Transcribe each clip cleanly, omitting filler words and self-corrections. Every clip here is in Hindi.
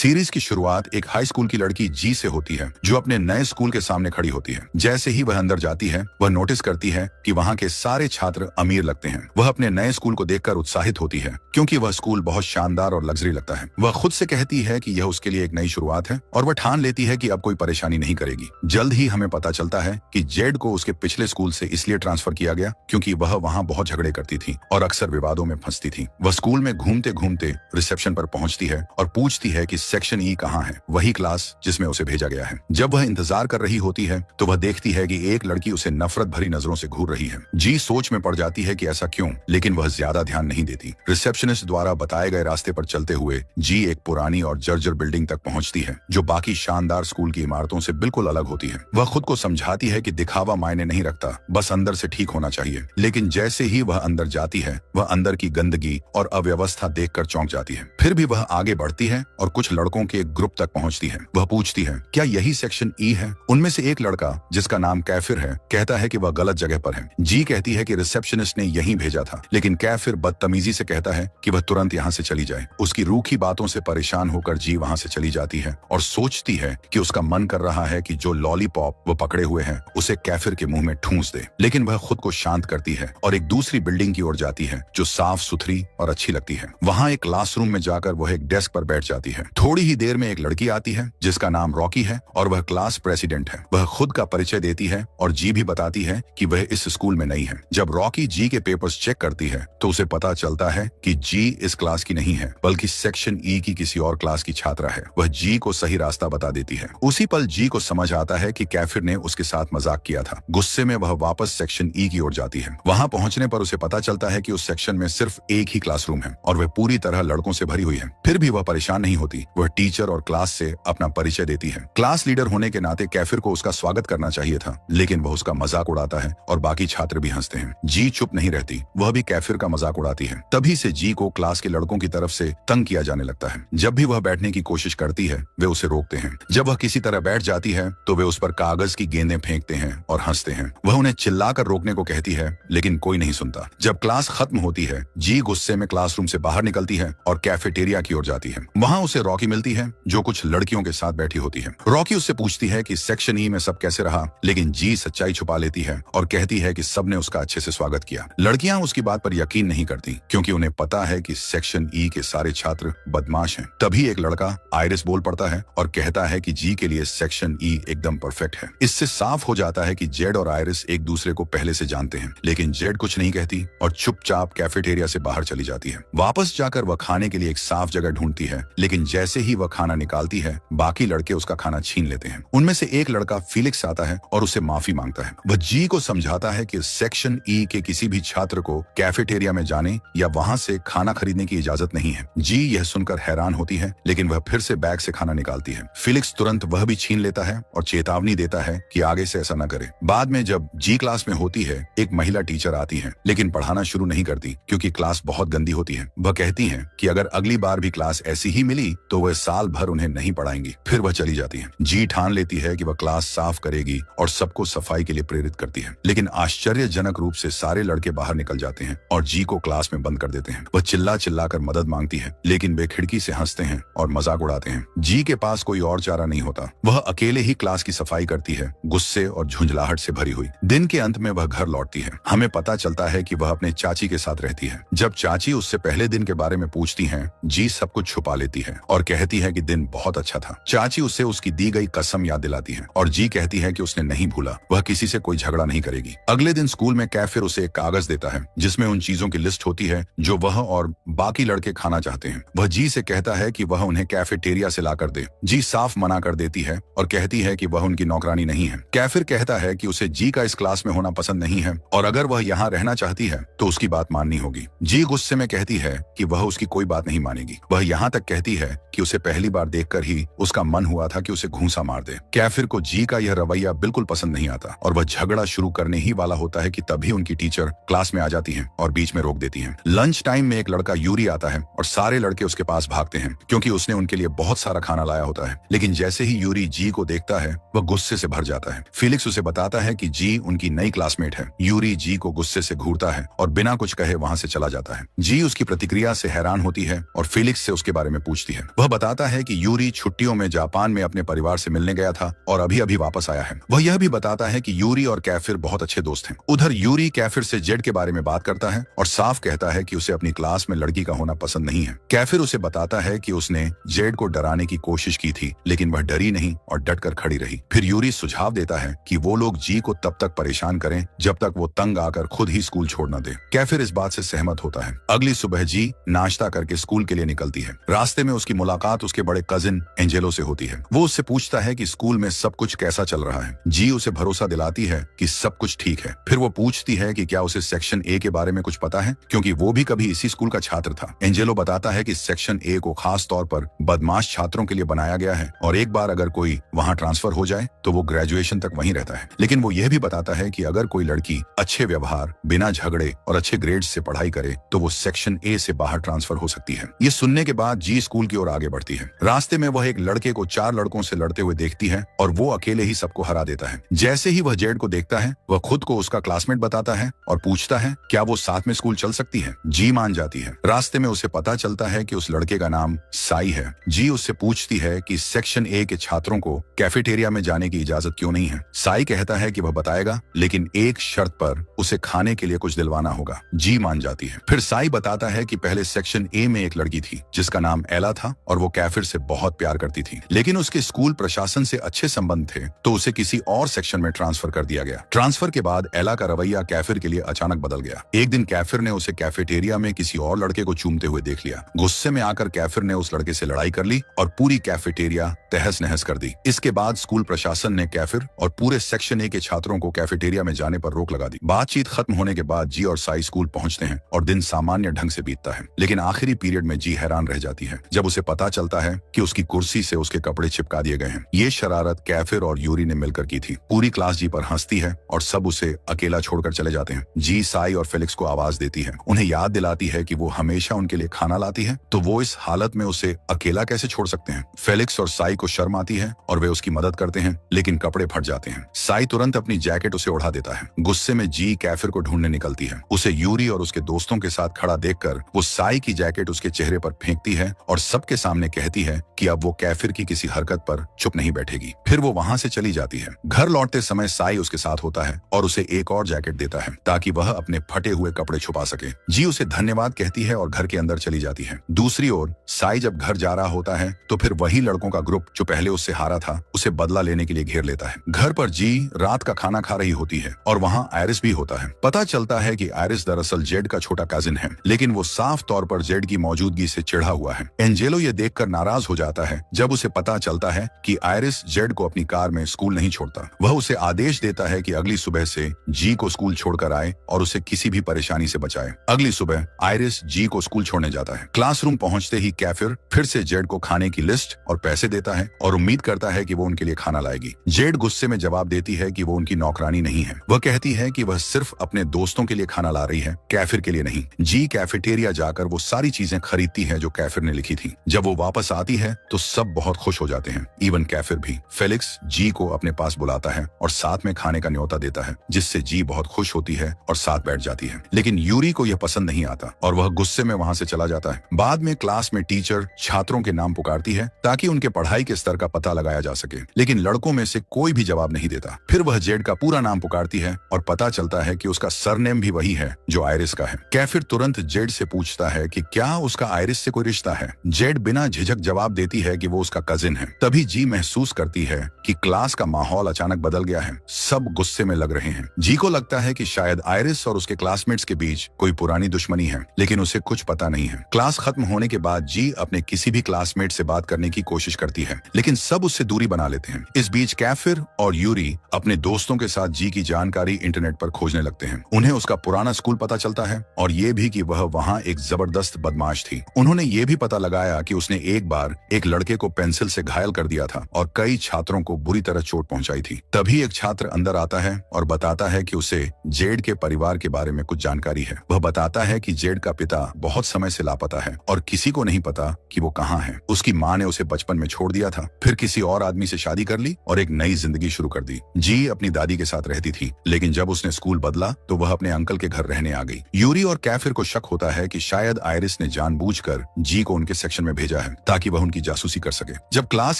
सीरीज की शुरुआत एक हाई स्कूल की लड़की जी से होती है जो अपने नए स्कूल के सामने खड़ी होती है। जैसे ही वह अंदर जाती है वह नोटिस करती है कि वहाँ के सारे छात्र अमीर लगते हैं। वह अपने नए स्कूल को देखकर उत्साहित होती है क्योंकि वह स्कूल बहुत शानदार और लग्जरी लगता है। वह खुद से कहती है कि यह उसके लिए एक नई शुरुआत है और वह ठान लेती है कि अब कोई परेशानी नहीं करेगी। जल्द ही हमें पता चलता है कि जेड को उसके पिछले स्कूल से इसलिए ट्रांसफर किया गया क्योंकि वह वहाँ बहुत झगड़े करती थी और अक्सर विवादों में फंसती थी। वह स्कूल में घूमते घूमते रिसेप्शन पर पहुंचती है और पूछती है कि सेक्शन ई कहाँ है, वही क्लास जिसमें उसे भेजा गया है। जब वह इंतजार कर रही होती है तो वह देखती है कि एक लड़की उसे नफरत भरी नजरों से घूर रही है। जी सोच में पड़ जाती है कि ऐसा क्यों, लेकिन वह ज्यादा ध्यान नहीं देती। रिसेप्शनिस्ट द्वारा बताए गए रास्ते पर चलते हुए जी एक पुरानी और जर्जर बिल्डिंग तक पहुंचती है जो बाकी शानदार स्कूल की इमारतों से बिल्कुल अलग होती है। वह खुद को समझाती है कि दिखावा मायने नहीं रखता, बस अंदर से ठीक होना चाहिए। लेकिन जैसे ही वह अंदर जाती है वह अंदर की गंदगी और अव्यवस्था देखकर चौंक जाती है। फिर भी वह आगे बढ़ती है और कुछ लड़कों के एक ग्रुप तक पहुंचती है। वह पूछती है क्या यही सेक्शन ई है। उनमें से एक लड़का जिसका नाम कैफिर है कहता है कि वह गलत जगह पर है। जी कहती है कि रिसेप्शनिस्ट ने यहीं भेजा था, लेकिन कैफिर बदतमीजी से कहता है कि वह तुरंत यहाँ से चली जाए। उसकी रूखी बातों से परेशान होकर जी वहाँ से चली जाती है और सोचती है कि उसका मन कर रहा है कि जो लॉलीपॉप वो पकड़े हुए हैं उसे कैफिर के मुंह में ठूंस दे। लेकिन वह खुद को शांत करती है और एक दूसरी बिल्डिंग की ओर जाती है जो साफ सुथरी और अच्छी लगती है। वहाँ एक क्लासरूम में जाकर वह एक डेस्क पर बैठ जाती है। थोड़ी ही देर में एक लड़की आती है जिसका नाम रॉकी है और वह क्लास प्रेसिडेंट है। वह खुद का परिचय देती है और जी भी बताती है कि वह इस स्कूल में नई है। जब रॉकी जी के पेपर्स चेक करती है तो उसे पता चलता है कि जी इस क्लास की नहीं है बल्कि सेक्शन ई की किसी और क्लास की छात्रा है। वह जी को सही रास्ता बता देती है। उसी पल जी को समझ आता है कि कैफिर ने उसके साथ मजाक किया था। गुस्से में वह वापस सेक्शन ई की ओर जाती है। वहां पहुंचने पर उसे पता चलता है कि उस सेक्शन में सिर्फ एक ही क्लासरूम है और वह पूरी तरह लड़कों से भरी हुई है। फिर भी वह परेशान नहीं होती। वह टीचर और क्लास से अपना परिचय देती है। क्लास लीडर होने के नाते कैफिर को उसका स्वागत करना चाहिए था, लेकिन वह उसका मजाक उड़ाता है और बाकी छात्र भी हंसते हैं। जी चुप नहीं रहती, वह भी कैफिर का मजाक उड़ाती है। तभी से जी को क्लास के लड़कों की तरफ से तंग किया जाने लगता है। जब भी वह बैठने की कोशिश करती है वे उसे रोकते हैं। जब वह किसी तरह बैठ जाती है तो वे उस पर कागज की गेंदें फेंकते हैं और हंसते हैं। वह उन्हें चिल्लाकर रोकने को कहती है लेकिन कोई नहीं सुनता। जब क्लास खत्म होती है जी गुस्से में क्लासरूम से बाहर निकलती है और कैफेटेरिया की ओर जाती है। वहाँ उसे रॉकी मिलती है जो कुछ लड़कियों के साथ बैठी होती है। रॉकी उससे पूछती है कि सेक्शन ई में सब कैसे रहा, लेकिन जी सच्चाई छुपा लेती है और कहती है कि सबने उसका अच्छे से स्वागत किया। लड़कियां उसकी बात पर यकीन नहीं करती क्योंकि उन्हें पता है कि सेक्शन ई के सारे छात्र बदमाश हैं। तभी एक लड़का आयरिस बोल पड़ता है और कहता है कि जी के लिए सेक्शन ई एकदम परफेक्ट है। इससे साफ हो जाता है कि जेड और आयरिस एक दूसरे को पहले से जानते हैं, लेकिन जेड कुछ नहीं कहती और चुपचाप कैफेटेरिया से बाहर चली जाती है। वापस जाकर वह खाने के लिए एक साफ जगह ढूंढती है, लेकिन जैसे ही वह खाना निकालती है बाकी लड़के उसका खाना छीन लेते हैं। उनमें से एक लड़का फिलिक्स आता है और उसे माफी मांगता है। वह जी को समझाता है कि सेक्शन ई के किसी भी छात्र को कैफेटेरिया में जाने या वहां से खाना खरीदने की इजाजत नहीं है। जी यह सुनकर हैरान होती है, लेकिन वह फिर से बैग से खाना निकालती है। फिलिक्स तुरंत वह भी छीन लेता है और चेतावनी देता है कि आगे से ऐसा न करे। बाद में जब जी क्लास में होती है एक महिला टीचर आती है, लेकिन पढ़ाना शुरू नहीं करती क्योंकि क्लास बहुत गंदी होती है। वह कहती है कि अगर अगली बार भी क्लास ऐसी ही मिली तो वह साल भर उन्हें नहीं पढ़ाएंगी। फिर वह चली जाती है। जी ठान लेती है कि वह क्लास साफ करेगी और सबको सफाई के लिए प्रेरित करती है, लेकिन आश्चर्यजनक रूप से सारे लड़के बाहर निकल जाते हैं और जी को क्लास में बंद कर देते हैं। वह चिल्ला चिल्लाकर मदद मांगती है, लेकिन वे खिड़की से हंसते हैं और मजाक उड़ाते हैं। जी के पास कोई और चारा नहीं होता। वह अकेले ही क्लास की सफाई करती है, गुस्से और झुंझलाहट से भरी हुई। दिन के अंत में वह घर लौटती है। हमें पता चलता है कि वह अपने चाची के साथ रहती है। जब चाची उससे पहले दिन के बारे में पूछती हैं, जी सब कुछ छुपा लेती है और कहती है कि दिन बहुत अच्छा था। चाची उससे उसकी दी गई कसम याद दिलाती है और जी कहती है कि उसने नहीं भूला, वह किसी से कोई झगड़ा नहीं करेगी। अगले दिन स्कूल में कैफिर उसे एक कागज देता है जिसमें उन चीजों की लिस्ट होती है जो वह और बाकी लड़के खाना चाहते हैं। वह जी से कहता है कि वह उन्हें कैफेटेरिया से लाकर दे। जी साफ मना कर देती है और कहती है कि वह उनकी नौकरानी नहीं है। कैफिर कहता है कि उसे जी का इस क्लास में होना पसंद नहीं है और अगर वह यहाँ रहना चाहती है तो उसकी बात माननी होगी। जी गुस्से में कहती है कि वह उसकी कोई बात नहीं मानेगी। वह यहाँ तक कहती है कि उसे पहली बार देखकर ही उसका मन हुआ था कि उसे घूंसा मार दे। कैफिर को जी का यह रवैया बिल्कुल पसंद नहीं आता और वह झगड़ा शुरू करने ही वाला होता है कि तभी उनकी टीचर क्लास में आ जाती है और बीच में रोक देती है। लंच टाइम में एक लड़का यूरी आता है और सारे लड़के उसके पास भागते हैं क्योंकि उसने उनके लिए बहुत सारा खाना लाया होता है। लेकिन जैसे ही यूरी जी को देखता है वह गुस्से से भर जाता है। फिलिक्स उसे बताता है कि जी उनकी नई क्लासमेट है। यूरी जी को गुस्से से घूरता है और बिना कुछ कहे वहां से चला जाता है। जी उसकी प्रतिक्रिया से हैरान होती है और फिलिक्स से उसके बारे में पूछती है। वह बताता है कि यूरी छुट्टियों में जापान में अपने परिवार से मिलने गया था और अभी अभी वापस आया है। वह यह भी बताता है कि यूरी और कैफिर बहुत अच्छे दोस्त हैं। उधर यूरी कैफिर से जेड के बारे में बात करता है और साफ कहता है कि उसे अपनी क्लास में लड़की का होना पसंद नहीं है। कैफिर उसे बताता है कि उसने जेड को डराने की कोशिश की थी, लेकिन वह डरी नहीं और डटकर खड़ी रही। फिर यूरी सुझाव देता है कि वो लोग जी को तब तक परेशान करें जब तक वो तंग आकर खुद ही स्कूल छोड़ न दे। कैफिर इस बात से सहमत होता है। अगली सुबह जी नाश्ता करके स्कूल के लिए निकलती है। रास्ते में उसकी मुलाकात उसके बड़े कजिन एंजेलो से होती है। वो उससे पूछता है कि स्कूल में सब कुछ कैसा चल रहा है। जी उसे भरोसा दिलाती है कि सब कुछ ठीक है। फिर वो पूछती है कि क्या उसे सेक्शन ए के बारे में कुछ पता है, क्योंकि वो भी कभी इसी स्कूल का छात्र था। एंजेलो बताता है कि सेक्शन ए को खास तौर पर बदमाश छात्रों के लिए बनाया गया है और एक बार अगर कोई वहां ट्रांसफर हो जाए तो वो ग्रेजुएशन तक वहीं रहता है। लेकिन वो यह भी बताता है कि अगर कोई लड़की अच्छे व्यवहार, बिना झगड़े और अच्छे ग्रेड्स से पढ़ाई करे तो वो सेक्शन ए से बाहर ट्रांसफर हो सकती है। ये सुनने के बाद जी स्कूल की ओर आगे बढ़ती है। रास्ते में वह एक लड़के को 4 लड़कों से लड़ते हुए देखती है और वो अकेले ही सबको हरा देता है। जैसे ही वह जेड को देखता है, वह खुद को उसका क्लासमेट बताता है और पूछता है क्या वो साथ में स्कूल चल सकती है। जी मान जाती है। रास्ते में उसे पता चलता है कि उस लड़के का नाम साई है। जी उससे पूछती है कि सेक्शन ए के छात्रों को कैफेटेरिया में जाने की इजाजत क्यों नहीं है। साई कहता है कि वह बताएगा, लेकिन एक शर्त पर उसे खाने के लिए कुछ दिलवाना होगा। जी मान जाती है। फिर साई बताता है कि पहले सेक्शन ए में एक लड़की थी जिसका नाम एला था और वो कैफिर से बहुत प्यार करती थी, लेकिन उसके स्कूल प्रशासन से अच्छे संबंध थे तो उसे किसी और सेक्शन में ट्रांसफर कर दिया गया। ट्रांसफर के बाद एला का रवैया कैफिर के लिए अचानक बदल गया। एक दिन कैफिर ने उसे कैफेटेरिया में किसी और लड़के को चूमते हुए देख लिया। गुस्से में आकर कैफिर ने उस लड़के से लड़ाई कर ली और पूरी कैफेटेरिया तहस नहस कर दी। इसके बाद स्कूल प्रशासन ने कैफिर और पूरे सेक्शन ए के छात्रों को कैफेटेरिया में जाने पर रोक लगा दी। बातचीत खत्म होने के बाद जी और साई स्कूल पहुंचते हैं और दिन सामान्य ढंग से बीतता है। लेकिन आखिरी पीरियड में जी हैरान रह जाती है जब उसे पता चलता है कि उसकी कुर्सी से उसके कपड़े चिपका दिए गए हैं। ये शरारत कैफिर और यूरी ने मिलकर की थी। पूरी क्लास जी पर हंसती है और सब उसे अकेला छोड़कर चले जाते हैं। जी साई और फेलिक्स को आवाज देती है, उन्हें याद दिलाती है कि वो हमेशा उनके लिए खाना लाती है, तो वो इस हालत में उसे अकेला कैसे छोड़ सकते हैं। फेलिक्स और साई को शर्म आती है और वे उसकी मदद करते हैं, लेकिन कपड़े फट जाते हैं। साई तुरंत अपनी जैकेट उसे उड़ा देता है। गुस्से में जी कैफिर को ढूंढने निकलती है। उसे यूरी और उसके दोस्तों के साथ खड़ा देखकर वो साई की जैकेट उसके चेहरे पर फेंकती है और सबके सामने कहती है कि अब वो कैफिर की किसी हरकत पर चुप नहीं बैठेगी। फिर वो वहां से चली जाती है। घर लौटते समय साई उसके साथ होता है और उसे एक और जैकेट देता है ताकि वह अपने फटे हुए कपड़े छुपा सके। जी उसे धन्यवाद कहती है और घर के अंदर चली जाती है। दूसरी ओर साई जब घर जा रहा होता है तो फिर वही लड़कों का ग्रुप जो पहले उससे हारा था उसे बदला लेने के लिए घेर लेता है। घर पर जी रात का खाना खा रही होती है और वहाँ आयरिस भी होता है। पता चलता है कि आयरिस दरअसल जेड का छोटा कजिन है, लेकिन वो साफ तौर पर जेड की मौजूदगी से चिढ़ा हुआ है। एंजेलो ये देखकर नाराज हो जाता है जब उसे पता चलता है कि आयरिस जेड को अपनी कार में स्कूल नहीं छोड़ता। वह उसे आदेश देता है कि अगली सुबह से जी को स्कूल छोड़कर आए और उसे किसी भी परेशानी से बचाए। अगली सुबह आयरिस जी को स्कूल छोड़ने जाता है। क्लासरूम पहुंचते ही कैफिर फिर से जेड को खाने की लिस्ट और पैसे देता है और उम्मीद करता है कि वो उनके लिए खाना लाएगी। जेड गुस्से में जवाब देती है कि वो उनकी नौकरानी नहीं है। वह कहती है कि वह सिर्फ अपने दोस्तों के लिए खाना ला रही है, कैफिर के लिए नहीं। जी कैफेटेरिया जाकर वो सारी चीजें खरीदती है जो कैफिर ने लिखी थी। जब वो वापस आती है तो सब बहुत खुश हो जाते हैं, इवन कैफिर भी। फेलिक्स जी को अपने पास बुलाता है और साथ में खाने का न्योता देता है, जिससे जी बहुत खुश होती है और साथ बैठ जाती है। लेकिन यूरी को यह पसंद नहीं आता और वह गुस्से में वहां से चला जाता है। बाद में क्लास में टीचर छात्रों के नाम पुकारती है ताकि उनके पढ़ाई के स्तर का पता लगाया जा सके, लेकिन लड़कों में से कोई भी जवाब नहीं देता। फिर वह जेड का पूरा नाम पुकारती है और पता चलता है कि उसका सरनेम भी वही है जो आयरिस का है। कैफिर तुरंत जेड से पूछता है कि क्या उसका आयरिस से कोई रिश्ता है। जेड बिना झिझक जवाब देती है कि वो उसका कजिन है। तभी जी महसूस करती है कि क्लास का माहौल अचानक बदल गया है, सब गुस्से में लग रहे हैं। जी को लगता है कि शायद आयरिस और उसके क्लासमेट्स के बीच कोई पुरानी दुश्मनी है, लेकिन उसे कुछ पता नहीं है। क्लास खत्म होने के बाद जी अपने किसी भी क्लासमेट से बात करने की कोशिश करती है, लेकिन सब उससे दूरी बना लेते हैं। इस बीच कैफिर और यूरी अपने दोस्तों के साथ जी की जानकारी इंटरनेट पर खोजने लगते हैं। उन्हें उसका पुराना स्कूल पता चलता है और ये भी कि वह वहाँ एक जबरदस्त बदमाश थी। उन्होंने ये भी पता लगाया कि उसने एक बार एक लड़के को पेंसिल से घायल कर दिया था और कई छात्रों को बुरी तरह चोट पहुंचाई थी। तभी एक छात्र अंदर आता है और बताता है कि उसे जेड के परिवार के बारे में कुछ जानकारी है। वह बताता है कि जेड का पिता बहुत समय से लापता है और किसी को नहीं पता कि वो कहाँ है। उसकी माँ ने उसे बचपन में छोड़ दिया था, फिर किसी और आदमी से शादी कर ली और एक नई जिंदगी शुरू कर दी। जी अपनी दादी के साथ रहती थी, लेकिन जब उसने स्कूल बदला तो वह अपने अंकल के घर रहने आ गई। यूरी और कैफिर को शक होता है कि शायद आयरिस ने जानबूझकर जी को उनके सेक्शन में भेजा भेजा है ताकि वह उनकी जासूसी कर सके। जब क्लास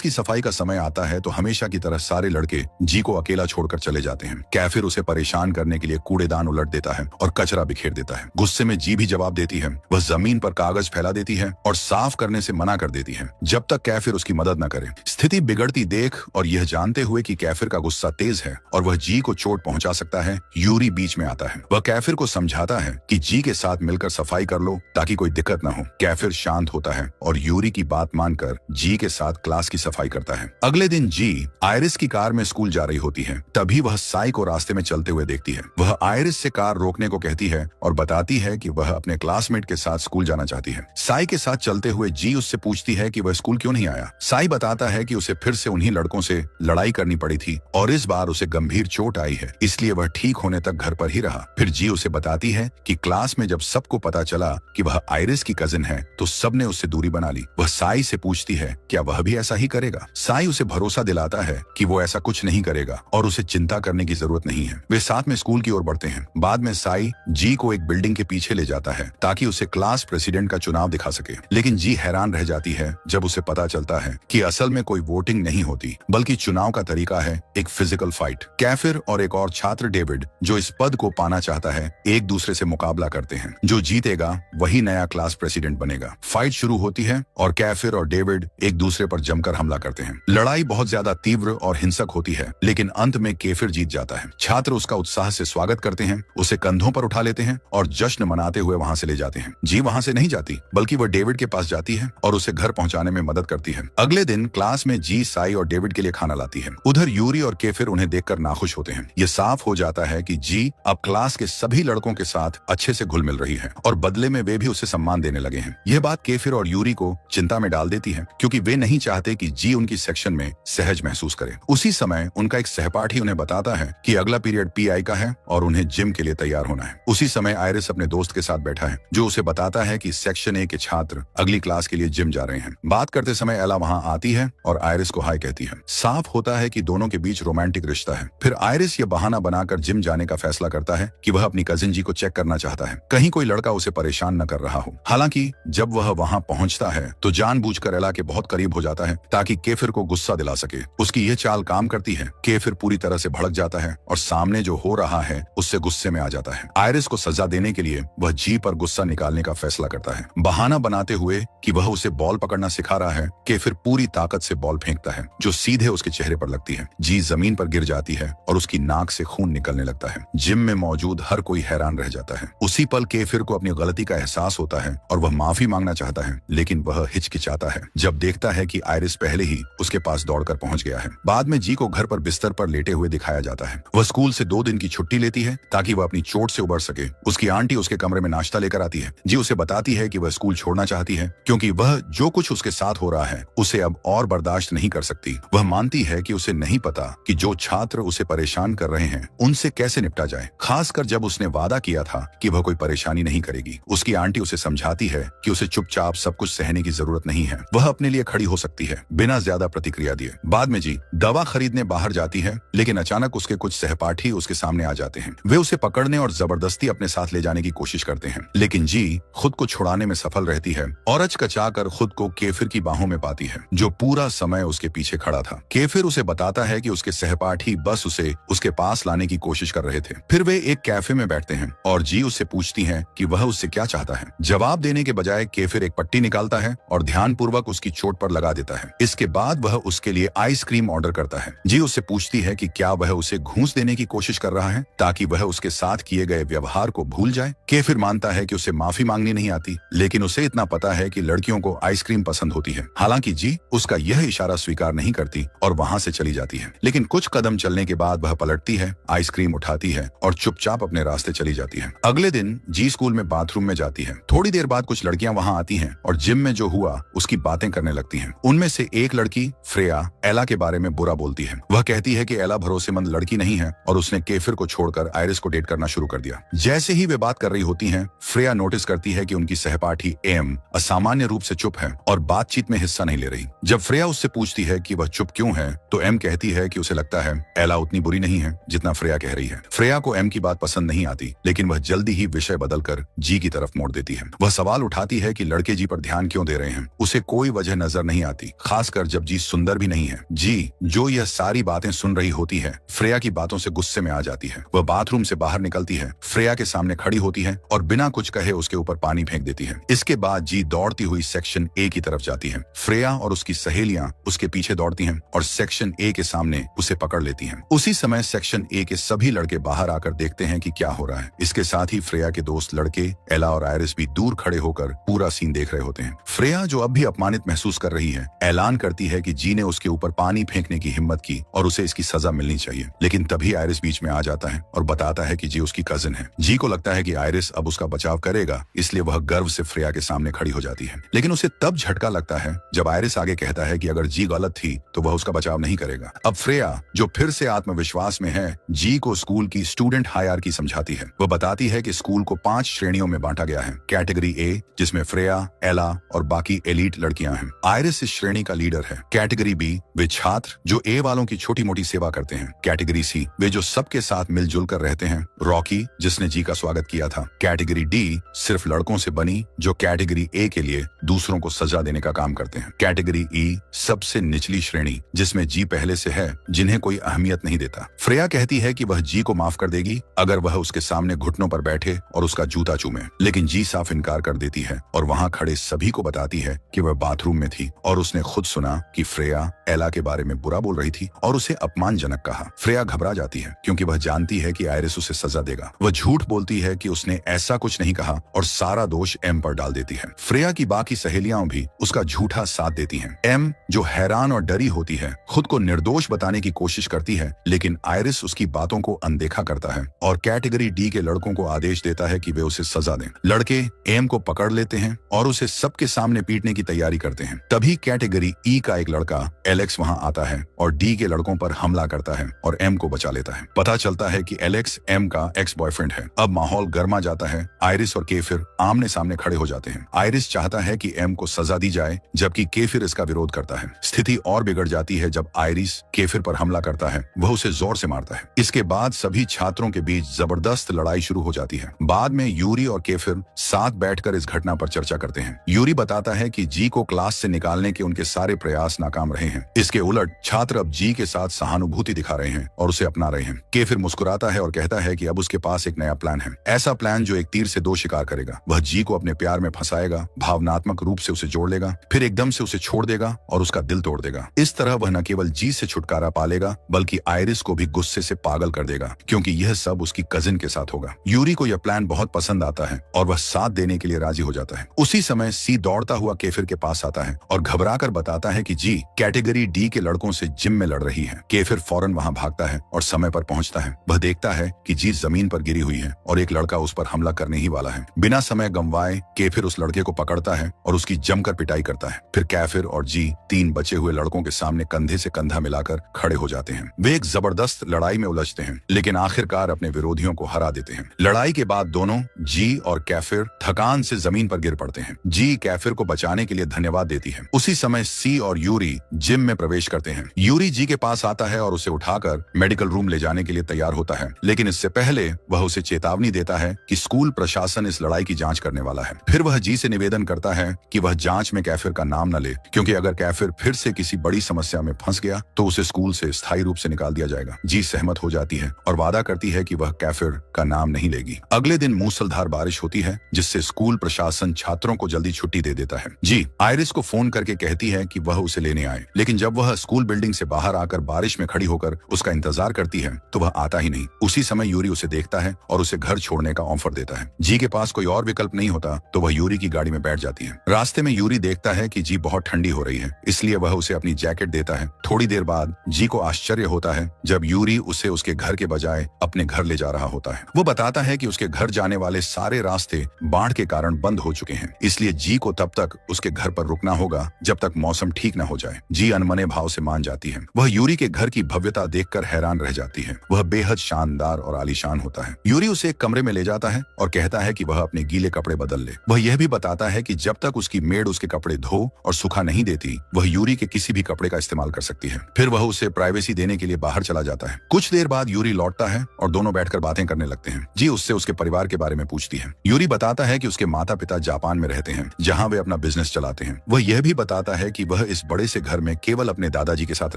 की सफाई का समय आता है तो हमेशा की तरह सारे लड़के जी को अकेला छोड़कर चले जाते हैं। कैफिर उसे परेशान करने के लिए कूड़ेदान उलट देता है और कचरा बिखेर देता है। गुस्से में जी भी जवाब देती है। वह जमीन पर कागज फैला देती है और साफ करने से मना कर देती है जब तक कैफिर उसकी मदद न करे। स्थिति बिगड़ती देख और यह जानते हुए कि कैफिर का गुस्सा तेज है और वह जी को चोट पहुंचा सकता है, यूरी बीच में आता है। वह कैफिर को समझाता है कि जी के साथ मिलकर सफाई कर लो ताकि कोई दिक्कत न हो। कैफिर शांत होता है और यूरी की बात मानकर जी के साथ क्लास की सफाई करता है। अगले दिन जी आयरिस की कार में स्कूल जा रही होती है। तभी वह साई को रास्ते में चलते हुए देखती है। वह आयरिस से कार रोकने को कहती है और बताती है कि वह अपने क्लासमेट के साथ स्कूल जाना चाहती है। साई के साथ चलते हुए जी उससे पूछती है कि वह स्कूल क्यों नहीं आया। साई बताता है कि उसे फिर से उन्हीं लड़कों से लड़ाई करनी पड़ी थी और इस बार उसे गंभीर चोट आई है, इसलिए वह ठीक होने तक घर पर ही रहा। फिर जी उसे बताती है कि क्लास में जब सबको पता चला कि वह आयरिस की कजिन है तो सबने उससे दूरी बना ली। वह साई से पूछती है क्या वह भी ऐसा ही करेगा। साई उसे भरोसा दिलाता है कि वो ऐसा कुछ नहीं करेगा और उसे चिंता करने की जरूरत नहीं है। वे साथ में स्कूल की ओर बढ़ते हैं। बाद में साई जी को एक बिल्डिंग के पीछे ले जाता है ताकि उसे क्लास प्रेसिडेंट का चुनाव दिखा सके, लेकिन जी हैरान रह जाती है जब उसे पता चलता है कि असल में कोई वोटिंग नहीं होती बल्कि चुनाव का तरीका है एक फिजिकल फाइट। कैफिर और एक और छात्र डेविड जो इस पद को पाना चाहता है एक दूसरे से मुकाबला करते हैं। जो जीतेगा वही नया क्लास प्रेसिडेंट बनेगा। फाइट शुरू होती है और कैफिर और डेविड एक दूसरे पर जमकर हमला करते हैं। लड़ाई बहुत ज्यादा तीव्र और हिंसक होती है, लेकिन अंत में कैफिर जीत जाता है। छात्र उसका उत्साह से स्वागत करते हैं, उसे कंधों पर उठा लेते हैं और जश्न मनाते हुए वहां से ले जाते हैं। जी वहां से नहीं जाती बल्कि वह डेविड के पास जाती है और उसे घर पहुंचाने में मदद करती है। अगले दिन क्लास में जी साई और डेविड के लिए खाना लाती है। उधर यूरी और कैफिर उन्हें देखकर नाखुश होते हैं। ये साफ हो जाता है कि जी अब क्लास के सभी लड़कों के साथ अच्छे से घुल मिल रही है और बदले में वे भी उसे सम्मान देने लगे हैं। यह बात कैफिर और यूरी को चिंता में डाल देती है क्योंकि वे नहीं चाहते कि जी उनकी सेक्शन में सहज महसूस करे। उसी समय उनका एक सहपाठी उन्हें बताता है कि अगला पीरियड पीआई का है और उन्हें जिम के लिए तैयार होना है। उसी समय आयरिस अपने दोस्त के साथ बैठा है जो उसे बताता है कि सेक्शन ए के छात्र अगली क्लास के लिए जिम जा रहे हैं। बात करते समय एला वहां आती है और आयरिस को हाय कहती है। साफ होता है कि दोनों के बीच रोमांटिक रिश्ता है। फिर आयरिस ये बहाना बनाकर जिम जाने का फैसला करता है कि वह अपनी कजिन जी को चेक करना चाहता है, कहीं कोई लड़का उसे परेशान न कर रहा हो। हालांकि जब वह वहां पहुंचता है तो जानबूझकर एला के बहुत करीब हो जाता है ताकि कैफिर को गुस्सा दिला सके। उसकी यह चाल काम करती है। कैफिर पूरी तरह से भड़क जाता है और सामने जो हो रहा है उससे गुस्से में आ जाता है। आयरिस को सजा देने के लिए वह जी पर गुस्सा निकालने का फैसला करता है। बहाना बनाते हुए कि वह उसे बॉल पकड़ना सिखा रहा है, कैफिर पूरी ताकत से बॉल फेंकता है जो सीधे उसके चेहरे पर लगती है। जी जमीन पर गिर जाती है और उसकी नाक से खून निकलने लगता है। जिम में मौजूद हर कोई हैरान रह जाता है। उसी पल कैफिर को अपनी गलती का एहसास होता है और वह माफी मांगना चाहता है, लेकिन वह हिचकिचाता है जब देखता है कि आयरिस पहले ही उसके पास दौड़कर पहुंच गया है। बाद में जी को घर पर बिस्तर पर लेटे हुए दिखाया जाता है। वह स्कूल से 2 दिन की छुट्टी लेती है ताकि वह अपनी चोट से उबर सके। उसकी आंटी उसके कमरे में नाश्ता लेकर आती है। जी उसे बताती है कि वह स्कूल छोड़ना चाहती है क्योंकि वह जो कुछ उसके साथ हो रहा है उसे अब और बर्दाश्त नहीं कर सकती। वह मानती है कि उसे नहीं पता कि जो छात्र उसे परेशान कर रहे हैं उनसे कैसे निपटा जाए, खासकर जब उसने वादा किया था कि वह कोई परेशानी नहीं करेगी। उसकी आंटी उसे समझाती है कि उसे चुपचाप सब कुछ सहने की जरूरत नहीं है, वह अपने लिए खड़ी हो सकती है बिना ज्यादा प्रतिक्रिया दिए। बाद में जी दवा खरीदने बाहर जाती है, लेकिन अचानक उसके कुछ सहपाठी उसके सामने आ जाते हैं। वे उसे पकड़ने और जबरदस्ती अपने साथ ले जाने की कोशिश करते हैं, लेकिन जी खुद को छुड़ाने में सफल रहती है और अचकचाकर खुद को कैफिर की बाहों में पाती है जो पूरा समय उसके पीछे खड़ा था। कैफिर उसे बताता है कि उसके सहपाठी बस उसे उसके पास लाने की कोशिश कर रहे थे। फिर वे एक कैफे में बैठते हैं और जी उससे पूछती है कि वह उससे क्या चाहता है। जवाब देने के बजाय कैफिर एक पट्टी निकालता है और ध्यानपूर्वक उसकी चोट पर लगा देता है। इसके बाद वह उसके लिए आइसक्रीम ऑर्डर करता है। जी उससे पूछती है कि क्या वह उसे घूंस देने की कोशिश कर रहा है ताकि वह उसके साथ किए गए व्यवहार को भूल जाए। कैफिर मानता है कि उसे माफी मांगनी नहीं आती, लेकिन उसे इतना पता है कि लड़कियों को आइसक्रीम पसंद होती है। हालांकि जी उसका यह इशारा स्वीकार नहीं करती और वहां से चली जाती है, लेकिन कुछ कदम चलने के बाद वह पलटती है, आइसक्रीम उठाती है और चुपचाप अपने रास्ते चली जाती है। अगले दिन जी स्कूल में बाथरूम में जाती है। थोड़ी देर बाद कुछ लड़कियां वहां आती हैं और जिम में जो हुआ उसकी बातें करने लगती हैं। उनमें से एक लड़की फ्रेया एला के बारे में बुरा बोलती है। वह कहती है कि एला भरोसेमंद लड़की नहीं है और उसने कैफिर को छोड़कर आयरिस को डेट करना शुरू कर दिया। जैसे ही वे बात कर रही होती हैं, फ्रेया नोटिस करती है कि उनकी सहपाठी एम असामान्य रूप से चुप है और बातचीत में हिस्सा नहीं ले रही। जब फ्रेया उससे पूछती है कि वह चुप क्यों है तो एम कहती है कि उसे लगता है एला उतनी बुरी नहीं है जितना फ्रेया कह रही है। फ्रेया को एम की बात पसंद नहीं आती, लेकिन वह जल्दी ही विषय बदलकर जी की तरफ मोड़ देती है। वह सवाल उठाती है कि लड़के जी पर ध्यान क्यों दे रहे रहे हैं। उसे कोई वजह नजर नहीं आती, खासकर जब जी सुंदर भी नहीं है। जी, जो यह सारी बातें सुन रही होती है, फ्रेया की बातों से गुस्से में आ जाती है। वह बाथरूम से बाहर निकलती है, फ्रेया के सामने खड़ी होती है और बिना कुछ कहे उसके ऊपर पानी फेंक देती है। इसके बाद जी दौड़ती हुई सेक्शन ए की तरफ जाती है। फ्रेया और उसकी सहेलियां उसके पीछे दौड़ती हैं और सेक्शन ए के सामने उसे पकड़ लेती हैं। उसी समय सेक्शन ए के सभी लड़के बाहर आकर देखते हैं कि क्या हो रहा है। इसके साथ ही फ्रेया के दोस्त लड़के एला और आयरिस भी दूर खड़े होकर पूरा सीन देख रहे होते हैं। फ्रेया, जो अब भी अपमानित महसूस कर रही है, ऐलान करती है कि जी ने उसके ऊपर पानी फेंकने की हिम्मत की और उसे इसकी सजा मिलनी चाहिए। लेकिन तभी आयरिस बीच में आ जाता है और बताता है कि जी उसकी कजिन है। जी को लगता है कि आयरिस अब उसका बचाव करेगा, इसलिए वह गर्व से फ्रेया के सामने खड़ी हो जाती है। लेकिन उसे तब झटका लगता है जब आयरिस आगे कहता है कि अगर जी गलत थी तो वह उसका बचाव नहीं करेगा। अब फ्रेया, जो फिर से आत्मविश्वास में है, जी को स्कूल की स्टूडेंट हायरार्की समझाती है। वह बताती है कि स्कूल को 5 श्रेणियों में बांटा गया है। कैटेगरी ए, जिसमें फ्रेया, एला और बाकी एलीट लड़कियां हैं। आयरिस इस श्रेणी का लीडर है। कैटेगरी बी, वे छात्र जो ए वालों की छोटी मोटी सेवा करते हैं। कैटेगरी सी, वे जो सबके साथ मिलजुल कर रहते हैं। रॉकी, जिसने जी का स्वागत किया था। कैटेगरी डी, सिर्फ लड़कों से बनी, जो कैटेगरी ए के लिए दूसरों को सजा देने का काम करते हैं। कैटेगरी ई, सबसे निचली श्रेणी, जिसमें जी पहले से है, जिन्हें कोई अहमियत नहीं देता। फ्रेया कहती है कि वह जी को माफ कर देगी अगर वह उसके सामने घुटनों पर बैठे और उसका जूता चूमे। लेकिन जी साफ इनकार कर देती है और वहां खड़े सभी को बताती है कि वह बाथरूम में थी और उसने खुद सुना कि फ्रेया एला के बारे में बुरा बोल रही थी और उसे अपमानजनक कहा। फ्रेया घबरा जाती है क्योंकि वह जानती है कि आयरिस उसे सजा देगा। वह झूठ बोलती है कि उसने ऐसा कुछ नहीं कहा और सारा दोष एम पर डाल देती है। फ्रेया की बाकी सहेलियां भी उसका झूठा साथ देती हैं। एम, जो हैरान और डरी होती है, खुद को निर्दोष बताने की कोशिश करती है, लेकिन आयरिस उसकी बातों को अनदेखा करता है और कैटेगरी डी के लड़कों को आदेश देता है कि वे उसे सजा दें। लड़के एम को पकड़ लेते हैं और उसे सबके सामने पीटने की तैयारी करते हैं। तभी कैटेगरी ई का एक लड़का एलेक्स वहां आता है और डी के लड़कों पर हमला करता है और एम को बचा लेता है। पता चलता है कि एलेक्स एम का एक्स बॉयफ्रेंड है। अब माहौल गर्मा जाता है। आयरिस और केफिर आमने सामने खड़े हो जाते हैं। आयरिस चाहता है कि एम को सजा दी जाए, जबकि केफिर इसका विरोध करता है। स्थिति और बिगड़ जाती है जब आयरिस केफिर पर हमला करता है। वह उसे जोर से मारता है। इसके बाद सभी छात्रों के बीच जबरदस्त लड़ाई शुरू हो जाती है। बाद में यूरी और केफिर साथ बैठकर इस घटना पर चर्चा करते हैं। यूरी बताता है कि जी को क्लास से निकालने के उनके सारे प्रयास नाकाम रहे हैं। इसके उलट छात्र अब जी के साथ सहानुभूति दिखा रहे हैं और उसे अपना रहे हैं। केफिर मुस्कुराता है और कहता है कि अब उसके पास एक नया प्लान है, ऐसा प्लान जो एक तीर से 2 शिकार करेगा। वह जी को अपने प्यार में फंसाएगा, भावनात्मक रूप से उसे जोड़ लेगा, फिर एकदम से उसे छोड़ देगा और उसका दिल तोड़ देगा। इस तरह वह न केवल जी से छुटकारा पा लेगा, बल्कि आयरिस को भी गुस्से से पागल कर देगा, क्योंकि यह सब उसकी कजिन के साथ होगा। यूरी को यह प्लान बहुत पसंद आता है और वह साथ देने के लिए राजी हो जाता है। उसी समय सी दौड़ता हुआ केफिर के पास आता है और घबराकर बताता है कि जी कैटेगरी डी के लड़कों से जिम में लड़ रही है। केफिर फौरन वहां भागता है और समय पर पहुंचता है। वह देखता है कि जी जमीन पर गिरी हुई है और एक लड़का उस पर हमला करने ही वाला है। बिना समय गंवाए केफिर उस लड़के को पकड़ता है और उसकी जमकर पिटाई करता है। फिर कैफिर और जी 3 बचे हुए लड़कों के सामने कंधे से कंधा मिलाकर खड़े हो जाते हैं। वे एक जबरदस्त लड़ाई में उलझते हैं, लेकिन आखिरकार अपने विरोधियों को हरा देते हैं। लड़ाई के बाद दोनों जी और कैफिर थकान से जमीन पर गिर पड़ते हैं। जी कैफिर को बचाने के लिए धन्यवाद देती है। उसी समय सी और यूरी जिम में प्रवेश करते हैं। यूरी जी के पास आता है और उसे उठाकर मेडिकल रूम ले जाने के लिए तैयार होता है, लेकिन इससे पहले वह उसे चेतावनी देता है कि स्कूल प्रशासन इस लड़ाई की जांच करने वाला है। फिर वह जी से निवेदन करता है कि वह जांच में कैफिर का नाम न ले, क्योंकि अगर कैफिर फिर से किसी बड़ी समस्या में फंस गया तो उसे स्कूल से स्थायी रूप से निकाल दिया जाएगा। जी सहमत हो जाती है और वादा करती है कि वह कैफिर का नाम नहीं लेगी। अगले दिन मूसलाधार बारिश होती है, जिससे स्कूल प्रशासन छात्रों को जल्दी छुट्टी दे देता है। जी आयरिस को फोन करके कहती है कि वह उसे लेने आए, लेकिन जब वह स्कूल बिल्डिंग से बाहर आकर बारिश में खड़ी होकर उसका इंतजार करती है तो वह आता ही नहीं। उसी समय यूरी उसे देखता है और उसे घर छोड़ने का ऑफर देता है। जी के पास कोई और विकल्प नहीं होता तो वह यूरी की गाड़ी में बैठ जाती है। रास्ते में यूरी देखता है कि जी बहुत ठंडी हो रही है, इसलिए वह उसे अपनी जैकेट देता है। थोड़ी देर बाद जी को आश्चर्य होता है जब यूरी उसे उसके घर के बजाय अपने घर ले जा रहा होता है। वो बताता है कि उसके घर जाने वाले सारे रास्ते बाढ़ के कारण बंद हो चुके हैं, इसलिए जी को तब तक उसके घर पर रुकना होगा जब तक मौसम ठीक न हो जाए। जी अनमने भाव से मान जाती है। वह यूरी के घर की भव्यता देखकर हैरान रह जाती है। वह बेहद शानदार और आलीशान होता है। यूरी उसे एक कमरे में ले जाता है और कहता है कि वह अपने गीले कपड़े बदल ले। वह यह भी बताता है कि जब तक उसकी मेड उसके कपड़े धो और सुखा नहीं देती, वह यूरी के किसी भी कपड़े का इस्तेमाल कर सकती है। फिर वह उसे प्राइवेसी देने के लिए बाहर चला जाता है। कुछ देर बाद यूरी लौटता है और दोनों बैठकर बातें करने लगते हैं। जी उससे उसके परिवार के बारे में पूछती है। यूरी बताता है कि उसके माता पिता जापान में रहते हैं, जहाँ वे अपना अपना बिजनेस चलाते हैं। वह यह भी बताता है कि वह इस बड़े से घर में केवल अपने दादाजी के साथ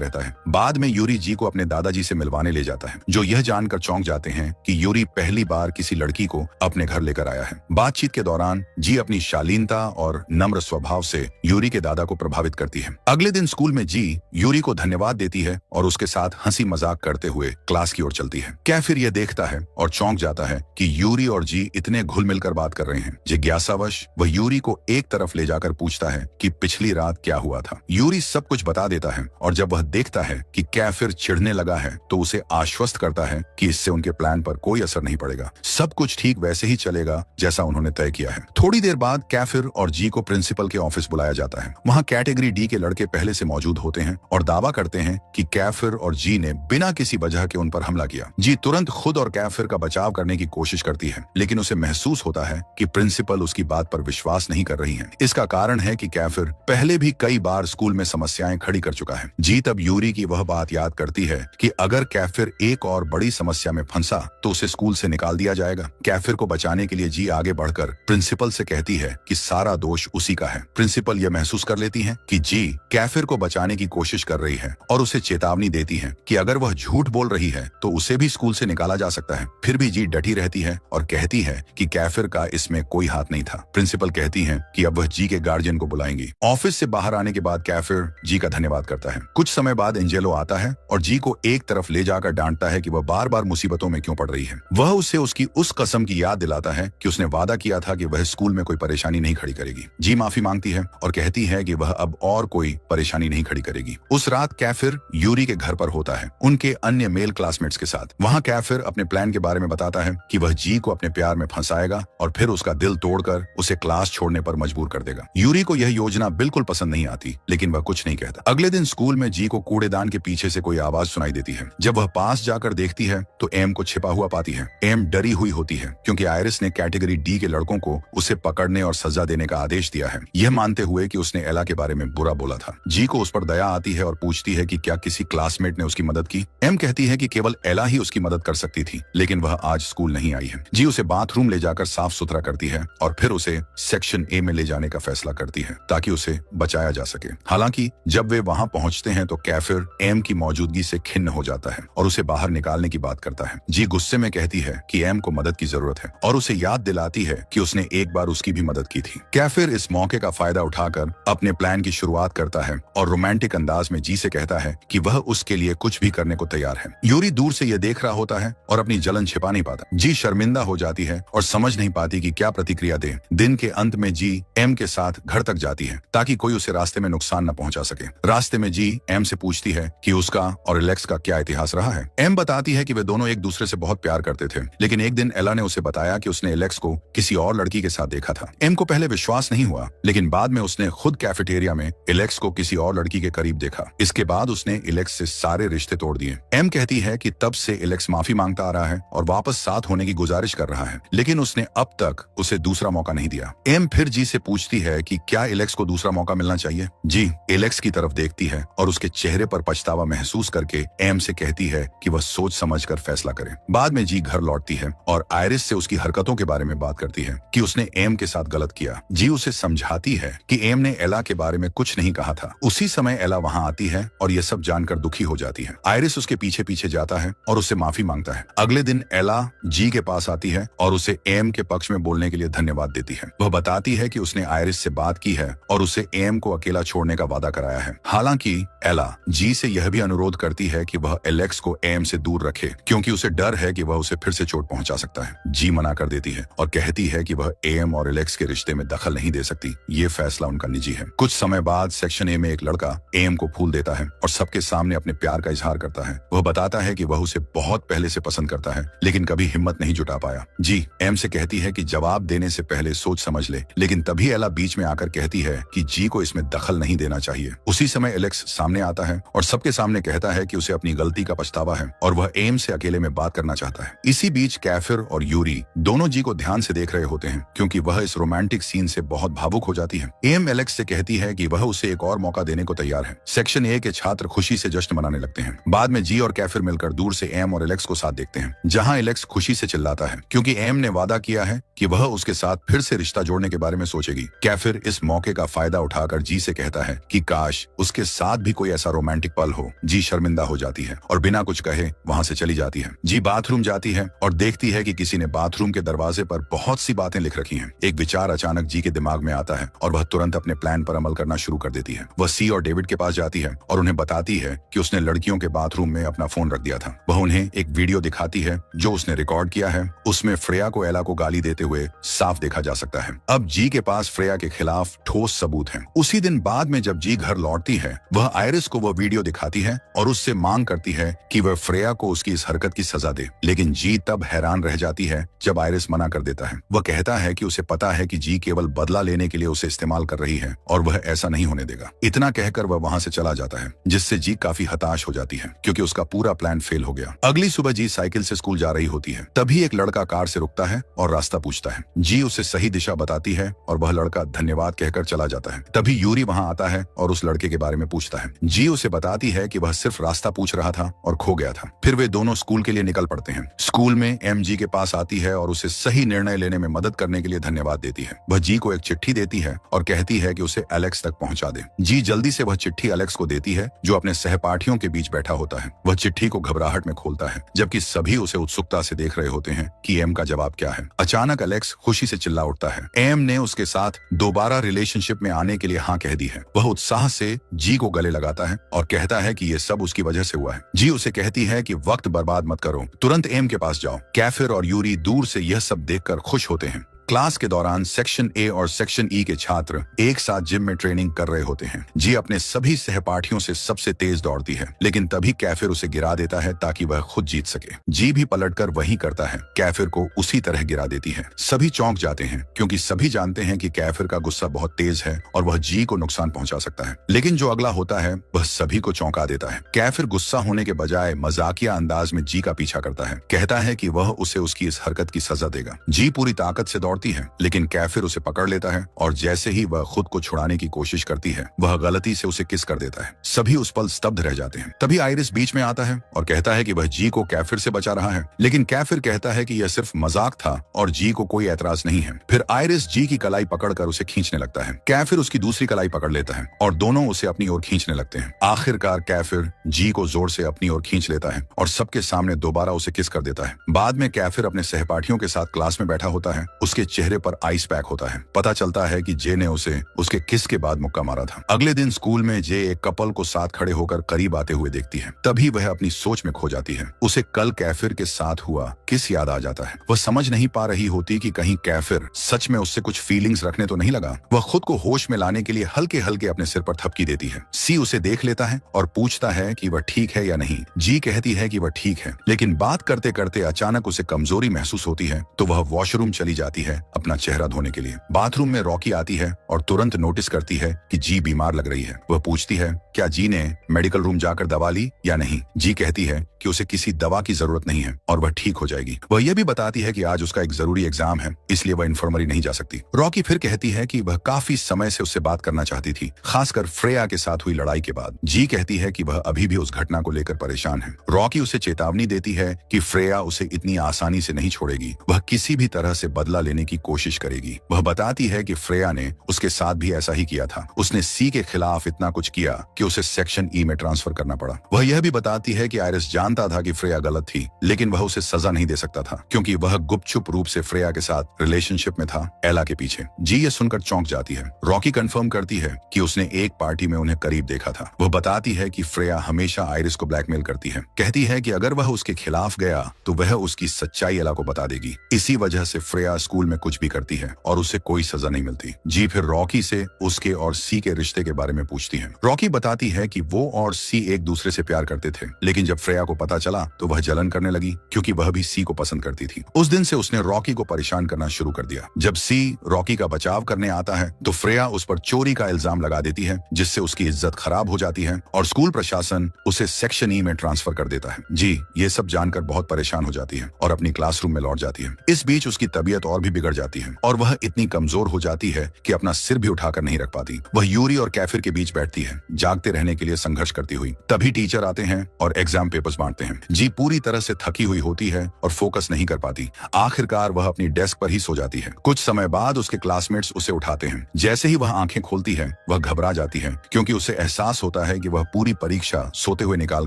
रहता है। बाद में यूरी जी को अपने दादाजी से मिलवाने ले जाता है, जो यह जानकर चौंक जाते हैं कि यूरी पहली बार किसी लड़की को अपने घर लेकर आया है। बातचीत के दौरान जी अपनी शालीनता और नम्र स्वभाव से यूरी के दादा को प्रभावित करती है। अगले दिन स्कूल में जी यूरी को धन्यवाद देती है और उसके साथ हंसी मजाक करते हुए क्लास की ओर चलती है। कैफिर यह देखता है और चौंक जाता है कि यूरी और जी इतने घुल मिलकर बात कर रहे हैं। जिज्ञासावश वह यूरी को एक तरफ ले जाकर पूछता है कि पिछली रात क्या हुआ था। यूरी सब कुछ बता देता है और जब वह देखता है कि कैफिर चिढ़ने लगा है तो उसे आश्वस्त करता है कि इससे उनके प्लान पर कोई असर नहीं पड़ेगा, सब कुछ ठीक वैसे ही चलेगा जैसा उन्होंने तय किया है। थोड़ी देर बाद कैफिर और जी को प्रिंसिपल के ऑफिस बुलाया जाता है। वहाँ कैटेगरी डी के लड़के पहले से मौजूद होते हैं और दावा करते हैं कि कैफिर और जी ने बिना किसी वजह के उन पर हमला किया। जी तुरंत खुद और कैफिर का बचाव करने की कोशिश करती है, लेकिन उसे महसूस होता है कि प्रिंसिपल उसकी बात पर विश्वास नहीं कर रही है। इसका कारण है कि कैफिर पहले भी कई बार स्कूल में समस्याएं खड़ी कर चुका है। जी तब यूरी की वह बात याद करती है कि अगर कैफिर एक और बड़ी समस्या में फंसा तो उसे स्कूल से निकाल दिया जाएगा। कैफिर को बचाने के लिए जी आगे बढ़कर प्रिंसिपल से कहती है कि सारा दोष उसी का है। प्रिंसिपल यह महसूस कर लेती है कि जी कैफिर को बचाने की कोशिश कर रही है और उसे चेतावनी देती है कि अगर वह झूठ बोल रही है तो उसे भी स्कूल से निकाला जा सकता है। फिर भी जी डटी रहती है और कहती है कि कैफिर का इसमें कोई हाथ नहीं था। प्रिंसिपल कहती है कि अब वह जी के गार्जियन को बुलाएंगी। ऑफिस से बाहर आने के बाद कैफिर जी का धन्यवाद करता है। कुछ समय बाद एंजेलो आता है और जी को एक तरफ ले जाकर डांटता है कि वह बार बार मुसीबतों में क्यों पड़ रही है। वह उसे उसकी उस कसम की याद दिलाता है कि उसने वादा किया था कि वह स्कूल में कोई परेशानी नहीं खड़ी करेगी। जी माफी मांगती है और कहती है कि वह अब और कोई परेशानी नहीं खड़ी करेगी। उस रात कैफिर यूरी के घर पर होता है, उनके अन्य मेल क्लासमेट्स के साथ। वहाँ कैफिर अपने प्लान के बारे में बताता है कि वह जी को अपने प्यार में फंसाएगा और फिर उसका दिल तोड़कर उसे क्लास छोड़ने पर मजबूर कर देगा। यूरी को यह योजना बिल्कुल पसंद नहीं आती, लेकिन वह कुछ नहीं कहता। अगले दिन स्कूल में जी को कूड़ेदान के पीछे से कोई आवाज सुनाई देती है। जब वह पास जाकर देखती है तो एम को छिपा हुआ पाती है। एम डरी हुई होती है क्योंकि आयरिस ने कैटेगरी डी के लड़कों को उसे पकड़ने और सजा देने का आदेश दिया है, यह मानते हुए कि उसने एला के बारे में बुरा बोला था। जी को उस पर दया आती है और पूछती है कि क्या किसी क्लासमेट ने उसकी मदद की। एम कहती है कि केवल एला ही उसकी मदद कर सकती थी, लेकिन वह आज स्कूल नहीं आई है। जी उसे बाथरूम ले जाकर साफ सुथरा करती है और फिर उसे सेक्शन ए में ले जाने का फैसला करती है ताकि उसे बचाया जा सके। हालांकि जब वे वहां पहुंचते हैं तो कैफिर एम की मौजूदगी से खिन्न हो जाता है और उसे बाहर निकालने की बात करता है। जी गुस्से में कहती है कि एम को मदद की जरूरत है और उसे याद दिलाती है कि उसने एक बार उसकी भी मदद की थी। कैफिर इस मौके का फायदा उठाकर अपने प्लान की शुरुआत करता है और रोमांटिक अंदाज में जी से कहता है कि वह उसके लिए कुछ भी करने को तैयार है। यूरी दूर से यह देख रहा होता है और अपनी जलन छिपा नहीं पाता। जी शर्मिंदा हो जाती है और समझ नहीं पाती कि क्या प्रतिक्रिया दे। दिन के अंत में जी एम के साथ घर तक जाती है ताकि कोई उसे रास्ते में नुकसान न पहुंचा सके। रास्ते में जी एम से पूछती है कि उसका और एलेक्स का क्या इतिहास रहा है। एम बताती है कि वे दोनों एक दूसरे से बहुत प्यार करते थे, लेकिन एक दिन एला ने उसे बताया कि उसने एलेक्स को किसी और लड़की के साथ देखा था। एम को पहले विश्वास नहीं हुआ, लेकिन बाद में उसने खुद कैफेटेरिया में एलेक्स को किसी और लड़की के करीब देखा। इसके बाद उसने एलेक्स से सारे रिश्ते तोड़ दिए। एम कहती है कि तब से एलेक्स माफी मांगता आ रहा है और वापस साथ होने की गुजारिश कर रहा है, लेकिन उसने अब तक उसे दूसरा मौका नहीं दिया। एम फिर जी से पूछती है कि क्या एलेक्स को दूसरा मौका मिलना चाहिए। जी एलेक्स की तरफ देखती है और उसके चेहरे पर पछतावा महसूस करके एम से कहती है कि वह सोच समझकर फैसला करे। बाद में जी घर लौटती है और आयरिस से उसकी हरकतों के बारे में बात करती है कि उसने एम के साथ गलत किया। जी उसे समझाती है कि एम ने एला के बारे में कुछ नहीं कहा था। उसी समय एला वहां आती है और यह सब जानकर दुखी हो जाती है। आयरिस उसके पीछे पीछे जाता है और उससे माफी मांगता है। अगले दिन एला जी के पास आती है और उसे एम के पक्ष में बोलने के लिए धन्यवाद देती है। वह बताती है कि उसने आयरिस से बात की है और उसे एम को अकेला छोड़ने का वादा कराया है। हालांकि एला जी से यह भी अनुरोध करती है कि वह एलेक्स को एम से दूर रखे क्योंकि उसे डर है कि वह उसे फिर से चोट पहुंचा सकता है। जी मना कर देती है और कहती है कि वह एम और एलेक्स के रिश्ते में दखल नहीं दे सकती, ये फैसला उनका निजी है। कुछ समय बाद सेक्शन ए में एक लड़का एम को फूल देता है और सबके सामने अपने प्यार का इजहार करता है। वह बताता है कि वह उसे बहुत पहले से पसंद करता है, लेकिन कभी हिम्मत नहीं जुटा पाया। जी एम से कहती है कि जवाब देने से पहले सोच समझ ले, लेकिन तभी एला बीच में आकर कहती है कि जी को इसमें दखल नहीं देना चाहिए। उसी समय एलेक्स सामने आता है और सबके सामने कहता है कि उसे अपनी गलती का पछतावा है और वह एम से अकेले में बात करना चाहता है। इसी बीच कैफिर और यूरी दोनों जी को ध्यान से देख रहे होते हैं क्योंकि वह इस रोमांटिक सीन से बहुत भावुक हो जाती है। एम एलेक्स से कहती है कि वह उसे एक और मौका देने को तैयार है। सेक्शन ए के छात्र खुशी से जश्न मनाने लगते हैं। बाद में जी और कैफिर मिलकर दूर से एम और एलेक्स को साथ देखते हैं, जहां एलेक्स खुशी से चिल्लाता है क्योंकि एम ने वादा किया है कि वह उसके साथ फिर से रिश्ता जोड़ने के बारे में सोचेगी। कैफिर इस मौके का फायदा उठाकर जी से कहता है कि काश उसके साथ भी कोई ऐसा रोमांटिक पल हो। जी शर्मिंदा हो जाती है और बिना कुछ कहे वहां से चली जाती है। जी बाथरूम जाती है और देखती है कि किसी ने बाथरूम के दरवाजे पर बहुत सी बातें लिख रखी हैं। एक विचार अचानक जी के दिमाग में आता है और वह तुरंत अपने प्लान पर अमल करना शुरू कर देती है। वह सी और डेविड के पास जाती है और उन्हें बताती है कि उसने लड़कियों के बाथरूम में अपना फोन रख दिया था। वह उन्हें एक वीडियो दिखाती है जो उसने रिकॉर्ड किया है। उसमें फ्रेया को एला को गाली देते हुए साफ देखा जा सकता है। अब जी के पास फ्रेया के खिलाफ ठोस सबूत है। उसी दिन बाद में जब जी घर लौटती है, वह आयरिस को वह वीडियो दिखाती है और उससे मांग करती है कि वह फ्रेया को उसकी इस हरकत की सजा दे। लेकिन जी तब हैरान रह जाती है जब आयरिस मना कर देता है। वह कहता है कि उसे पता है कि जी केवल बदला लेने के लिए उसे इस्तेमाल कर रही है और वह ऐसा नहीं होने देगा। इतना कहकर वह वहां से चला जाता है, जिससे जी काफी हताश हो जाती है क्योंकि उसका पूरा प्लान फेल हो गया। अगली सुबह जी साइकिल से स्कूल जा रही होती है। तभी एक लड़का कार से रुकता है और रास्ता पूछता है। जी उसे सही दिशा बताती है और वह लड़का धन्यवाद कहकर चला जाता है। तभी यूरी वहां आता है और उस लड़के के बारे में पूछता है। जी उसे बताती है कि वह सिर्फ रास्ता पूछ रहा था और खो गया था। फिर वे दोनों स्कूल के लिए निकल पड़ते हैं। स्कूल में एम जी के पास आती है और उसे सही निर्णय लेने में मदद करने के लिए धन्यवाद देती है। वह जी को एक चिट्ठी देती है और कहती है कि उसे एलेक्स तक पहुंचा दे। जी जल्दी से वह चिट्ठी एलेक्स को देती है जो अपने सहपाठियों के बीच बैठा होता है। वह चिट्ठी को घबराहट में खोलता है जबकि सभी उसे उत्सुकता से देख रहे होते हैं कि एम का जवाब क्या है। अचानक एलेक्स खुशी से चिल्ला उठता है। एम ने उसके साथ दोबारा रिलेशनशिप में आने के लिए हाँ कह दी है। वह उत्साह से जी को गले लगाता है और कहता है कि ये सब उसकी वजह से हुआ है। जी उसे कहती है कि वक्त बर्बाद मत करो, तुरंत एम के पास जाओ। कैफिर और यूरी दूर से यह सब देखकर खुश होते हैं। क्लास के दौरान सेक्शन ए और सेक्शन ई के छात्र एक साथ जिम में ट्रेनिंग कर रहे होते हैं। जी अपने सभी सहपाठियों से सबसे तेज दौड़ती है, लेकिन तभी कैफिर उसे गिरा देता है ताकि वह खुद जीत सके। जी भी पलटकर वही करता है, कैफिर को उसी तरह गिरा देती है। सभी चौंक जाते हैं क्योंकि सभी जानते हैं कि कैफिर का गुस्सा बहुत तेज है और वह जी को नुकसान पहुंचा सकता है। लेकिन जो अगला होता है वह सभी को चौंका देता है। कैफिर गुस्सा होने के बजाय मजाकिया अंदाज में जी का पीछा करता है। कहता है कि वह उसे उसकी इस हरकत की सजा देगा। जी पूरी ताकत से है, लेकिन कैफिर उसे पकड़ लेता है और जैसे ही वह खुद को छुड़ाने की कोशिश करती है, वह गलती से उसे किस कर देता है। सभी उस पल स्तब्ध रह जाते हैं। तभी आयरिस बीच में आता है और कहता है कि वह जी को कैफिर से बचा रहा है, लेकिन कैफिर कहता है कि यह सिर्फ मजाक था और जी को कोई एतराज नहीं है। फिर आयरिस जी की कलाई पकड़कर उसे खींचने लगता है। कैफिर उसकी दूसरी कलाई पकड़ लेता है और दोनों उसे अपनी ओर खींचने लगते हैं। आखिरकार कैफिर जी को जोर से अपनी ओर खींच लेता है और सबके सामने दोबारा उसे किस कर देता है। बाद में कैफिर अपने सहपाठियों के साथ क्लास में बैठा होता है। उसके चेहरे पर आइस पैक होता है। पता चलता है कि जे ने उसे उसके किस के बाद मुक्का मारा था। अगले दिन स्कूल में जे एक कपल को साथ खड़े होकर करीब आते हुए देखती है। तभी वह अपनी सोच में खो जाती है। उसे कल कैफिर के साथ हुआ किस याद आ जाता है। वह समझ नहीं पा रही होती कि कहीं कैफिर सच में उससे कुछ फीलिंग्स रखने तो नहीं लगा। वह खुद को होश में लाने के लिए हल्के हल्के अपने सिर पर थपकी देती है। सी उसे देख लेता है और पूछता है कि वह ठीक है या नहीं। जी कहती है कि वह ठीक है, लेकिन बात करते करते अचानक उसे कमजोरी महसूस होती है तो वह वॉशरूम चली जाती है अपना चेहरा धोने के लिए। बाथरूम में रॉकी आती है और तुरंत नोटिस करती है कि जी बीमार लग रही है। वह पूछती है क्या जी ने मेडिकल रूम जाकर दवा ली या नहीं। जी कहती है कि उसे किसी दवा की जरूरत नहीं है और वह ठीक हो जाएगी। वह यह भी बताती है कि आज उसका एक जरूरी एग्जाम है, इसलिए वह इन्फर्मरी नहीं जा सकती। रॉकी फिर कहती है कि वह काफी समय से उससे बात करना चाहती थी, खासकर फ्रेया के साथ हुई लड़ाई के बाद। जी कहती है कि वह अभी भी उस घटना को लेकर परेशान है। रॉकी उसे चेतावनी देती है कि फ्रेया उसे इतनी आसानी से नहीं छोड़ेगी, वह किसी भी तरह से बदला लेने की कोशिश करेगी। वह बताती है कि फ्रेया ने उसके साथ भी ऐसा ही किया था। उसने सी के खिलाफ इतना कुछ किया कि उसे सेक्शन ई में ट्रांसफर करना पड़ा। वह यह भी बताती है कि आयरिस जानता था कि फ्रेया गलत थी, लेकिन वह उसे सजा नहीं दे सकता था क्योंकि वह गुपचुप रूप से फ्रेया के साथ रिलेशनशिप में था, एला के पीछे। जी ये सुनकर चौंक जाती है। रॉकी कंफर्म करती है कि उसने एक पार्टी में उन्हें करीब देखा था। वह बताती है कि फ्रेया हमेशा आयरिस को ब्लैकमेल करती है। कहती है कि अगर वह उसके खिलाफ गया तो वह उसकी सच्चाई एला को बता देगी। इसी वजह से फ्रेया स्कूल में कुछ भी करती है और उसे कोई सजा नहीं मिलती। जी फिर रॉकी से उसके और सी के रिश्ते के बारे में पूछती है। रॉकी बताती है कि वो और सी एक दूसरे से प्यार करते थे, लेकिन जब फ्रेया को पता चला तो वह जलन करने लगी क्योंकि वह भी सी को पसंद करती थी। उस दिन से उसने रॉकी को परेशान करना शुरू कर दिया। जब सी रॉकी का बचाव करने आता है तो फ्रेया उस पर चोरी का इल्जाम लगा देती है, जिससे उसकी इज्जत खराब हो जाती है और स्कूल प्रशासन उसे सेक्शन ई में ट्रांसफर कर देता है। जी ये सब जानकर बहुत परेशान हो जाती है और अपनी क्लासरूम में लौट जाती है। इस बीच उसकी तबीयत और भी बिगड़ जाती है और वह इतनी कमजोर हो जाती है कि अपना सिर भी उठाकर नहीं रख पाती। वह यूरी और कैफिर के बीच बैठती है, जागते रहने के लिए संघर्ष करती हुई। तभी टीचर आते हैं और एग्जाम पेपर्स बांटते हैं। जी पूरी तरह से थकी हुई होती है और फोकस नहीं कर पाती। आखिरकार वह अपनी डेस्क पर ही सो जाती है। कुछ समय बाद उसके क्लासमेट्स उसे उठाते हैं। जैसे ही वह आंखें खोलती है, वह घबरा जाती है क्योंकि उसे एहसास होता है कि वह पूरी परीक्षा सोते हुए निकाल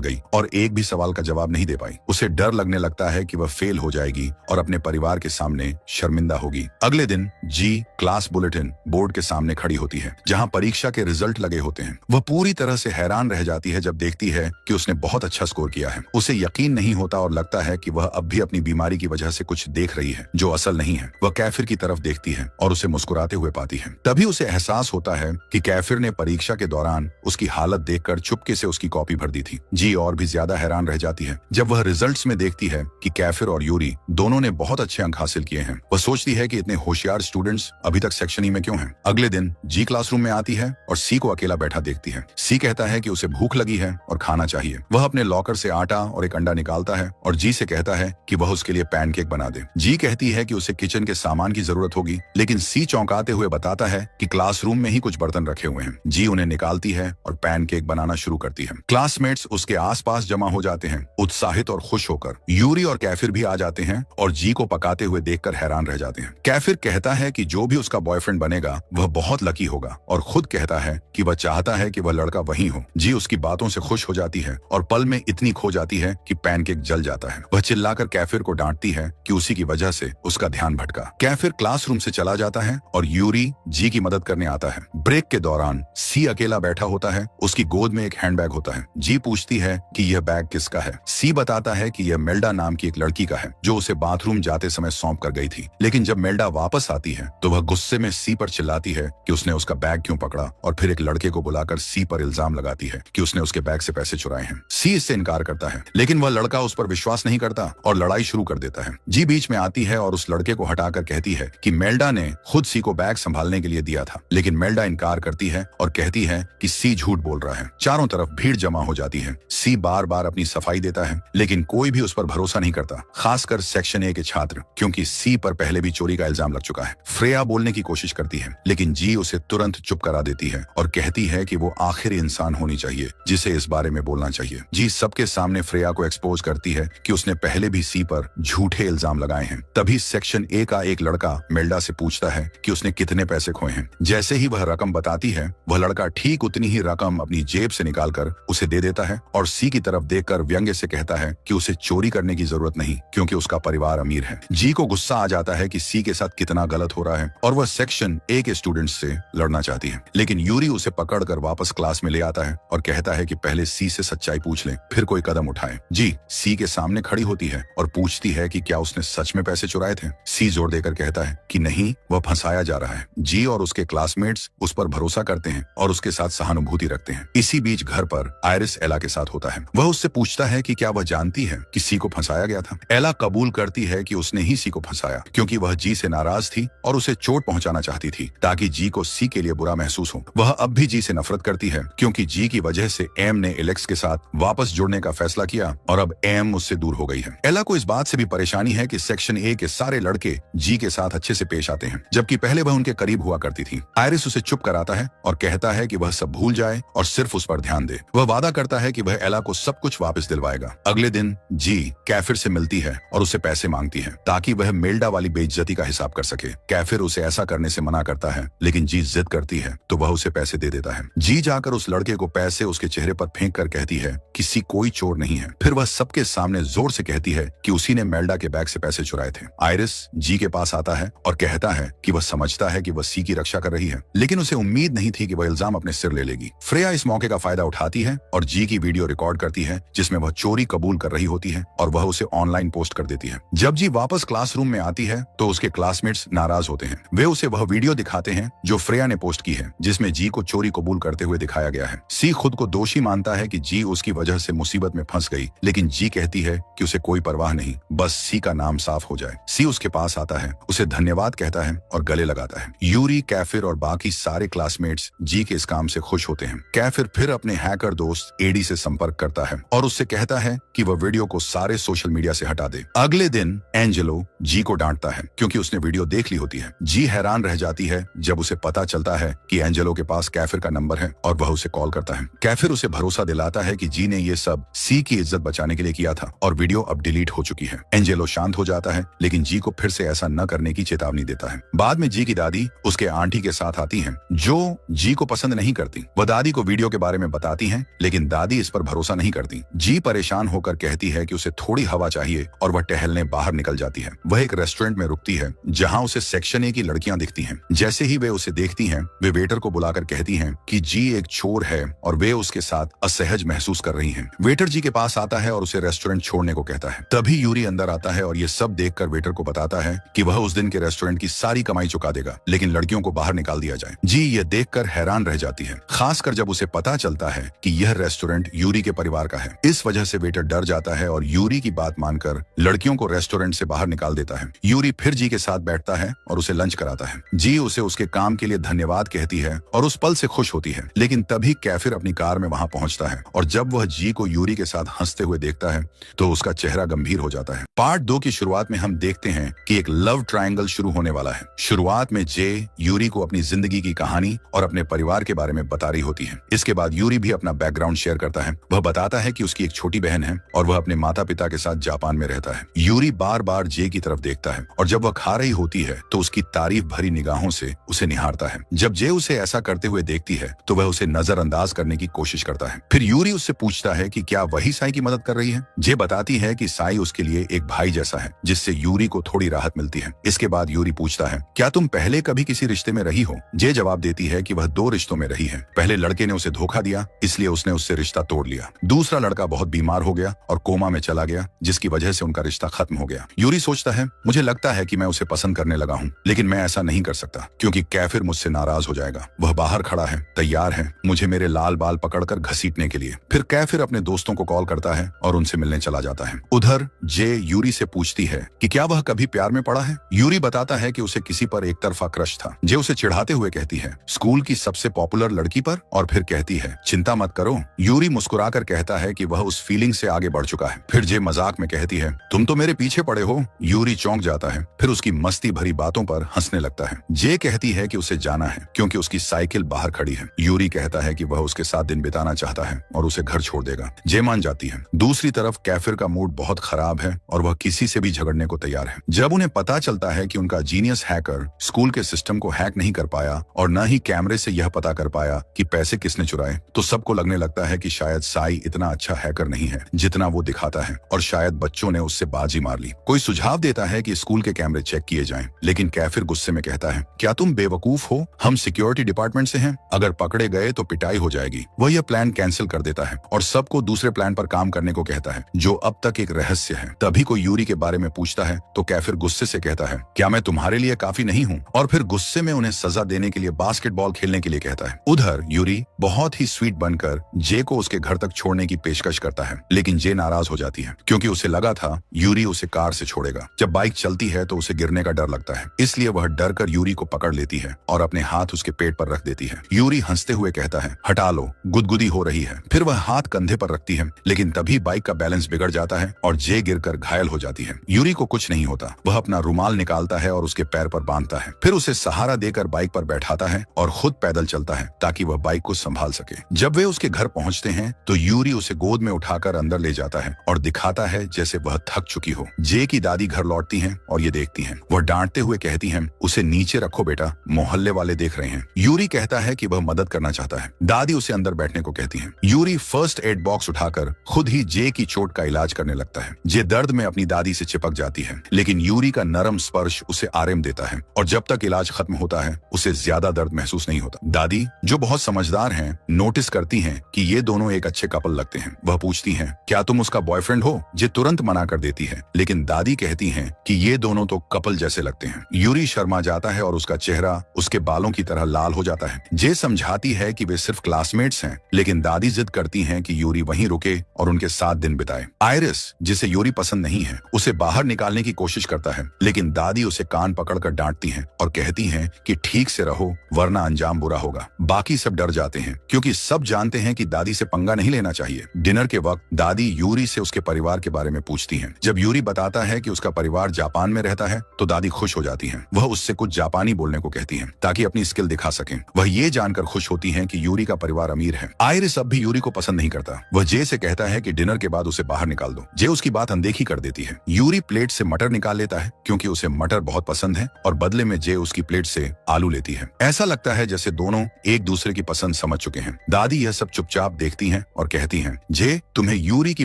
गई और एक भी सवाल का जवाब नहीं दे पाई। उसे डर लगने लगता है कि वह फेल हो जाएगी और अपने परिवार के सामने शर्मिंदा होगी। अगले दिन जी क्लास बुलेटिन बोर्ड के सामने खड़ी होती है, जहां परीक्षा के रिजल्ट लगे होते हैं। वह पूरी तरह से हैरान रह जाती है जब देखती है कि उसने बहुत अच्छा स्कोर किया है। उसे यकीन नहीं होता और लगता है कि वह अब भी अपनी बीमारी की वजह से कुछ देख रही है जो असल नहीं है। वह कैफिर की तरफ देखती है और उसे मुस्कुराते हुए पाती है। तभी उसे एहसास होता है कि कैफिर ने परीक्षा के दौरान उसकी हालत देखकर चुपके से उसकी कॉपी भर दी थी। जी और भी ज्यादा हैरान रह जाती है जब वह रिजल्ट्स में देखती है कि कैफिर और यूरी दोनों ने बहुत अच्छे अंक हासिल किए हैं। वह सोचती है कि इतने होशियार स्टूडेंट्स अभी तक सेक्शन ई में क्यों हैं। अगले दिन जी क्लासरूम में आती है और सी को अकेला बैठा देखती है। सी कहता है कि उसे भूख लगी है और खाना चाहिए। वह अपने लॉकर से आटा और एक अंडा निकालता है और जी से कहता है कि वह उसके लिए पैनकेक बना दे। जी कहती है कि उसे किचन के सामान की जरूरत होगी, लेकिन सी चौंकाते हुए बताता है कि क्लासरूम में ही कुछ बर्तन रखे हुए हैं। जी उन्हें निकालती है और पैनकेक बनाना शुरू करती है। क्लासमेट्स उसके आसपास जमा हो जाते हैं, उत्साहित और खुश होकर। यूरी और कैफिर भी आ जाते हैं और जी को पकाते हुए देखकर हैरान रह जाते हैं। कैफिर कहता है कि जो भी उसका बॉयफ्रेंड बनेगा वह बहुत लकी होगा और खुद कहता है कि वह चाहता है कि वह लड़का वही हो। जी उसकी बातों से खुश हो जाती है और पल में इतनी खो जाती है कि पैनकेक जल जाता है। वह चिल्लाकर कैफिर को डांटती है कि उसी की वजह से उसका ध्यान भटका। कैफिर क्लासरूम से चला जाता है और यूरी जी की मदद करने आता है। ब्रेक के दौरान सी अकेला बैठा होता है। उसकी गोद में एक हैंडबैग होता है। जी पूछती है कि यह बैग किसका है। सी बताता है कि यह मेल्डा नाम की एक लड़की का है जो उसे बाथरूम जाते समय सौंप कर गई थी। लेकिन जब मेल्डा वापस आती है तो वह गुस्से में सी पर चिल्लाती है कि उसने उसका बैग क्यों पकड़ा और फिर एक लड़के को बुलाकर सी पर इल्जाम लगाती है कि उसने उसके बैग से पैसे चुराए हैं। सी इससे इनकार करता है, लेकिन वह लड़का उस पर विश्वास नहीं करता और लड़ाई शुरू कर देता है। जी बीच में आती है और उस लड़के को हटाकर कहती है कि मेल्डा ने खुद सी को बैग संभालने के लिए दिया था। लेकिन मेल्डा इनकार करती है और कहती है कि सी झूठ बोल रहा है। चारों तरफ भीड़ जमा हो जाती है। सी बार बार अपनी सफाई देता है, लेकिन कोई भी उस पर भरोसा नहीं करता, खासकर सेक्शन ए के छात्र, क्योंकि सी पर पहले भी चोरी का इल्जाम लग चुका है। फ्रेया बोलने की कोशिश करती है, लेकिन जी उसे तुरंत चुप करा देती है और कहती है कि वो आखिरी इंसान होनी चाहिए जिसे इस बारे में बोलना चाहिए। जी सबके सामने फ्रेया को एक्सपोज करती है कि उसने पहले भी सी पर झूठे इल्जाम लगाए हैं। तभी सेक्शन ए का एक लड़का मेल्डा से पूछता है कि उसने कितने पैसे खोए हैं। जैसे ही वह रकम बताती है, वह लड़का ठीक उतनी ही रकम अपनी जेब से निकालकर उसे दे देता है और सी की तरफ देखकर व्यंग्य से कहता है कि उसे चोरी करने की जरूरत नहीं क्योंकि उसका परिवार अमीर है। जी को गुस्सा आ जाता है कि सी के साथ कितना गलत हो रहा है और वह सेक्शन ए के स्टूडेंट्स से लड़ना चाहती है। लेकिन यूरी उसे पकड़कर वापस क्लास में ले आता है और कहता है कि पहले सी से सच्चाई पूछ ले, फिर कोई कदम उठाए। जी सी के सामने खड़ी होती है और पूछती है कि क्या उसने सच में पैसे चुराए थे। सी जोर देकर कहता है कि नहीं, वह फंसाया जा रहा है। जी और उसके क्लासमेट्स उस पर भरोसा करते हैं और उसके साथ सहानुभूति रखते हैं। इसी बीच घर पर आयरिस एला के साथ होता है। वह उससे पूछता है कि क्या वह जानती है कि सी को फंसाया गया था। एला कबूल करती है कि उसने ही सी को फंसाया क्योंकि वह जी से नाराज थी और उसे चोट पहुंचाना चाहती थी ताकि जी को सी के लिए बुरा महसूस हो। वह अब भी जी से नफरत करती है क्योंकि जी की वजह से एम ने एलेक्स के साथ वापस जुड़ने का फैसला किया और अब एम उससे दूर हो गई है। एला को इस बात से भी परेशानी है कि सेक्शन ए के सारे लड़के जी के साथ अच्छे से पेश आते हैं, जबकि पहले वह उनके करीब हुआ करती थी। आयरिस उसे चुप कराता है और कहता है कि वह सब भूल जाए और सिर्फ उस पर ध्यान दे। वह वादा करता है कि वह एला को सब कुछ वापस दिलवाएगा। अगले दिन जी कैफिर से मिलती है और उससे पैसे मांगती है ताकि वह मेल्डा वाली बेइज्जती का हिसाब कर सके। कैफिर उसे ऐसा करने से मना करता है, लेकिन जी जिद करती है तो वह उसे पैसे दे देता है। जी जाकर उस लड़के को पैसे उसके चेहरे पर फेंक कर कहती है किसी कोई चोर नहीं है। फिर वह सबके सामने जोर से कहती है कि उसी ने मेल्डा के बैग से पैसे चुराए थे। आयरिस जी के पास आता है और कहता है कि वह समझता है कि वह सी की रक्षा कर रही है, लेकिन उसे उम्मीद नहीं थी कि वह इल्जाम अपने सिर ले लेगी। फ्रेया इस मौके का फायदा उठाती है और जी की वीडियो रिकॉर्ड करती है जिसमें वह चोरी कबूल कर रही होती है और वह उसे ऑनलाइन पोस्ट कर देती है। जब जी वापस क्लासरूम में आती है तो उसके क्लासमेट्स नाराज होते हैं। वे उसे वह वीडियो दिखाते हैं जो फ्रेया ने पोस्ट की है जिसमें जी को चोरी कबूल करते हुए दिखाया गया है। सी खुद को दोषी मानता है कि जी उसकी वजह से मुसीबत में फंस गई, लेकिन जी कहती है कि उसे कोई परवाह नहीं, बस सी का नाम साफ हो जाए। सी उसके पास आता है, उसे धन्यवाद कहता है और गले लगाता है। यूरी, कैफिर और बाकी सारे क्लासमेट्स जी के इस काम से खुश होते हैं। कैफिर फिर अपने हैकर दोस्त एडी से संपर्क करता है और उससे कहता है कि वह वीडियो को सारे सोशल मीडिया से हटा दे। अगले दिन एंजेलो जी को डांटता है क्योंकि उसने वीडियो देख ली होती है। जी हैरान रह जाती है जब उसे पता चलता है कि एंजेलो के पास कैफिर का नंबर है और वह उसे कॉल करता है। कैफिर उसे भरोसा दिलाता है कि जी ने ये सब सी की इज्जत बचाने के लिए किया था और वीडियो अब डिलीट हो चुकी है। एंजेलो शांत हो जाता है, लेकिन जी को फिर से ऐसा न करने की चेतावनी देता है। बाद में जी की दादी उसके आंटी के साथ आती है, जो जी को पसंद नहीं करती। वह दादी को वीडियो के बारे में बताती है, लेकिन दादी इस पर भरोसा नहीं करती। जी परेशान होकर कहती है कि उसे थोड़ी हवा चाहिए और वह टहलने बाहर निकल जाती है। वह एक रेस्टोरेंट में रुकती है जहां उसे सेक्शन ए की लड़कियां दिखती हैं। जैसे ही वे उसे देखती हैं, वे वेटर को बुलाकर कहती हैं कि जी एक चोर है और वे उसके साथ असहज महसूस कर रही हैं। वेटर जी के पास आता है और उसे रेस्टोरेंट छोड़ने को कहता है। तभी यूरी अंदर आता है और ये सब देखकर वेटर को बताता है कि वह उस दिन के रेस्टोरेंट की सारी कमाई चुका देगा, लेकिन लड़कियों को बाहर निकाल दिया जाए। जी ये देखकर हैरान रह जाती है, खासकर जब उसे पता चलता है कि यह रेस्टोरेंट यूरी के परिवार का है। इस वजह से वेटर डर जाता है और यूरी की बात मानकर लड़कियों को रेस्टोरेंट से बाहर निकाल देता है। यूरी फिर जी के साथ बैठता है और उसे लंच कराता है। जी उसे उसके काम के लिए धन्यवाद कहती है और उस पल से खुश होती है, लेकिन तभी कैफिर अपनी कार में वहां पहुंचता है और जब वह जी को यूरी के साथ हंसते हुए देखता है तो उसका चेहरा गंभीर हो जाता है। पार्ट 2 की शुरुआत में हम देखते हैं कि एक लव ट्रायंगल शुरू होने वाला है। शुरुआत में जे यूरी को अपनी जिंदगी की कहानी और अपने परिवार के बारे में बता रही होती है। इसके बाद यूरी भी अपना बैकग्राउंड शेयर करता है। वह बताता है कि उसकी एक छोटी बहन है और वह अपने माता पिता के साथ जापान में रहता है। यूरी बार बार जे की तरफ देखता है और जब वह खा रही होती है तो उसकी तारीफ भरी निगाहों से उसे निहारता है। जब जे उसे ऐसा करते हुए देखती है तो वह उसे नजरअंदाज करने की कोशिश करता है। फिर यूरी उससे पूछता है कि क्या वही साई की मदद कर रही है। जे बताती है कि साई उसके लिए एक भाई जैसा है, जिससे यूरी को थोड़ी राहत मिलती है। इसके बाद यूरी पूछता है, क्या तुम पहले कभी किसी रिश्ते में रही हो। जे जवाब देती है कि वह 2 रिश्तों में रही है। पहले लड़के ने उसे धोखा दिया, इसलिए उसने उससे रिश्ता तोड़ लिया। दूसरा लड़का बहुत बीमार हो गया और कोमा में चला गया, जिसकी वजह से उनका रिश्ता खत्म हो गया। यूरी सोचता है, मुझे लगता है कि मैं उसे पसंद करने लगा हूँ, लेकिन मैं ऐसा नहीं कर सकता क्योंकि कैफिर मुझसे नाराज हो जाएगा। वह बाहर खड़ा है, तैयार है मुझे मेरे लाल बाल पकड़कर घसीटने के लिए। फिर कैफिर अपने दोस्तों को कॉल करता है और उनसे मिलने चला जाता है। उधर जे यूरी से पूछती है कि क्या वह कभी प्यार में पड़ा है। यूरी बताता है कि उसे किसी पर एक तरफा क्रश था। जे उसे चिढ़ाते हुए कहती है, स्कूल की सबसे पॉपुलर लड़की पर, और फिर कहती है, चिंता मत करो। यूरी मुस्कुराकर कहता है कि वह उस फीलिंग से आगे बढ़ चुका है। फिर जे मजाक में कहती है, तुम तो मेरे पीछे पड़े हो। यूरी चौंक जाता है, फिर उसकी मस्ती भरी बातों पर हंसने लगता है। जे कहती है कि उसे जाना है क्योंकि उसकी साइकिल बाहर खड़ी है। यूरी कहता है कि वह उसके साथ दिन बिताना चाहता है और उसे घर छोड़ देगा। जे मान जाती है। दूसरी तरफ कैफिर का मूड बहुत खराब है और वह किसी से भी झगड़ने को तैयार है। जब उन्हें पता चलता है कि उनका जीनियस हैकर स्कूल के सिस्टम को हैक नहीं कर पाया और न ही कैमरे से यह पता कर पाया कि पैसे किसने चुराए, तो सबको लगने लगता है कि शायद साई इतना अच्छा हैकर नहीं है जितना वो दिखाता है और शायद बच्चों ने उससे बाजी मार ली। कोई सुझाव देता है कि स्कूल के कैमरे चेक किए जाएं, लेकिन कैफिर गुस्से में कहता है, क्या तुम बेवकूफ हो, हम सिक्योरिटी डिपार्टमेंट से हैं, अगर पकड़े गए तो पिटाई हो जाएगी। वह यह प्लान कैंसिल कर देता है और सबको दूसरे प्लान पर काम करने को कहता है, जो अब तक एक रहस्य है। तभी कोई यूरी के बारे में पूछता है तो कैफिर गुस्से से कहता है, क्या मैं तुम्हारे लिए काफी नहीं हूँ, और फिर गुस्से में उन्हें सजा देने के लिए बास्केटबॉल खेलने के लिए कहता है। उधर यूरी बहुत ही स्वीट बनकर जे को उसके घर तक छोड़ने की पेशकश करता है, लेकिन जे नाराज हो जाती है क्योंकि उसे लगा था यूरी उसे कार से छोड़ेगा। जब बाइक चलती है तो उसे गिरने का डर लगता है, इसलिए वह डर कर यूरी को पकड़ लेती है और अपने हाथ उसके पेट पर रख देती है। यूरी हंसते हुए कहता है, हटा लो, गुदगुदी हो रही है। फिर वह हाथ कंधे पर रखती है, लेकिन तभी बाइक का बैलेंस बिगड़ जाता है और जे गिरकर घायल हो जाती है। यूरी को कुछ नहीं होता। वह अपना रुमाल निकालता है और उसके पैर पर बांधता है, फिर उसे सहारा देकर बाइक पर बैठाता है और खुद पैदल चलता है ताकि वह बाइक को संभाल सके। जब वे उसके घर पहुंचते हैं तो यूरी उसे गोद में उठाकर अंदर ले जाता है और दिखाता है जैसे वह थक चुकी हो। जे की दादी घर लौटती हैं और ये देखती हैं। वह डांटते हुए कहती हैं, उसे नीचे रखो बेटा, मोहल्ले वाले देख रहे हैं। यूरी कहता है कि वह मदद करना चाहता है। दादी उसे अंदर बैठने को कहती है। यूरी फर्स्ट एड बॉक्स उठाकर खुद ही जे की चोट का इलाज करने लगता है। जे दर्द में अपनी दादी से चिपक जाती है, लेकिन यूरी का नरम स्पर्श उसे आराम देता है और जब तक इलाज खत्म होता है उसे ज्यादा दर्द महसूस नहीं होता। दादी, जो बहुत समझदार हैं, नोटिस करती हैं कि ये दोनों एक अच्छे कपल लगते हैं। वह पूछती हैं, क्या तुम उसका बॉयफ्रेंड हो? जे तुरंत मना कर देती है, लेकिन दादी कहती हैं कि ये दोनों तो कपल जैसे लगते हैं। यूरी शर्मा जाता है और उसका चेहरा उसके बालों की तरह लाल हो जाता है। जे समझाती है कि वे सिर्फ क्लासमेट्स हैं, लेकिन दादी जिद करती हैं कि यूरी वहीं रुके और उनके साथ दिन बिताए। आयरिस, जिसे यूरी पसंद नहीं नहीं है उसे बाहर निकालने की कोशिश करता है, लेकिन दादी उसे कान पकड़कर डांटती हैं और कहती हैं कि ठीक से रहो वरना अंजाम बुरा होगा। बाकी सब डर जाते हैं क्योंकि सब जानते हैं कि दादी से पंगा नहीं लेना चाहिए। डिनर के वक्त दादी यूरी से उसके परिवार के बारे में पूछती हैं। जब यूरी बताता है कि उसका परिवार जापान में रहता है तो दादी खुश हो जाती हैं। वह उससे कुछ जापानी बोलने को कहती हैं ताकि अपनी स्किल दिखा सकें। वह ये जानकर खुश होती हैं कि यूरी का परिवार अमीर है। आयरिस अब भी यूरी को पसंद नहीं करता। वह जे से कहता है कि डिनर के बाद उसे बाहर निकाल दो। जे उसकी बात अनदेखी कर देती है। यूरी प्लेट से मटर निकाल लेता है क्योंकि उसे मटर बहुत पसंद है और बदले में जे उसकी प्लेट से आलू लेती है। ऐसा लगता है जैसे दोनों एक दूसरे की पसंद समझ चुके हैं। दादी यह सब चुपचाप देखती हैं और कहती हैं, जे तुम्हें यूरी की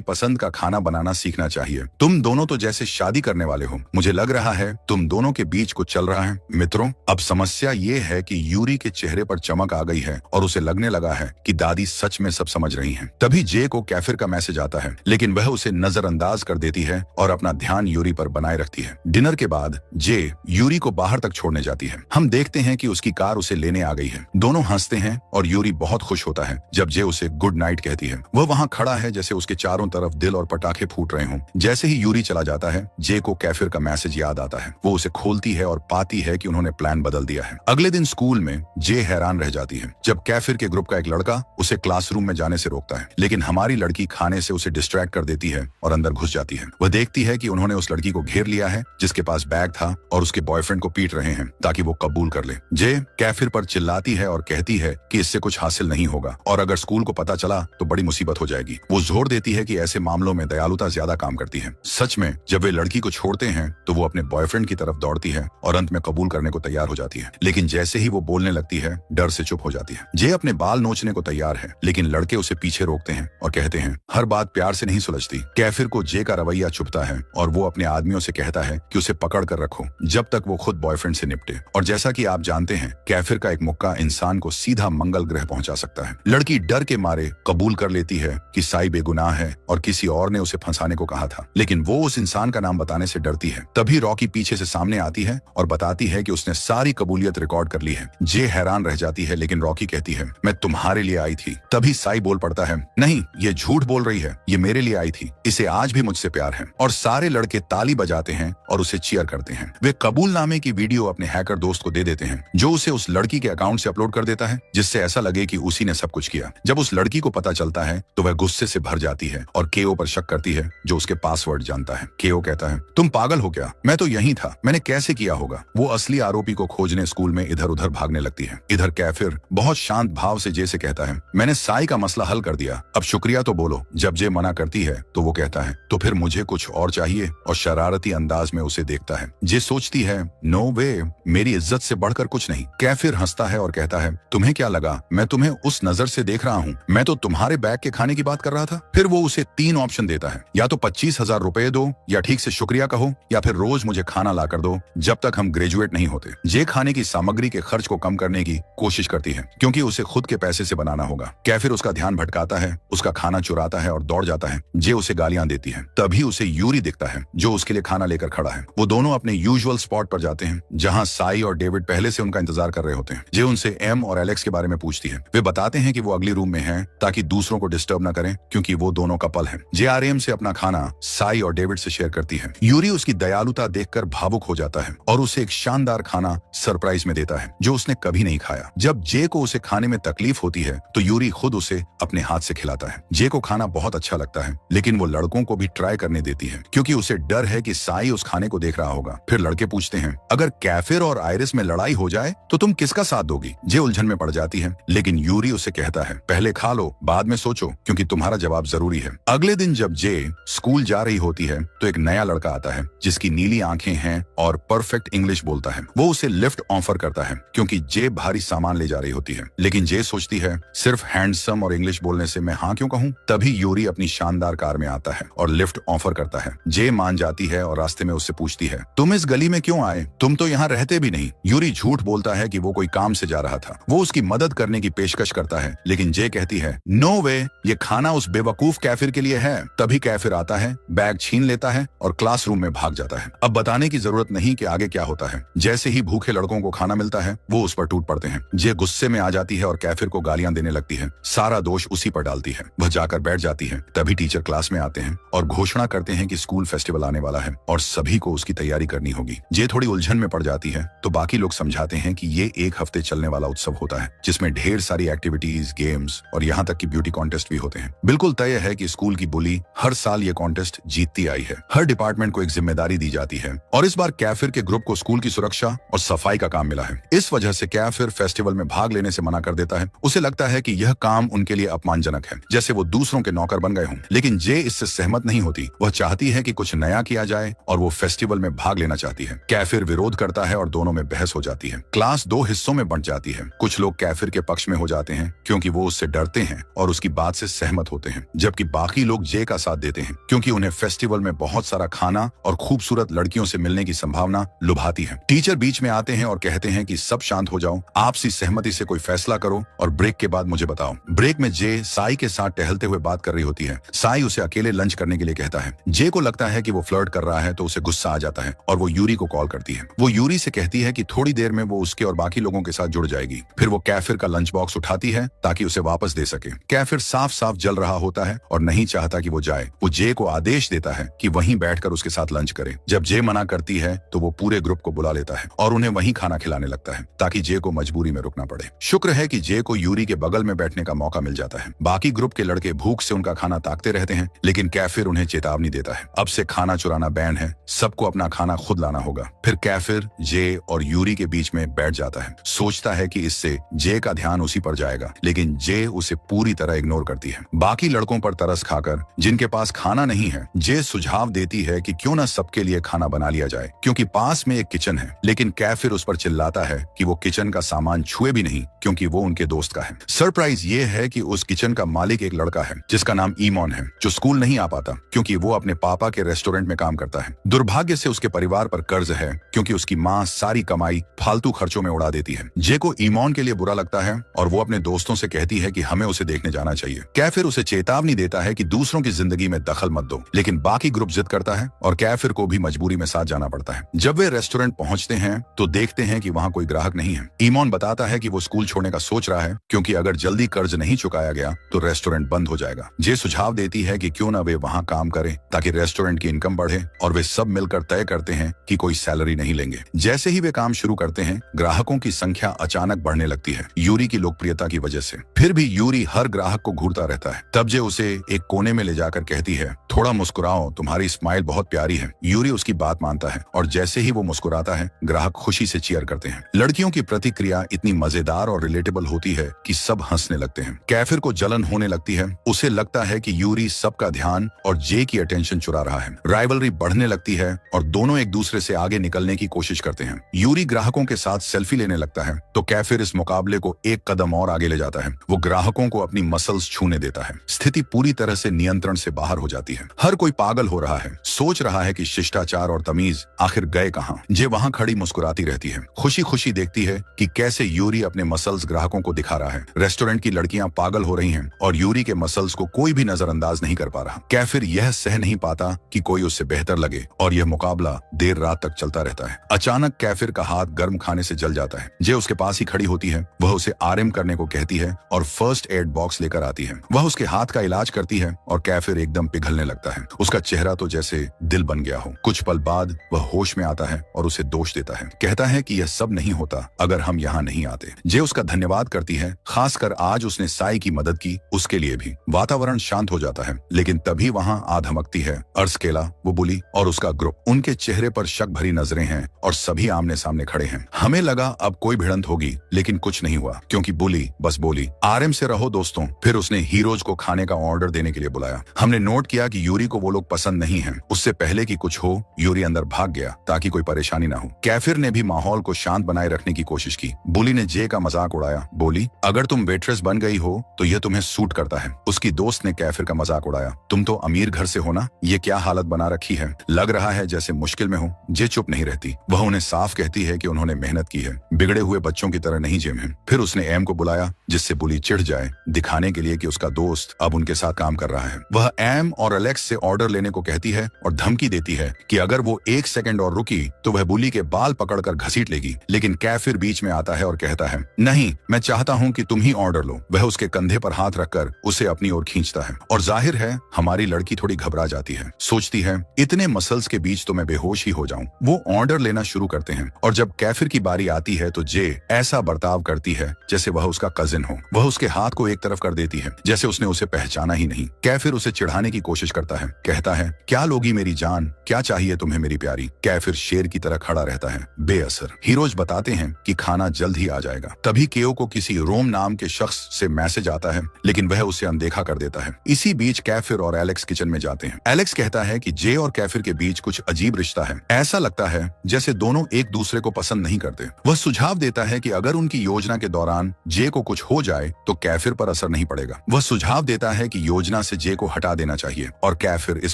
पसंद का खाना बनाना सीखना चाहिए। तुम दोनों तो जैसे शादी करने वाले हो। मुझे लग रहा है तुम दोनों के बीच कुछ चल रहा है। मित्रों, अब समस्या ये है कि यूरी के चेहरे पर चमक आ गई है और उसे लगने लगा है कि दादी सच में सब समझ रही हैं। तभी जे को कैफिर का मैसेज आता है, लेकिन वह उसे नजरअंदाज कर देती है और अपना ध्यान यूरी पर बनाए रखती है। डिनर के बाद जे यूरी को बाहर तक छोड़ने जाती है। हम देखते हैं कि उसकी कार उसे लेने आ गई है। दोनों हंसते हैं और यूरी बहुत खुश होता है जब जे उसे गुड नाइट कहती है। वह वहां खड़ा है जैसे उसके चारों तरफ दिल और पटाखे फूट रहे हों। जैसे ही यूरी चला जाता है, जे को कैफिर का मैसेज याद आता है। वो उसे खोलती है और पाती है कि उन्होंने प्लान बदल दिया है। अगले दिन स्कूल में जे हैरान रह जाती है जब कैफिर के ग्रुप का एक लड़का उसे क्लासरूम में जाने से रोकता है, लेकिन हमारी लड़की खाने से उसे डिस्ट्रैक्ट कर देती है और अंदर घुस जाती है। वह देखती है कि उन्होंने उस लड़की को घेर लिया है जिसके पास बैग था और उसके बॉयफ्रेंड को पीट रहे हैं ताकि वो कबूल कर ले। जे कैफिर पर चिल्लाती है और कहती है कि इससे कुछ हासिल नहीं होगा और अगर स्कूल को पता चला तो बड़ी मुसीबत हो जाएगी। वो जोर देती है कि ऐसे मामलों में दयालुता ज्यादा काम करती है। सच में जब वे लड़की को छोड़ते हैं तो वो अपने बॉयफ्रेंड की तरफ दौड़ती है और अंत में कबूल करने को तैयार हो जाती है, लेकिन जैसे ही वो बोलने लगती है डर से चुप हो जाती है। जे अपने बाल नोचने को तैयार है, लेकिन लड़के उसे पीछे रोकते हैं और कहते हैं हर बात प्यार से नहीं सुलझती। कैफिर को जे का रवैया चुभता है और वो अपने आदमियों से कहता है कि उसे पकड़ कर रखो जब तक वो खुद बॉयफ्रेंड से निपटे। और जैसा कि आप जानते हैं, कैफिर का एक मुक्का इंसान को सीधा मंगल ग्रह पहुंचा सकता है। लड़की डर के मारे कबूल कर लेती है कि साई बेगुनाह है और किसी और ने उसे फंसाने को कहा था, लेकिन वो उस इंसान का नाम बताने से डरती है। तभी रॉकी पीछे से सामने आती है और बताती है कि उसने सारी कबूलियत रिकॉर्ड कर ली है। जे हैरान रह जाती है, लेकिन रॉकी कहती है मैं तुम्हारे लिए आई थी। तभी साई बोल पड़ता है, नहीं, ये झूठ बोल रही है, ये मेरे लिए आई थी, इसे आज भी मुझसे प्यार है। और सारे लड़के ताली बजाते हैं और उसे चीयर करते हैं। वे कबूलनामे की वीडियो अपने हैकर दोस्त को दे देते हैं जो उसे उस लड़की के अकाउंट से अपलोड कर देता है, जिससे ऐसा लगे कि उसी ने सब कुछ किया। जब उस लड़की को पता चलता है तो वह गुस्से से भर जाती है और केओ पर शक करती है जो उसके पासवर्ड जानता है। केओ कहता है, तुम पागल हो क्या? मैं तो यहीं था, मैंने कैसे किया होगा? वो असली आरोपी को खोजने स्कूल में इधर उधर भागने लगती है। इधर कैफिर बहुत शांत भाव से जे से कहता है, मैंने साई का मसला हल कर दिया, अब शुक्रिया तो बोलो। जब जे मना करती है तो वो कहता है, तो फिर मुझे कुछ और चाहिए, और शरारती अंदाज में उसे देखता है। जे सोचती है, नो वे, मेरी इज्जत से बढ़कर कुछ नहीं। कैफिर हंसता है और कहता है, तुम्हें क्या लगा मैं तुम्हें उस नजर से देख रहा हूँ? मैं तो तुम्हारे बैग के खाने की बात कर रहा था। फिर वो उसे 3 ऑप्शन देता है, या तो 25,000 रुपए दो, या ठीक से शुक्रिया कहो, या फिर रोज मुझे खाना ला कर दो जब तक हम ग्रेजुएट नहीं होते। जे खाने की सामग्री के खर्च को कम करने की कोशिश करती है क्योंकि उसे खुद के पैसे से बनाना होगा। कैफिर उसका ध्यान भटकाता है, उसका खाना चुराता है और दौड़ जाता है। जे उसे गालियां देती है। तभी उसे यूरी दिखता है जो उसके लिए खाना लेकर खड़ा है। वो दोनों अपने यूजुअल स्पॉट पर जाते हैं जहां साई और डेविड पहले से उनका इंतजार कर रहे होते हैं। जे उनसे एम और एलेक्स के बारे में पूछती है। वे बताते हैं कि वो अगली रूम में हैं ताकि दूसरों को डिस्टर्ब न करें क्योंकि वो दोनों कपल हैं। जे आरएम से अपना खाना साई और डेविड से शेयर करती है। यूरी उसकी दयालुता देखकर भावुक हो जाता है और उसे एक शानदार खाना सरप्राइज में देता है जो उसने कभी नहीं खाया। जब जे को उसे खाने में तकलीफ होती है तो यूरी खुद उसे अपने हाथ से खिलाता है। जे को खाना बहुत अच्छा लगता है, लेकिन वो लड़कों को भी ट्राई करने देती है क्योंकि उसे डर है कि साई उस खाने को देख रहा होगा। फिर लड़के पूछते हैं, अगर कैफिर और आयरिस में लड़ाई हो जाए तो तुम किसका साथ दोगी? जे उलझन में पड़ जाती है, लेकिन यूरी उसे कहता है, पहले खा लो, बाद में सोचो, क्योंकि तुम्हारा जवाब जरूरी है। अगले दिन जब जे स्कूल जा रही होती है तो एक नया लड़का आता है जिसकी नीली आंखें हैं और परफेक्ट इंग्लिश बोलता है। वो उसे लिफ्ट ऑफर करता है क्योंकि जे भारी सामान ले जा रही होती है, लेकिन जे सोचती है सिर्फ हैंडसम और इंग्लिश बोलने से मैं हाँ क्यों कहूँ। तभी यूरी अपनी शानदार कार में आता है और लिफ्ट ऑफर करता है। जे मान जाती है और रास्ते में उससे पूछती है, तुम इस गली में क्यों आए? तुम तो यहाँ रहते भी नहीं। यूरी झूठ बोलता है कि वो कोई काम से जा रहा था। वो उसकी मदद करने की पेशकश करता है, लेकिन जे कहती है, नो वे, ये खाना उस बेवकूफ कैफिर के लिए है। तभी कैफिर आता है, बैग छीन लेता है और क्लासरूम में भाग जाता है। अब बताने की जरूरत नहीं कि आगे क्या होता है। जैसे ही भूखे लड़कों को खाना मिलता है वो उस पर टूट पड़ते हैं। जे गुस्से में आ जाती है और कैफिर को गालियां देने लगती है। सारा दोष उसी पर डालती है। वह जाकर बैठ जाती है। तभी टीचर क्लास में आते हैं और घोषणा करते हैं हैं कि स्कूल फेस्टिवल आने वाला है और सभी को उसकी तैयारी करनी होगी। जे थोड़ी उलझन में पड़ जाती है तो बाकी लोग समझाते हैं कि ये 1 हफ्ते चलने वाला उत्सव होता है जिसमें ढेर सारी एक्टिविटीज, गेम्स और यहाँ तक कि ब्यूटी कॉन्टेस्ट भी होते हैं। बिल्कुल तय है कि स्कूल की बुली हर साल ये कॉन्टेस्ट जीतती आई है। हर डिपार्टमेंट को एक जिम्मेदारी दी जाती है और इस बार कैफिर के ग्रुप को स्कूल की सुरक्षा और सफाई का काम मिला है। इस वजह से कैफिर फेस्टिवल में भाग लेने से मना कर देता है। उसे लगता है कि यह काम उनके लिए अपमानजनक है, जैसे वो दूसरों के नौकर बन गए हों। लेकिन जे इससे सहमत नहीं होती। वह चाहती है कि कुछ नया किया जाए और वो फेस्टिवल में भाग लेना चाहती है। कैफिर विरोध करता है और दोनों में बहस हो जाती है। क्लास 2 हिस्सों में बंट जाती है। कुछ लोग कैफिर के पक्ष में हो जाते हैं क्योंकि वो उससे डरते हैं और उसकी बात से सहमत होते हैं, जबकि बाकी लोग जे का साथ देते हैं क्योंकि उन्हें फेस्टिवल में बहुत सारा खाना और खूबसूरत लड़कियों से मिलने की संभावना लुभाती है। टीचर बीच में आते हैं और कहते हैं कि सब शांत हो जाओ, आपसी सहमति से कोई फैसला करो और ब्रेक के बाद मुझे बताओ। ब्रेक में जे साई के साथ टहलते हुए बात कर रही होती है। साई उसे अकेले लंच करने के लिए कहता है। जे को लगता है कि वो फ्लर्ट कर रहा है तो उसे गुस्सा आ जाता है और वो यूरी को कॉल करती है। वो यूरी से कहती है कि थोड़ी देर में वो उसके और बाकी लोगों के साथ जुड़ जाएगी। फिर वो कैफिर का लंच बॉक्स उठाती है ताकि उसे वापस दे सके। कैफिर साफ साफ जल रहा होता है और नहीं चाहता कि वो जाए। वो जे को आदेश देता है कि वहीं बैठकर उसके साथ लंच करे। जब जे मना करती है तो वो पूरे ग्रुप को बुला लेता है और उन्हें वहीं खाना खिलाने लगता है ताकि जे को मजबूरी में रुकना पड़े। शुक्र है कि जे को यूरी के बगल में बैठने का मौका मिल जाता है। बाकी ग्रुप के लड़के भूख से उनका खाना ताकते रहते हैं, लेकिन कैफिर उन्हें चेतावनी देता है, अब से खाना चुराना बैन है, सबको अपना खाना खुद लाना होगा। फिर कैफिर जे और यूरी के बीच में बैठ जाता है। सोचता है कि इससे जे का ध्यान उसी पर जाएगा, लेकिन जे उसे पूरी तरह इग्नोर करती है। बाकी लड़कों पर तरस खाकर जिनके पास खाना नहीं है, जे सुझाव देती है कि क्यों ना सबके लिए खाना बना लिया जाए क्योंकि पास में एक किचन है। लेकिन कैफिर उस पर चिल्लाता है कि वो किचन का सामान छुए भी नहीं क्योंकि वो उनके दोस्त का है। सरप्राइज ये है कि उस किचन का मालिक एक लड़का है जिसका नाम ईमॉन है, जो स्कूल नहीं आ पाता क्योंकि वो अपने पापा के रेस्टोरेंट में काम करता है। दुर्भाग्य से उसके परिवार पर कर्ज है क्योंकि उसकी माँ सारी कमाई फालतू खर्चों में उड़ा देती है। जे को ईमॉन के लिए बुरा लगता है और वो अपने दोस्तों से कहती है कि हमें उसे देखने जाना चाहिए। कैफिर उसे चेतावनी देता है कि दूसरों की जिंदगी में दखल मत दो, लेकिन बाकी ग्रुप जिद करता है और कैफिर को भी मजबूरी में साथ जाना पड़ता है। जब वे रेस्टोरेंट पहुंचते हैं तो देखते हैं कि वहां कोई ग्राहक नहीं है। ईमॉन बताता है कि वो स्कूल छोड़ने का सोच रहा है क्योंकि अगर जल्दी कर्ज नहीं चुकाया गया तो रेस्टोरेंट बंद हो जाएगा। जे सुझाव देती है कि क्यों ना वे वहां काम करें ताकि रेस्टोरेंट की इनकम बढ़े और वे सब मिलकर तय करते हैं कि कोई सैलरी नहीं लेंगे। जैसे ही वे काम शुरू करते हैं, ग्राहकों की संख्या अचानक बढ़ने लगती है यूरी की लोकप्रियता की वजह से। फिर भी यूरी हर ग्राहक को घूरता रहता है। तब जे उसे एक कोने में ले जाकर कहती है, थोड़ा मुस्कुराओ, तुम्हारी स्माइल बहुत प्यारी है। यूरी उसकी बात मानता है और जैसे ही वो मुस्कुराता है, ग्राहक खुशी से चीयर करते हैं। लड़कियों की प्रतिक्रिया इतनी मजेदार और रिलेटेबल होती है कि सब हंसने लगते हैं। कैफिर को जलन होने लगती है। उसे लगता है कि यूरी सबका ध्यान और जे की अटेंशन चुरा रहा है। राइवलरी बढ़ने लगती है और दोनों एक दूसरे से आगे निकलने की कोशिश करते हैं। यूरी ग्राहकों के साथ सेल्फी लेने लगता है तो कैफिर इस मुकाबले को एक कदम और आगे ले जाता है। वो ग्राहकों को अपनी मसल्स छूने देता है। स्थिति पूरी तरह से नियंत्रण से बाहर हो जाती है। हर कोई पागल हो रहा है, सोच रहा है कि शिष्टाचार और तमीज आखिर गए कहां। जे वहां खड़ी मुस्कुराती रहती है, खुशी खुशी देखती है कि कैसे यूरी अपने मसल्स ग्राहकों को दिखा रहा है। रेस्टोरेंट की लड़कियां पागल हो रही हैं और यूरी के मसल्स को कोई भी नजरअंदाज नहीं कर पा रहा। कैफिर यह सह नहीं पाता कि कोई उससे बेहतर लगे और यह मुकाबला देर रात तक चलता रहता है। अचानक कैफिर का हाथ गर्म खाने से जल जाता है। जे उसके पास ही खड़ी होती है। वह उसे आराम करने को कहती है और फर्स्ट एड बॉक्स लेकर आती है। वह उसके हाथ का इलाज करती है और कैफिर एकदम पिघलने लगता है। उसका चेहरा तो जैसे दिल बन गया हो। कुछ पल बाद वह होश में आता है और उसे दोष देता है। कहता है कि यह सब नहीं होता अगर हम यहाँ नहीं आते। जे उसका धन्यवाद करती है, खासकर आज उसने साई की मदद की उसके लिए भी। वातावरण शांत हो जाता है, लेकिन तभी वहाँ आ धमकती है अर्सकेला, वो बुली और उसका ग्रुप। उनके चेहरे पर शक भरी नजरें हैं और सभी आमने सामने खड़े हैं। हमें लगा अब कोई भिड़ंत होगी, लेकिन कुछ नहीं हुआ क्योंकि बुली बस बोली, आराम से रहो दोस्तों। फिर उसने हीरोज को खाने का ऑर्डर देने के लिए बुलाया। हमने नोट किया कि यूरी को वो लोग पसंद नहीं है। उससे पहले कि कुछ हो, यूरी अंदर भाग गया ताकि कोई परेशानी ना हो। कैफिर ने भी माहौल को शांत बनाए रखने की कोशिश की। बुली ने जे का मजाक उड़ाया, बोली, अगर तुम वेट्रेस बन गई हो तो यह तुम्हें सूट करता है। उसकी दोस्त ने कैफिर का मजाक उड़ाया, तुम तो अमीर घर से हो ना, ये क्या हालत बना रखी है, लग रहा है जैसे मुश्किल में हो। जे चुप नहीं रहती। वह उन्हें साफ कहती है कि उन्होंने मेहनत की है, बिगड़े हुए बच्चों की तरह नहीं जिम है। फिर उसने एम को बुलाया जिससे बुली चिढ़ जाए, दिखाने के लिए कि उसका दोस्त अब उनके साथ काम कर रहा है। वह एम और अलेक्स से ऑर्डर लेने को कहती है और धमकी देती है कि अगर वो 1 सेकंड और रुकी तो वह बुली के बाल पकड़कर घसीट लेगी। लेकिन कैफिर बीच में आता है और कहता है, नहीं, मैं चाहता हूं कि तुम ही ऑर्डर लो। वह उसके कंधे पर हाथ रखकर उसे अपनी ओर खींचता है और जाहिर है हमारी लड़की थोड़ी घबरा जाती है। जाती है। सोचती है इतने मसल्स के बीच तो मैं बेहोश ही हो जाऊं। वो ऑर्डर लेना शुरू करते हैं और जब कैफिर की बारी आती है तो जे ऐसा बर्ताव करती है जैसे वह उसका कजिन हो। वह उसके हाथ को एक तरफ कर देती है जैसे उसने उसे पहचाना ही नहीं। कैफिर उसे चिढ़ाने की कोशिश करता है, कहता है क्या लोगी मेरी जान, क्या चाहिए तुम्हें मेरी प्यारी। कैफिर शेर की तरह खड़ा रहता है, बेअसर। हीरोज बताते हैं कि खाना जल्द ही आ जाएगा। तभी केओ को किसी रोम नाम के शख्स से मैसेज आता है, लेकिन वह उसे अनदेखा कर देता है। इसी बीच कैफिर और एलेक्स किचन में जाते हैं। एलेक्स कहता है कि जे और कैफिर के बीच कुछ अजीब रिश्ता है। ऐसा लगता है जैसे दोनों एक दूसरे को पसंद नहीं करते। वह सुझाव देता है कि अगर उनकी योजना के दौरान जे को कुछ हो जाए तो कैफिर पर असर नहीं पड़ेगा। वह सुझाव देता है कि योजना से जे को हटा देना चाहिए और कैफिर इस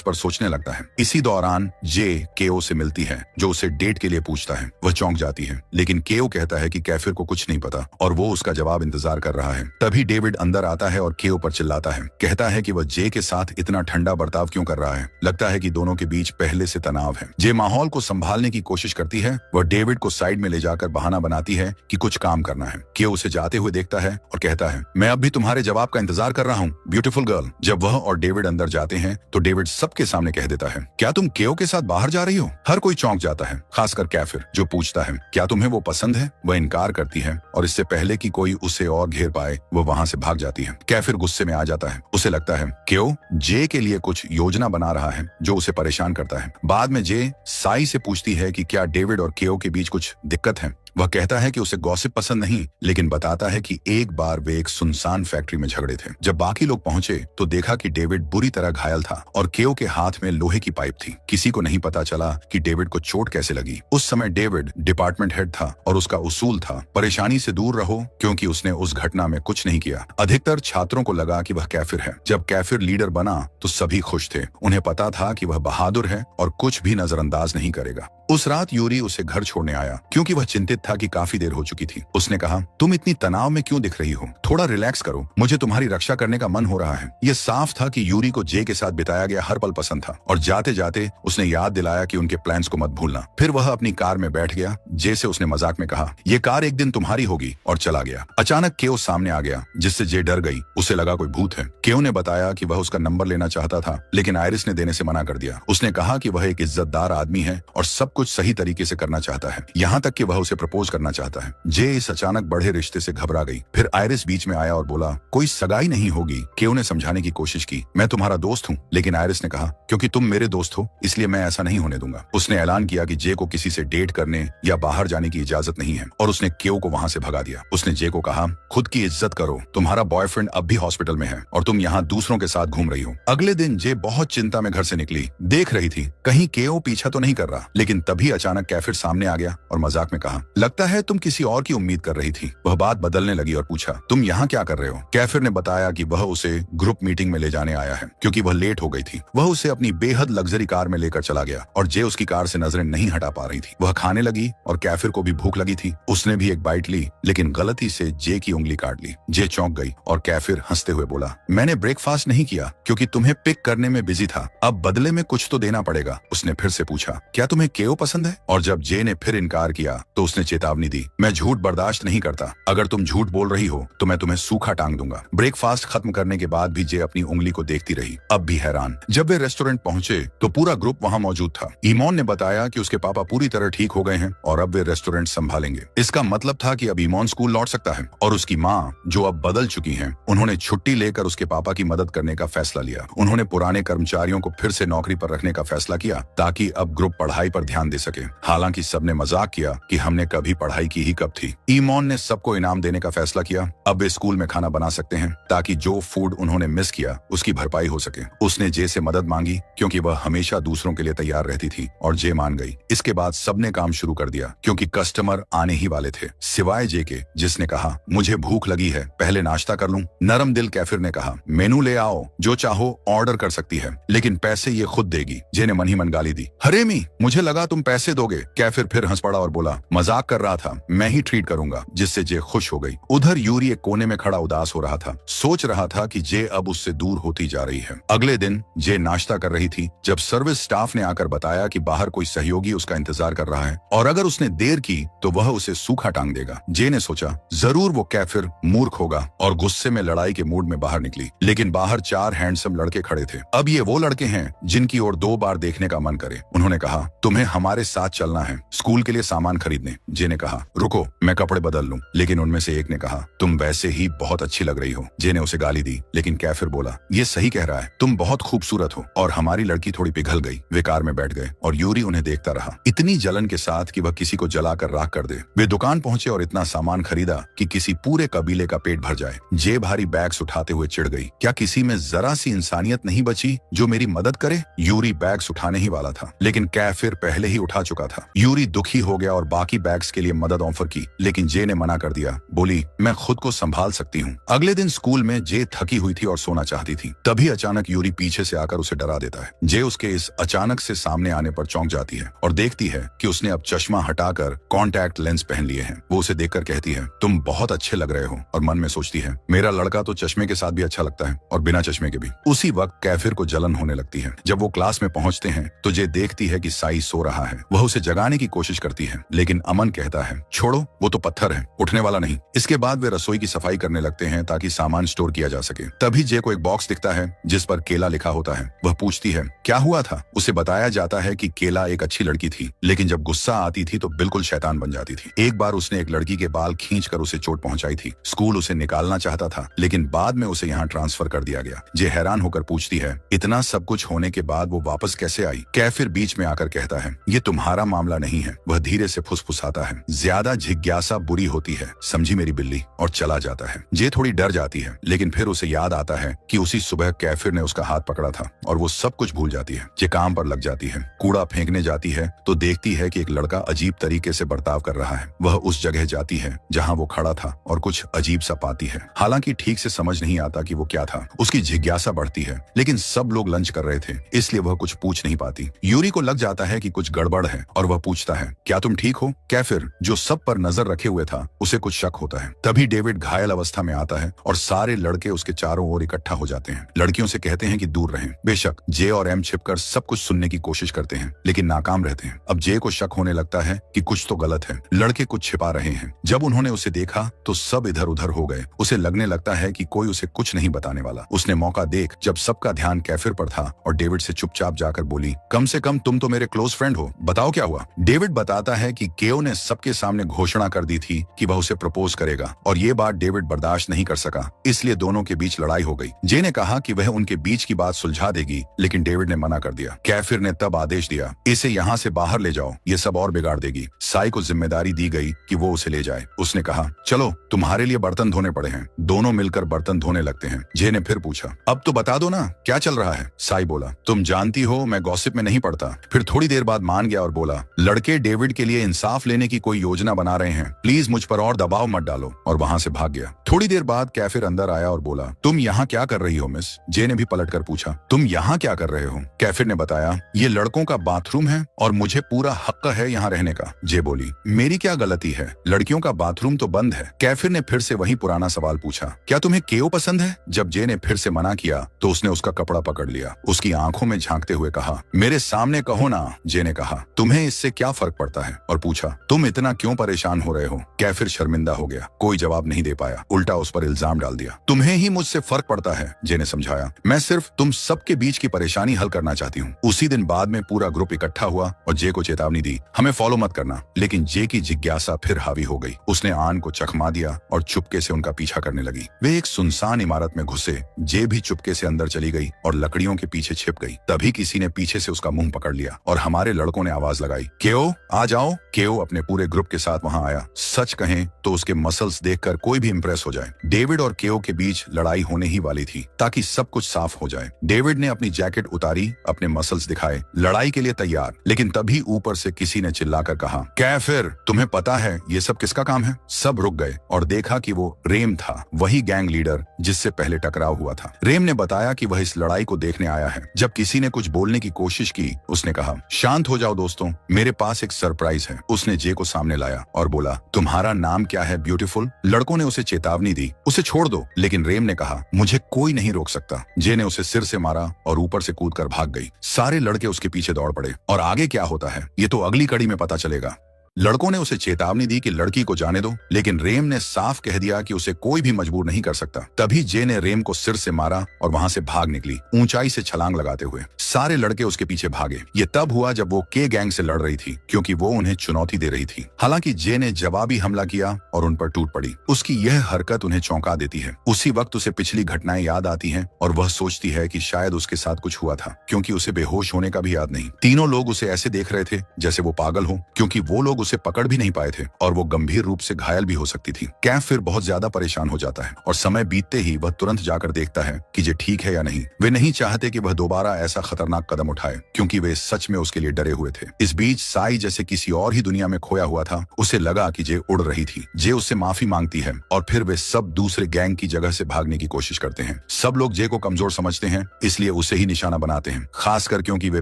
पर सोचने लगता है। इसी दौरान जे केओ से मिलती है जो उसे डेट के लिए पूछता है। वह चौंक जाती है, लेकिन केओ कहता है कि कैफिर को कुछ नहीं पता और वो उसका जवाब इंतजार कर रहा है। तभी डेविड अंदर आता है और केओ पर चिल्लाता है, कहता है कि वह जे के साथ इतना ठंडा बर्ताव क्यों कर रहा है। लगता है कि दोनों के बीच पहले से तनाव है। जे माहौल को संभालने की कोशिश करती है। वह डेविड को साइड में ले जाकर बहाना बनाती है कि कुछ काम करना है। केओ उसे जाते हुए देखता है और कहता है, मैं अब भी तुम्हारे जवाब का इंतजार कर रहा हूँ, ब्यूटीफुल गर्ल। जब वह और डेविड अंदर जाते हैं तो डेविड सबके सामने कह देता है, क्या तुम केओ के साथ बाहर जा रही हो। हर कोई चौंक जाता है, खासकर कैफिर, जो पूछता है क्या तुम्हें वो पसंद है। वह इनकार करती है और इससे पहले कि कोई उसे और घेर पाए वह वहां से भाग जाती है। कैफिर गुस्से में आ जाता है। उसे लगता है केओ जे के लिए कुछ योजना बना रहा है जो उसे परेशान करता है। बाद में जे साई से पूछती है कि क्या डेविड और केओ के बीच कुछ दिक्कत है। वह कहता है कि उसे गॉसिप पसंद नहीं, लेकिन बताता है कि एक बार वे एक सुनसान फैक्ट्री में झगड़े थे। जब बाकी लोग पहुंचे तो देखा कि डेविड बुरी तरह घायल था और केओ के हाथ में लोहे की पाइप थी। किसी को नहीं पता चला कि डेविड को चोट कैसे लगी। उस समय डेविड डिपार्टमेंट हेड था और उसका उसूल था परेशानी से दूर रहो, क्योंकि उसने उस घटना में कुछ नहीं किया। अधिकतर छात्रों को लगा कि वह कैफिर है। जब कैफिर लीडर बना तो सभी खुश थे। उन्हें पता था कि वह बहादुर है और कुछ भी नजरअंदाज नहीं करेगा। उस रात यूरी उसे घर छोड़ने आया क्योंकि वह चिंतित था कि काफी देर हो चुकी थी। उसने कहा, तुम इतनी तनाव में क्यों दिख रही हो, थोड़ा रिलैक्स करो, मुझे तुम्हारी रक्षा करने का मन हो रहा है। यह साफ था कि यूरी को जे के साथ बिताया गया हर पल पसंद था और जाते जाते उसने याद दिलाया कि उनके प्लान्स को मत भूलना। फिर वह अपनी कार में बैठ गया। जे से उसने मजाक में कहा, यह कार एक दिन तुम्हारी होगी, और चला गया। अचानक केओ सामने आ गया जिससे जे डर गई। उसे लगा कोई भूत है। केओ ने बताया कि वह उसका नंबर लेना चाहता था, लेकिन आयरिस ने देने से मना कर दिया। उसने कहा कि वह एक इज्जतदार आदमी है और सब कुछ सही तरीके से करना चाहता है, यहाँ तक कि वह उसे प्रपोज करना चाहता है। जे इस अचानक बढ़े रिश्ते से घबरा गई। फिर आयरिस बीच में आया और बोला, कोई सगाई नहीं होगी। केओ ने समझाने की कोशिश की, मैं तुम्हारा दोस्त हूँ। लेकिन आयरिस ने कहा, क्योंकि तुम मेरे दोस्त हो इसलिए मैं ऐसा नहीं होने दूंगा। उसने ऐलान किया कि जे को किसी से डेट करने या बाहर जाने की इजाजत नहीं है और उसने केओ को वहां से भगा दिया। उसने जे को कहा, खुद की इज्जत करो, तुम्हारा बॉयफ्रेंड अब भी हॉस्पिटल में है और तुम यहाँ दूसरों के साथ घूम रही हो। अगले दिन जे बहुत चिंता में घर से निकली। देख रही थी कहीं केओ पीछा तो नहीं कर रहा। लेकिन तभी अचानक कैफिर सामने आ गया और मजाक में कहा, लगता है तुम किसी और की उम्मीद कर रही थी। वह बात बदलने लगी और पूछा, तुम यहाँ क्या कर रहे हो। कैफिर ने बताया कि वह उसे ग्रुप मीटिंग में ले जाने आया है क्योंकि वह लेट हो गई थी। वह उसे अपनी बेहद लग्जरी कार में लेकर चला गया और जे उसकी कार से नजरें नहीं हटा पा रही थी। वह खाने लगी और कैफिर को भी भूख लगी थी। उसने भी एक बाइट ली, लेकिन गलती से जे की उंगली काट ली। जे चौंक गई और कैफिर हंसते हुए बोला, मैंने ब्रेकफास्ट नहीं किया क्योंकि तुम्हें पिक करने में बिजी था, अब बदले में कुछ तो देना पड़ेगा। उसने फिर से पूछा, क्या तुम्हें केओ पसंद है। और जब जे ने फिर इनकार किया तो उसने चेतावनी दी, मैं झूठ बर्दाश्त नहीं करता, अगर तुम झूठ बोल रही हो तो मैं तुम्हें सूखा टांग दूंगा। ब्रेकफास्ट खत्म करने के बाद भी जे अपनी उंगली को देखती रही, अब भी हैरान। जब वे रेस्टोरेंट पहुंचे तो पूरा ग्रुप वहां मौजूद था। ईमोन ने बताया कि उसके पापा पूरी तरह ठीक हो गए हैं और अब वे रेस्टोरेंट संभालेंगे। इसका मतलब था कि अब ईमोन स्कूल लौट सकता है और उसकी माँ, जो अब बदल चुकी हैं, उन्होंने छुट्टी लेकर उसके पापा की मदद करने का फैसला लिया। उन्होंने पुराने कर्मचारियों को फिर से नौकरी पर रखने का फैसला किया ताकि अब ग्रुप पढ़ाई पर ध्यान दे सके। हालांकि सबने मजाक किया कि हमने कभी पढ़ाई की ही कब थी। ईमोन ने सबको इनाम देने का फैसला किया। अब वे स्कूल में खाना बना सकते हैं ताकि जो फूड उन्होंने मिस किया उसकी भरपाई हो सके। उसने जे से मदद मांगी क्योंकि वह हमेशा दूसरों के लिए तैयार रहती थी और जे मान गई। इसके बाद सबने काम शुरू कर दिया क्योंकि कस्टमर आने ही वाले थे, सिवाय जे के, जिसने कहा, मुझे भूख लगी है, पहले नाश्ता कर लूं। नरम दिल कैफिर ने कहा, मेनू ले आओ, जो चाहो ऑर्डर कर सकती है, लेकिन पैसे ये खुद देगी। जे ने मन ही मन गाली दी, हरेमी, मुझे लगा तुम पैसे दोगे? कैफिर फिर हंस पड़ा और बोला, मजाक कर रहा था, मैं ही ट्रीट करूंगा, जिससे जे खुश हो गई। उधर यूरी एक कोने में खड़ा उदास हो रहा था, सोच रहा था कि जे अब उससे दूर होती जा रही है। अगले दिन जे नाश्ता कर रही थी जब सर्विस स्टाफ ने आकर बताया कि बाहर कोई सहयोगी उसका इंतजार कर रहा है और अगर उसने देर की तो वह उसे सूखा टांग देगा। जे ने सोचा जरूर वो कैफिर मूर्ख होगा और गुस्से में लड़ाई के मूड में बाहर निकली। लेकिन बाहर 4 हैंडसम लड़के खड़े थे। अब ये वो लड़के हैं जिनकी ओर 2 बार देखने का मन करे। उन्होंने कहा, तुम्हें हमारे साथ चलना है स्कूल के लिए सामान खरीदने। जे ने कहा, रुको मैं कपड़े बदल लूं। लेकिन उनमें से एक ने कहा, तुम वैसे ही बहुत अच्छी लग रही हो। जे ने उसे गाली दी, लेकिन कैफिर बोला, ये सही कह रहा है, तुम बहुत खूबसूरत हो। और हमारी लड़की थोड़ी पिघल गई। वे कार में बैठ गए और यूरी उन्हें देखता रहा, इतनी जलन के साथ कि वह किसी को जलाकर राख कर दे। वे दुकान पहुंचे और इतना सामान खरीदा कि किसी पूरे कबीले का पेट भर जाए। जे भारी बैग्स उठाते हुए चिढ़ गई, क्या किसी में जरा सी इंसानियत नहीं बची जो मेरी मदद करे? यूरी बैग्स उठाने ही वाला था, लेकिन कैफिर पहले ही उठा चुका था। यूरी दुखी हो गया और बाकी बैग्स के लिए मदद ऑफर की, लेकिन जे ने मना कर दिया। बोली, मैं खुद को संभाल सकती हूँ। अगले दिन स्कूल में जे थकी हुई थी और सोना चाहती थी। तभी अचानक यूरी पीछे से आकर उसे डरा देता है। जे उसके इस अचानक से सामने आने पर चौंक जाती है और देखती है कि उसने अब चश्मा हटाकर कॉन्टैक्ट लेंस पहन लिए हैं। वो उसे देखकर कहती है, तुम बहुत अच्छे लग रहे हो। और मन में सोचती है, मेरा लड़का तो चश्मे के साथ भी अच्छा लगता है और बिना चश्मे के भी। उसी वक्त कैफिर को जलन होने लगती है। जब वो क्लास में पहुंचते हैं तो जे देखती है कि साई सो रहा है। वह उसे जगाने की कोशिश करती है, लेकिन अमन कहता है, छोड़ो, वो तो पत्थर है, उठने वाला नहीं। इसके बाद वे रसोई की सफाई करने लगते हैं ताकि सामान स्टोर किया जा सके। तभी जे को एक बॉक्स दिखता है जिस पर केला लिखा होता है। वह पूछती है, क्या हुआ था? उसे बताया जाता है कि केला एक अच्छी लड़की थी, लेकिन जब गुस्सा आती थी तो बिल्कुल शैतान बन जाती थी। एक बार उसने एक लड़की के बाल खींचकर उसे चोट पहुंचाई थी। स्कूल उसे निकालना चाहता था, लेकिन बाद में उसे यहाँ ट्रांसफर कर दिया गया। जे हैरान होकर पूछती है, इतना सब कुछ होने के बाद वो वापस कैसे आई? कैफिर बीच में आकर कहता है, ये तुम्हारा मामला नहीं है। वह धीरे से फुसफुसाता है, ज्यादा जिज्ञासा बुरी होती है, समझी मेरी बिल्ली, और चला जाता है। जे थोड़ी डर जाती है, लेकिन फिर उसे याद आता है कि उसी सुबह कैफिर ने उसका हाथ पकड़ा था और वो सब कुछ भूल जाती है। जे काम पर लग जाती है। कूड़ा फेंकने जाती है तो देखती है कि एक लड़का अजीब तरीके से बर्ताव कर रहा है। वह उस जगह जाती है जहाँ वो खड़ा था और कुछ अजीब सा पाती है। हालांकि ठीक से समझ नहीं आता कि वो क्या था। उसकी जिज्ञासा बढ़ती है, लेकिन सब लोग लंच कर रहे थे, इसलिए वह कुछ पूछ नहीं पाती। यूरी को लग जाता है कि कुछ गड़बड़ है और वह पूछता है, क्या तुम ठीक हो? कैफिर, जो सब पर नजर रखे हुए था, उसे कुछ शक होता है। तभी डेविड घायल अवस्था में आता है और सारे लड़के उसके चारों ओर इकट्ठा हो जाते हैं। लड़कियों से कहते हैं कि दूर रहें। बेशक जे और एम छिपकर सब कुछ सुनने की कोशिश करते हैं, लेकिन नाकाम रहते हैं। अब जे को शक होने लगता है कि कुछ तो गलत है, लड़के कुछ छिपा रहे हैं। जब उन्होंने उसे देखा तो सब इधर उधर हो गए। उसे लगने लगता है कि कोई उसे कुछ नहीं बताने वाला। उसने मौका देख जब सबका ध्यान कैफिर पर था और डेविड से चुपचाप जाकर बोली, कम से कम तुम तो मेरे क्लोज फ्रेंड हो, बताओ क्या हुआ? डेविड बताता है कि केओ ने सबके सामने घोषणा कर दी थी कि वह उसे प्रपोज करेगा और ये बात डेविड बर्दाश्त नहीं कर सका, इसलिए दोनों के बीच लड़ाई हो गई। जे ने कहा कि वह उनके बीच की बात सुलझा देगी, लेकिन डेविड ने मना कर दिया। कैफिर ने तब आदेश दिया, इसे यहाँ से बाहर ले जाओ, ये सब और बिगाड़ देगी। साई को जिम्मेदारी दी गई कि वो उसे ले जाए। उसने कहा, चलो तुम्हारे लिए बर्तन धोने पड़े हैं। दोनों मिलकर बर्तन धोने लगते हैं। जे ने फिर पूछा, अब तो बता दो ना क्या चल रहा है? साई बोला, तुम जानती हो मैं गॉसिप में नहीं पड़ता। फिर थोड़ी देर बाद मान गया और बोला, लड़के डेविड के लिए इंसाफ लेने की कोई योजना बना रहे हैं, प्लीज मुझ पर और दबाव मत डालो, और वहां से भाग गया। थोड़ी देर बाद कैफिर अंदर आया और बोला, तुम यहाँ क्या कर रही हो मिस? जे ने भी पलटकर पूछा, तुम यहाँ क्या कर रहे हो? कैफिर ने बताया, ये लड़कों का बाथरूम है और मुझे पूरा हक है यहाँ रहने का। जे बोली, मेरी क्या गलती है? लड़कियों का बाथरूम तो बंद है। कैफिर ने फिर से वही पुराना सवाल पूछा, क्या तुम्हें केओ पसंद है? जब जे ने फिर से मना किया तो उसने उसका कपड़ा पकड़ लिया। उसकी आंखों में झांकते हुए कहा, मेरे सामने कहो ना। जे ने कहा, तुम्हें इससे क्या फर्क पड़ता है? और पूछा, तुम इतना क्यों परेशान हो रहे हो? कैफिर शर्मिंदा हो गया, कोई जवाब नहीं दे पाया, उल्टा उस पर इल्जाम डाल दिया। तुम्हें ही मुझसे फर्क पड़ता है, जे ने समझाया, मैं सिर्फ तुम सबके बीच की परेशानी हल करना चाहती हूँ। उसी दिन बाद में पूरा ग्रुप इकट्ठा हुआ और जे को चेतावनी दी, हमें फॉलो मत करना। लेकिन जे की जिज्ञासा फिर हावी हो गई। उसने आन को चखमा दिया और चुपके से उनका पीछा करने लगी। वे एक सुनसान इमारत में घुसे। जे भी चुपके से अंदर चली गई और लकड़ियों के पीछे छिप गई। तभी किसी ने पीछे से उसका मुंह पकड़ लिया और हमारे लड़कों ने आवाज लगाई, केओ आ जाओ। केओ अपने पूरे ग्रुप के साथ वहां आया। सच कहें तो उसके मसल्स देखकर कोई भी इंप्रेस हो जाए। डेविड और केओ के बीच लड़ाई होने ही वाली थी ताकि सब कुछ साफ हो जाए। डेविड ने अपनी जैकेट उतारी, अपने मसल्स दिखाए, लड़ाई के लिए तैयार। लेकिन तभी ऊपर से किसी ने चिल्लाकर कहा, कैफिर, तुम्हें पता है ये सब किसका काम है? सब रुक गए और देखा कि वो रेम था, वही गैंग लीडर जिससे पहले टकराव हुआ था। रेम ने बताया कि वह इस लड़ाई को देखने आया है। जब किसी ने कुछ बोलने की कोशिश की, उसने कहा, शांत हो जाओ दोस्तों, मेरे पास एक सरप्राइज है। उसने जे को सामने लाया और बोला, तुम्हारा नाम क्या है ब्यूटीफुल? लड़कों ने उसे चेतावनी दी, उसे छोड़ दो, लेकिन रेम ने कहा, मुझे कोई नहीं रोक सकता। जे ने उसे सिर से मारा और ऊपर से कूदकर भाग गई। सारे लड़के उसके पीछे दौड़ पड़े और आगे क्या होता है ये तो अगली कड़ी में पता चलेगा। लड़कों ने उसे चेतावनी दी कि लड़की को जाने दो, लेकिन रेम ने साफ कह दिया कि उसे कोई भी मजबूर नहीं कर सकता। तभी जे ने रेम को सिर से मारा और वहां से भाग निकली, ऊंचाई से छलांग लगाते हुए। सारे लड़के उसके पीछे भागे। ये तब हुआ जब वो के गैंग से लड़ रही थी, क्योंकि वो उन्हें चुनौती दे रही थी। हालांकि जे ने जवाबी हमला किया और उन पर टूट पड़ी। उसकी यह हरकत उन्हें चौंका देती है। उसी वक्त उसे पिछली घटनाएं याद आती हैं और वह सोचती है कि शायद उसके साथ कुछ हुआ था, क्योंकि उसे बेहोश होने का भी याद नहीं। तीनों लोग उसे ऐसे देख रहे थे जैसे वो पागल हो, क्योंकि वो लोग उसे पकड़ भी नहीं पाए थे और वो गंभीर रूप से घायल भी हो सकती थी। कैफ फिर बहुत ज्यादा परेशान हो जाता है और समय बीतते ही वह तुरंत जाकर देखता है कि जे ठीक है या नहीं। वे नहीं चाहते कि वह दोबारा ऐसा खतरनाक कदम उठाए, क्योंकि वे सच में उसके लिए डरे हुए थे। इस बीच साई जैसे किसी और ही दुनिया में खोया हुआ था। उसे लगा कि जे उड़ रही थी। जे उससे माफी मांगती है और फिर वे सब दूसरे गैंग की जगह से भागने की कोशिश करते हैं। सब लोग जे को कमजोर समझते हैं, इसलिए उसे ही निशाना बनाते हैं, खासकर क्योंकि वे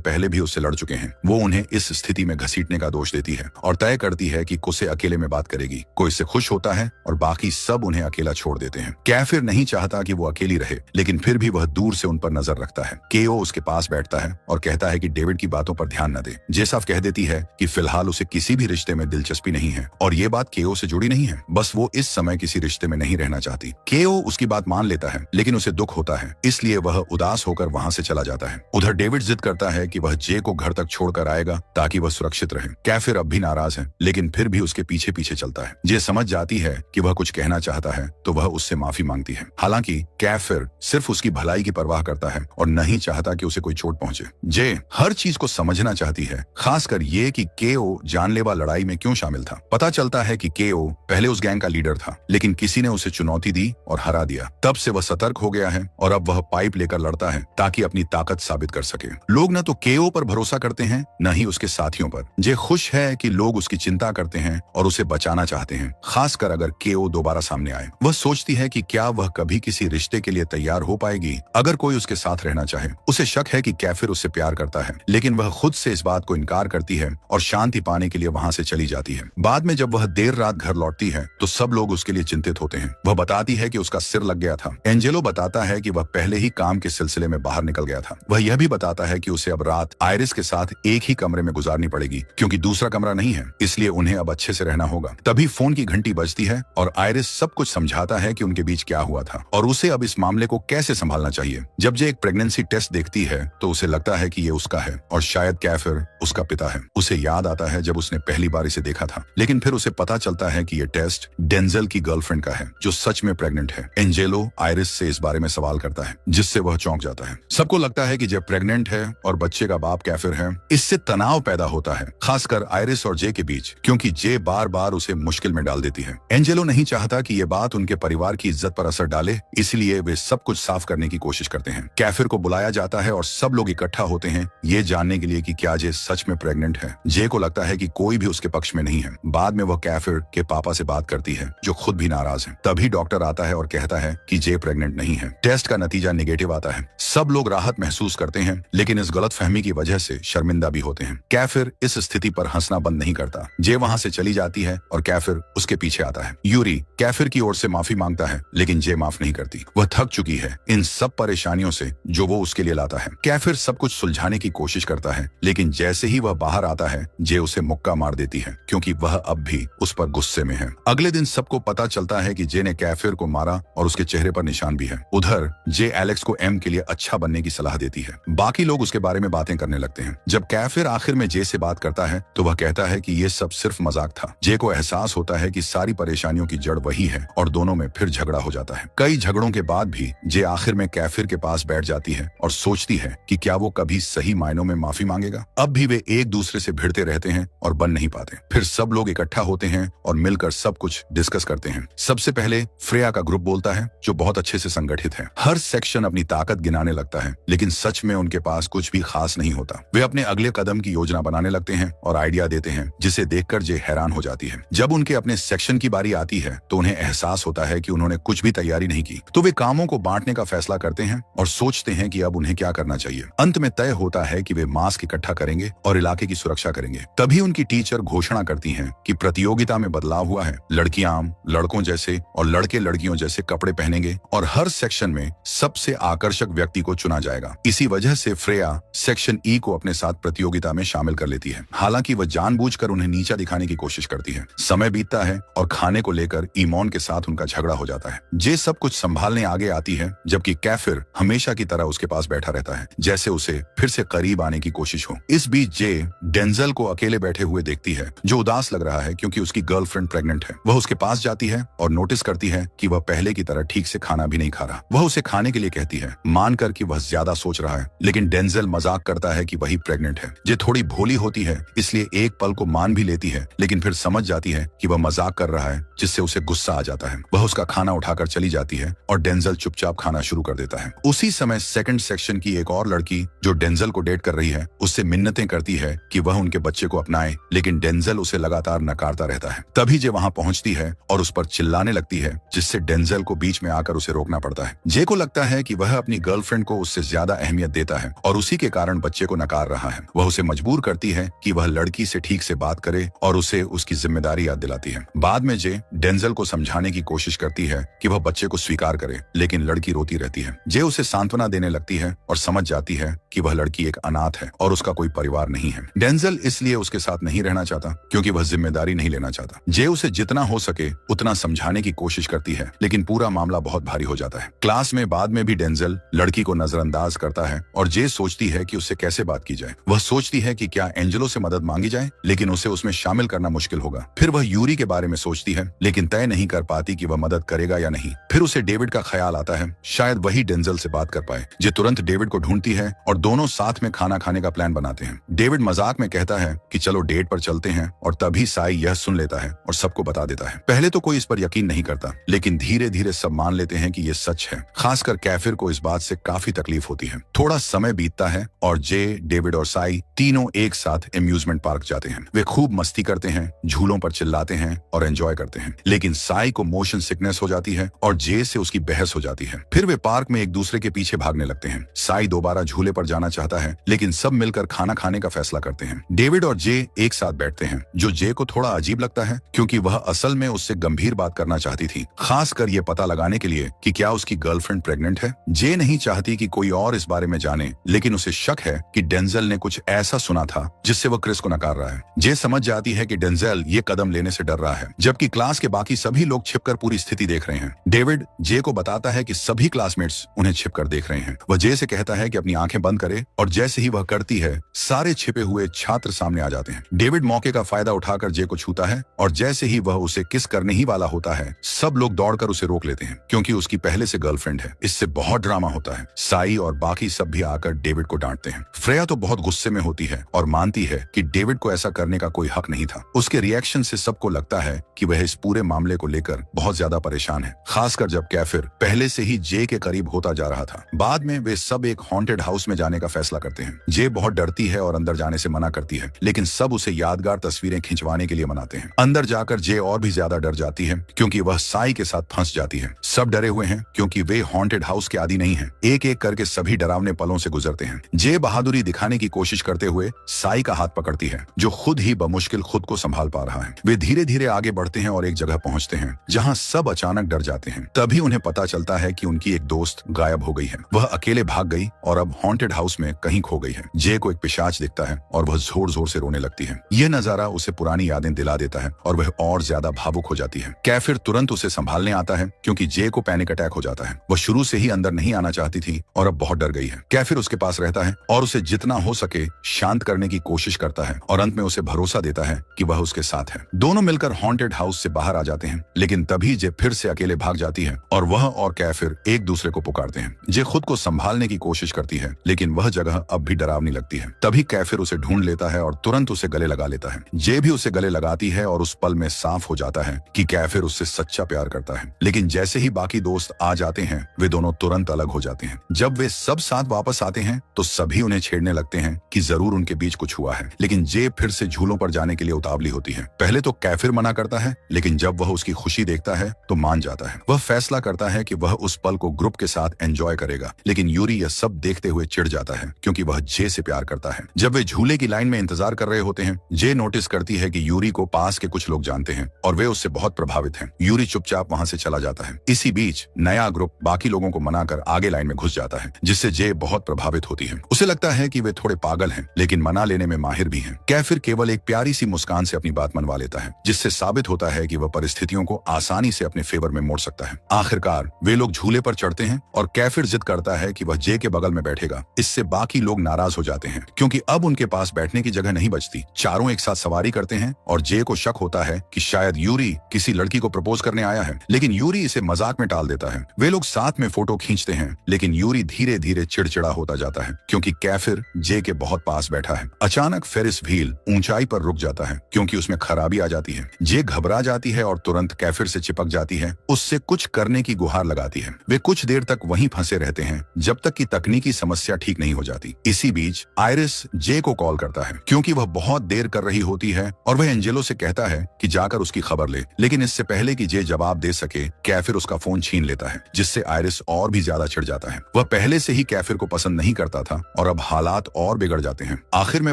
पहले भी उससे लड़ चुके हैं। वो उन्हें इस स्थिति में घसीटने का दोष देती है और तय करती है कि उसे अकेले में बात करेगी। कोई इससे खुश होता है और बाकी सब उन्हें अकेला छोड़ देते हैं। कैफिर नहीं चाहता कि वो अकेली रहे, लेकिन फिर भी वह दूर से उन पर नजर रखता है। केओ उसके पास बैठता है और कहता है कि डेविड की बातों पर ध्यान न दे। जे साफ कह देती है कि फिलहाल उसे किसी भी रिश्ते में दिलचस्पी नहीं है और ये बात केओ से जुड़ी नहीं है, बस वो इस समय किसी रिश्ते में नहीं रहना चाहती। केओ उसकी बात मान लेता है, लेकिन उसे दुख होता है, इसलिए वह उदास होकर वहां से चला जाता है। उधर डेविड जिद करता है कि वह जे को घर तक छोड़कर आएगा ताकि वह सुरक्षित रहे। कैफिर अब भी नाराज है, लेकिन फिर भी उसके पीछे पीछे चलता है। जे समझ जाती है कि वह कुछ कहना चाहता है तो वह उससे माफी मांगती है। हालांकि कैफिर सिर्फ उसकी भलाई की परवाह करता है और नहीं चाहता कि उसे कोई चोट पहुंचे। जे हर चीज को समझना चाहती है, खासकर ये कि केओ जानलेवा लड़ाई में क्यों शामिल था। पता चलता है कि केओ पहले उस गैंग का लीडर था, लेकिन किसी ने उसे चुनौती दी और हरा दिया। तब से वह सतर्क हो गया है और अब वह पाइप लेकर लड़ता है ताकि अपनी ताकत साबित कर सके। लोग न तो केओ पर भरोसा करते हैं, न ही उसके साथियों पर। जे खुश है कि लोग उसकी चिंता करते हैं और उसे बचाना चाहते हैं, खासकर अगर केओ दोबारा सामने आए। वह सोचती है कि क्या वह कभी किसी रिश्ते के लिए तैयार हो पाएगी अगर कोई उसके साथ रहना चाहे। उसे शक है कि कैफिर उससे प्यार करता है, लेकिन वह खुद से इस बात को इनकार करती है और शांति पाने के लिए वहां से चली जाती है। बाद में जब वह देर रात घर लौटती है तो सब लोग उसके लिए चिंतित होते हैं। वह बताती है कि उसका सिर लग गया था। एंजेलो बताता है कि वह पहले ही काम के सिलसिले में बाहर निकल गया था। वह यह भी बताता है कि उसे अब रात आयरिस के साथ एक ही कमरे में गुजारनी पड़ेगी, क्योंकि दूसरा कमरा नहीं है, इसलिए उन्हें अब अच्छे से रहना होगा। तभी फोन की घंटी बजती है और आयरिस सब कुछ समझाता है कि उनके बीच क्या हुआ था और उसे अब इस मामले को कैसे संभालना चाहिए। जब जे एक प्रेगनेंसी टेस्ट देखती है तो उसे लगता है कि ये उसका है और शायद कैफिर उसका पिता है। उसे याद आता है जब उसने पहली बार इसे देखा था, लेकिन फिर उसे पता चलता है कि ये टेस्ट डेंजल की गर्लफ्रेंड का है जो सच में प्रेग्नेंट है। एंजेलो आयरिस से इस बारे में सवाल करता है, जिससे वह चौंक जाता है। सबको लगता है कि जे प्रेग्नेंट है और बच्चे का बाप कैफिर है। इससे तनाव पैदा होता है, खासकर आयरिस और जे के बीच, क्योंकि जे बार बार उसे मुश्किल में डाल देती है। एंजेलो नहीं चाहता कि ये बात उनके परिवार की इज्जत पर असर डाले, इसलिए वे सब कुछ साफ करने की कोशिश करते हैं। कैफिर को बुलाया जाता है और सब लोग इकट्ठा होते हैं ये जानने के लिए कि क्या जे सच में प्रेग्नेंट है। जे को लगता है कि कोई भी उसके पक्ष में नहीं है। बाद में वह कैफिर के पापा से बात करती है, जो खुद भी नाराज है। तभी डॉक्टर आता है और कहता है कि जे प्रेग्नेंट नहीं है। टेस्ट का नतीजा नेगेटिव आता है। सब लोग राहत महसूस करते हैं, लेकिन इस गलतफहमी की वजह से शर्मिंदा भी होते हैं। कैफिर इस स्थिति पर हंसना बंद नहीं करता। जे वहां से चली जाती है और कैफिर उसके पीछे आता है। यूरी कैफिर की ओर से माफी मांगता है, लेकिन जे माफ नहीं करती। वह थक चुकी है इन सब परेशानियों से जो वो उसके लिए लाता है। कैफिर सब कुछ सुलझाने की कोशिश करता है, लेकिन जैसे ही वह बाहर आता है जे उसे मुक्का मार देती है, क्योंकि वह अब भी उस पर गुस्से में है। अगले दिन सबको पता चलता है कि जे ने कैफिर को मारा और उसके चेहरे पर निशान भी है। उधर जे एलेक्स को एम के लिए अच्छा बनने की सलाह देती है। बाकी लोग उसके बारे में बातें करने लगते हैं। जब कैफिर आखिर में जे से बात करता है तो वह कहता है कि ये सब सिर्फ मजाक था। जे को एहसास होता है कि सारी परेशानियों की जड़ वही है और दोनों में फिर झगड़ा हो जाता है। कई झगड़ों के बाद भी जे आखिर में कैफिर के पास बैठ जाती है और सोचती है कि क्या वो कभी सही मायनों में माफी मांगेगा। अब भी वे एक दूसरे से भिड़ते रहते हैं और बन नहीं पाते। फिर सब लोग इकट्ठा होते हैं और मिलकर सब कुछ डिस्कस करते हैं। सबसे पहले फ्रेया का ग्रुप बोलता है, जो बहुत अच्छे से संगठित है। हर सेक्शन अपनी ताकत गिनाने लगता है, लेकिन सच में उनके पास कुछ भी खास नहीं होता। वे अपने अगले कदम की योजना बनाने लगते हैं और आइडिया देते हैं, जिसे देखकर जे हैरान हो जाती है। जब उनके अपने सेक्शन की बारी आती है तो उन्हें एहसास होता है कि उन्होंने कुछ भी तैयारी नहीं की, तो वे कामों को बांटने का फैसला करते हैं और सोचते हैं कि अब उन्हें क्या करना चाहिए। अंत में तय होता है कि वे मास्क इकट्ठा करेंगे और इलाके की सुरक्षा करेंगे। तभी उनकी टीचर घोषणा करती हैं कि प्रतियोगिता में बदलाव हुआ है, लड़कियां लड़कों जैसे और लड़के लड़कियों जैसे कपड़े पहनेंगे और हर सेक्शन में सबसे आकर्षक व्यक्ति को चुना जाएगा। इसी वजह से फ्रेया सेक्शन ई को अपने साथ प्रतियोगिता में शामिल कर लेती है। हालांकि वह जानबूझकर उन्हें नीचा दिखाने की कोशिश करती है। समय बीतता है और खाने को लेकर ईमोन के साथ उनका झगड़ा हो जाता है। जे सब कुछ संभालने आगे आती है, जबकि कैफिर हमेशा की तरह उसके पास बैठा रहता है, जैसे उसे फिर से करीब आने की कोशिश हो। इस बीच जे डेंजल को अकेले बैठे हुए देखती है, जो उदास लग रहा है क्योंकि उसकी गर्लफ्रेंड प्रेग्नेंट है। वह उसके पास जाती है और नोटिस करती है कि वह पहले की तरह ठीक से खाना भी नहीं खा रहा। वह उसे खाने के लिए कहती है, मानकर कि वह ज्यादा सोच रहा है, लेकिन डेंजल मजाक करता है कि वही प्रेग्नेंट है। जे थोड़ी भोली होती है, इसलिए एक पल को मान भी लेती है, लेकिन फिर समझ जाती है कि वह मजाक कर रहा है, जिससे उसे गुस्सा आ जाता है। वह उसका खाना उठाकर चली जाती है और डेंजल चुपचाप खाना शुरू कर देता है। उसी समय सेकंड सेक्शन की एक और लड़की जो डेंजल को डेट कर रही है, उससे मिन्नतें करती है कि वह उनके बच्चे को अपनाए, लेकिन डेंजल उसे लगातार नकारता रहता है। तभी जे वहां पहुंचती है और उस पर चिल्लाने लगती है, जिससे डेंजल को बीच में आकर उसे रोकना पड़ता है। जे को लगता है कि वह अपनी गर्लफ्रेंड को उससे ज्यादा अहमियत देता है और उसी के कारण बच्चे को नकार रहा है। वह उसे मजबूर करती है कि वह लड़की से ठीक से बात करे और उसे उसकी जिम्मेदारी याद दिलाती है। बाद में जे डेंजल को समझाने की कोशिश करती है कि वह बच्चे को स्वीकार करे, लेकिन लड़की रोती रहती है। जे उसे सांत्वना देने लगती है और समझ जाती है कि वह लड़की एक अनाथ है और उसका कोई परिवार नहीं है। डेंजल इसलिए उसके साथ नहीं रहना चाहता क्योंकि वह जिम्मेदारी नहीं लेना चाहता। जे उसे जितना हो सके उतना समझाने की कोशिश करती है, लेकिन पूरा मामला बहुत भारी हो जाता है। क्लास में बाद में भी डेंजल लड़की को नजरअंदाज करता है और जे सोचती है कि उससे कैसे बात की जाए। वह सोचती है कि क्या एंजेलो से मदद मांगी जाए, लेकिन उसे उसमें शामिल करना मुश्किल होगा। फिर वह यूरी के बारे में सोचती है, लेकिन तय नहीं कर पाती कि वह मदद करेगा या नहीं। फिर उसे डेविड का ख्याल आता है, शायद वही डेंजल से बात कर पाए। जे तुरंत डेविड को ढूंढती है और दोनों साथ में खाना खाने का प्लान बनाते हैं। डेविड मजाक में कहता है कि चलो डेट पर चलते हैं, और तभी साई यह सुन लेता है और सबको बता देता है। पहले तो कोई इस पर यकीन नहीं करता, लेकिन धीरे धीरे सब मान लेते हैं कि यह सच है। खासकर कैफिर को इस बात से काफी तकलीफ होती है। थोड़ा समय बीतता है और जे, डेविड और साई तीनों एक साथ एम्यूजमेंट पार्क जाते हैं। वे खूब मस्ती करते हैं, झूलों पर चिल्लाते हैं और एंजॉय करते हैं। लेकिन साई को मोशन सिकनेस हो जाती है और जे से उसकी बहस हो जाती है। फिर वे पार्क में एक दूसरे के पीछे भागने लगते हैं। साई दोबारा झूले पर जाना चाहता है, लेकिन सब मिलकर खाना खाने का फैसला करते हैं। डेविड और जे एक साथ बैठते हैं, जो जे को थोड़ा अजीब लगता है क्योंकि वह असल में उससे गंभीर बात करना चाहती थी, खासकर ये पता लगाने के लिए कि क्या उसकी गर्लफ्रेंड प्रेग्नेंट है। जे नहीं चाहती कि कोई और इस बारे में जाने, लेकिन उसे शक है कि डेंजल ने कुछ ऐसा सुना था जिससे वह क्रिस को नकार रहा है। जे समझ जाती है कि डेंजल ये कदम लेने से डर रहा है, जबकि क्लास के बाकी सभी लोग छिपकर पूरी स्थिति देख रहे हैं। डेविड जे को बताता है कि सभी क्लासमेट्स उन्हें छिपकर देख रहे हैं। वह जे से कहता है कि अपनी आंखें बंद करे, और जैसे ही वह करती है, सारे छिपे हुए छात्र सामने आ जाते हैं। डेविड मौके का फायदा उठाकर जे को छूता है, और जैसे ही वह उसे किस करने ही वाला होता है, सब लोग दौड़कर उसे रोक लेते हैं क्योंकि उसकी पहले से गर्लफ्रेंड है। इससे बहुत ड्रामा होता है। साई और बाकी सब भी आकर डेविड को डांटते हैं। फ्रेया तो बहुत गुस्से में होती है और मानती है कि डेविड को ऐसा करने का कोई हक नहीं था। उसके रिएक्शन से सबको लगता है कि वह इस पूरे मामले को लेकर बहुत ज्यादा परेशान है, खासकर जब कैफिर पहले से ही जे के करीब होता जा रहा था। बाद में वे सब एक हॉन्टेड हाउस में जाने का फैसला करते हैं। जे बहुत डरती है और अंदर जाने से मना करती है, लेकिन सब उसे यादगार तस्वीरें खिंचवाने के लिए मनाते हैं। अंदर जाकर जे और भी ज्यादा डर जाती है क्योंकि वह साई के साथ फंस जाती है। सब डरे हुए हैं क्योंकि वे हॉन्टेड हाउस के आदी नहीं हैं। एक एक करके सभी डरावने पलों से गुजरते हैं। जे बहादुरी दिखाने की कोशिश करते हुए साई का हाथ पकड़ती है, जो खुद ही बमुश्किल खुद को संभाल पा रहा है। वे धीरे धीरे आगे बढ़ते हैं और एक जगह पहुंचते हैं जहां सब अचानक डर जाते हैं। तभी उन्हें पता चलता है कि उनकी एक दोस्त गायब हो गई है। वह अकेले भाग गई और अब हॉन्टेड हाउस में कहीं खो गई है। जे को एक पिशाच दिखता है और वह जोर जोर से रोने लगती है। यह नजारा उसे पुरानी यादें दिला देता है और वह और ज्यादा भावुक हो जाती है। कैफिर तुरंत उसे संभालने आता है क्योंकि जे को पैनिक अटैक हो जाता है। वह शुरू से ही अंदर नहीं आना चाहती थी और अब बहुत डर गई है। कैफिर उसके पास रहता है और उसे जितना हो सके शांत करने की कोशिश करता है और अंत में उसे भरोसा देता है कि वह उसके साथ है। दोनों मिलकर हॉन्टेड हाउस से बाहर आ जाते हैं, लेकिन तभी जे फिर से अकेले भाग जाती है और वह और कैफिर एक दूसरे को पुकारते हैं। जे खुद को संभालने की कोशिश करती है, लेकिन लेकिन वह जगह अब भी डरावनी लगती है। तभी कैफिर उसे ढूंढ लेता है और तुरंत उसे गले लगा लेता है। जे भी उसे गले लगाती है और उस पल में साफ हो जाता है कि कैफिर उससे सच्चा प्यार करता है। लेकिन जैसे ही बाकी दोस्त आ जाते हैं वे दोनों तुरंत अलग हो जाते हैं। जब वे सब साथ वापस आते हैं तो सभी उन्हें छेड़ने लगते हैं कि जरूर उनके बीच कुछ हुआ है। लेकिन जे फिर से झूलों पर जाने के लिए उतावली होती है। पहले तो कैफिर मना करता है, लेकिन जब वह उसकी खुशी देखता है तो मान जाता है। वह फैसला करता है कि वह उस पल को ग्रुप के साथ एंजॉय करेगा। लेकिन यूरी यह सब देखते हुए चिढ़ जाता है क्योंकि वह जे से प्यार करता है। जब वे झूले की लाइन में इंतजार कर रहे होते हैं, जे नोटिस करती है कि यूरी को पास के कुछ लोग जानते हैं और वे उससे बहुत प्रभावित हैं। यूरी चुपचाप वहां से चला जाता है। इसी बीच नया ग्रुप बाकी लोगों को मनाकर आगे लाइन में घुस जाता है, जिससे जे बहुत प्रभावित होती है। उसे लगता है कि वे थोड़े पागल हैं, लेकिन मना लेने में माहिर भी हैं। कैफिर केवल एक प्यारी सी मुस्कान से अपनी बात मनवा लेता है, जिससे साबित होता है कि वह परिस्थितियों को आसानी से अपने फेवर में मोड़ सकता है। आखिरकार वे लोग झूले पर चढ़ते हैं और कैफिर जिद करता है कि वह जे के बगल में बैठेगा। इससे बाकी लोग नाराज हो जाते हैं क्योंकि अब उनके पास बैठने की जगह नहीं बचती। चारों एक साथ सवारी करते हैं और जे को शक होता है कि शायद यूरी किसी लड़की को प्रपोज करने आया है, लेकिन यूरी इसे मजाक में टाल देता है। वे लोग साथ में फोटो खींचते हैं, लेकिन यूरी धीरे धीरे चिड़चिड़ा होता जाता है क्योंकि कैफिर जे के बहुत पास बैठा है। अचानक फेरिस व्हील ऊंचाई पर रुक जाता है क्योंकि उसमें खराबी आ जाती है। जे घबरा जाती है और तुरंत कैफिर से चिपक जाती है, उससे कुछ करने की गुहार लगाती है। वे कुछ देर तक वहीं फंसे रहते हैं जब तक कि तकनीकी समस्या ठीक नहीं हो जाती। इसी बीच आयरिस जे को कॉल करता है क्योंकि वह बहुत देर कर रही होती है और वह एंजेलो से कहता है कि जाकर उसकी खबर ले। लेकिन इससे पहले कि जे जवाब दे सके, कैफिर उसका फोन छीन लेता है, जिससे आयरिस और भी ज्यादा चिढ़ जाता है। वह पहले से ही कैफिर को पसंद नहीं करता था और अब हालात और बिगड़ जाते हैं। आखिर में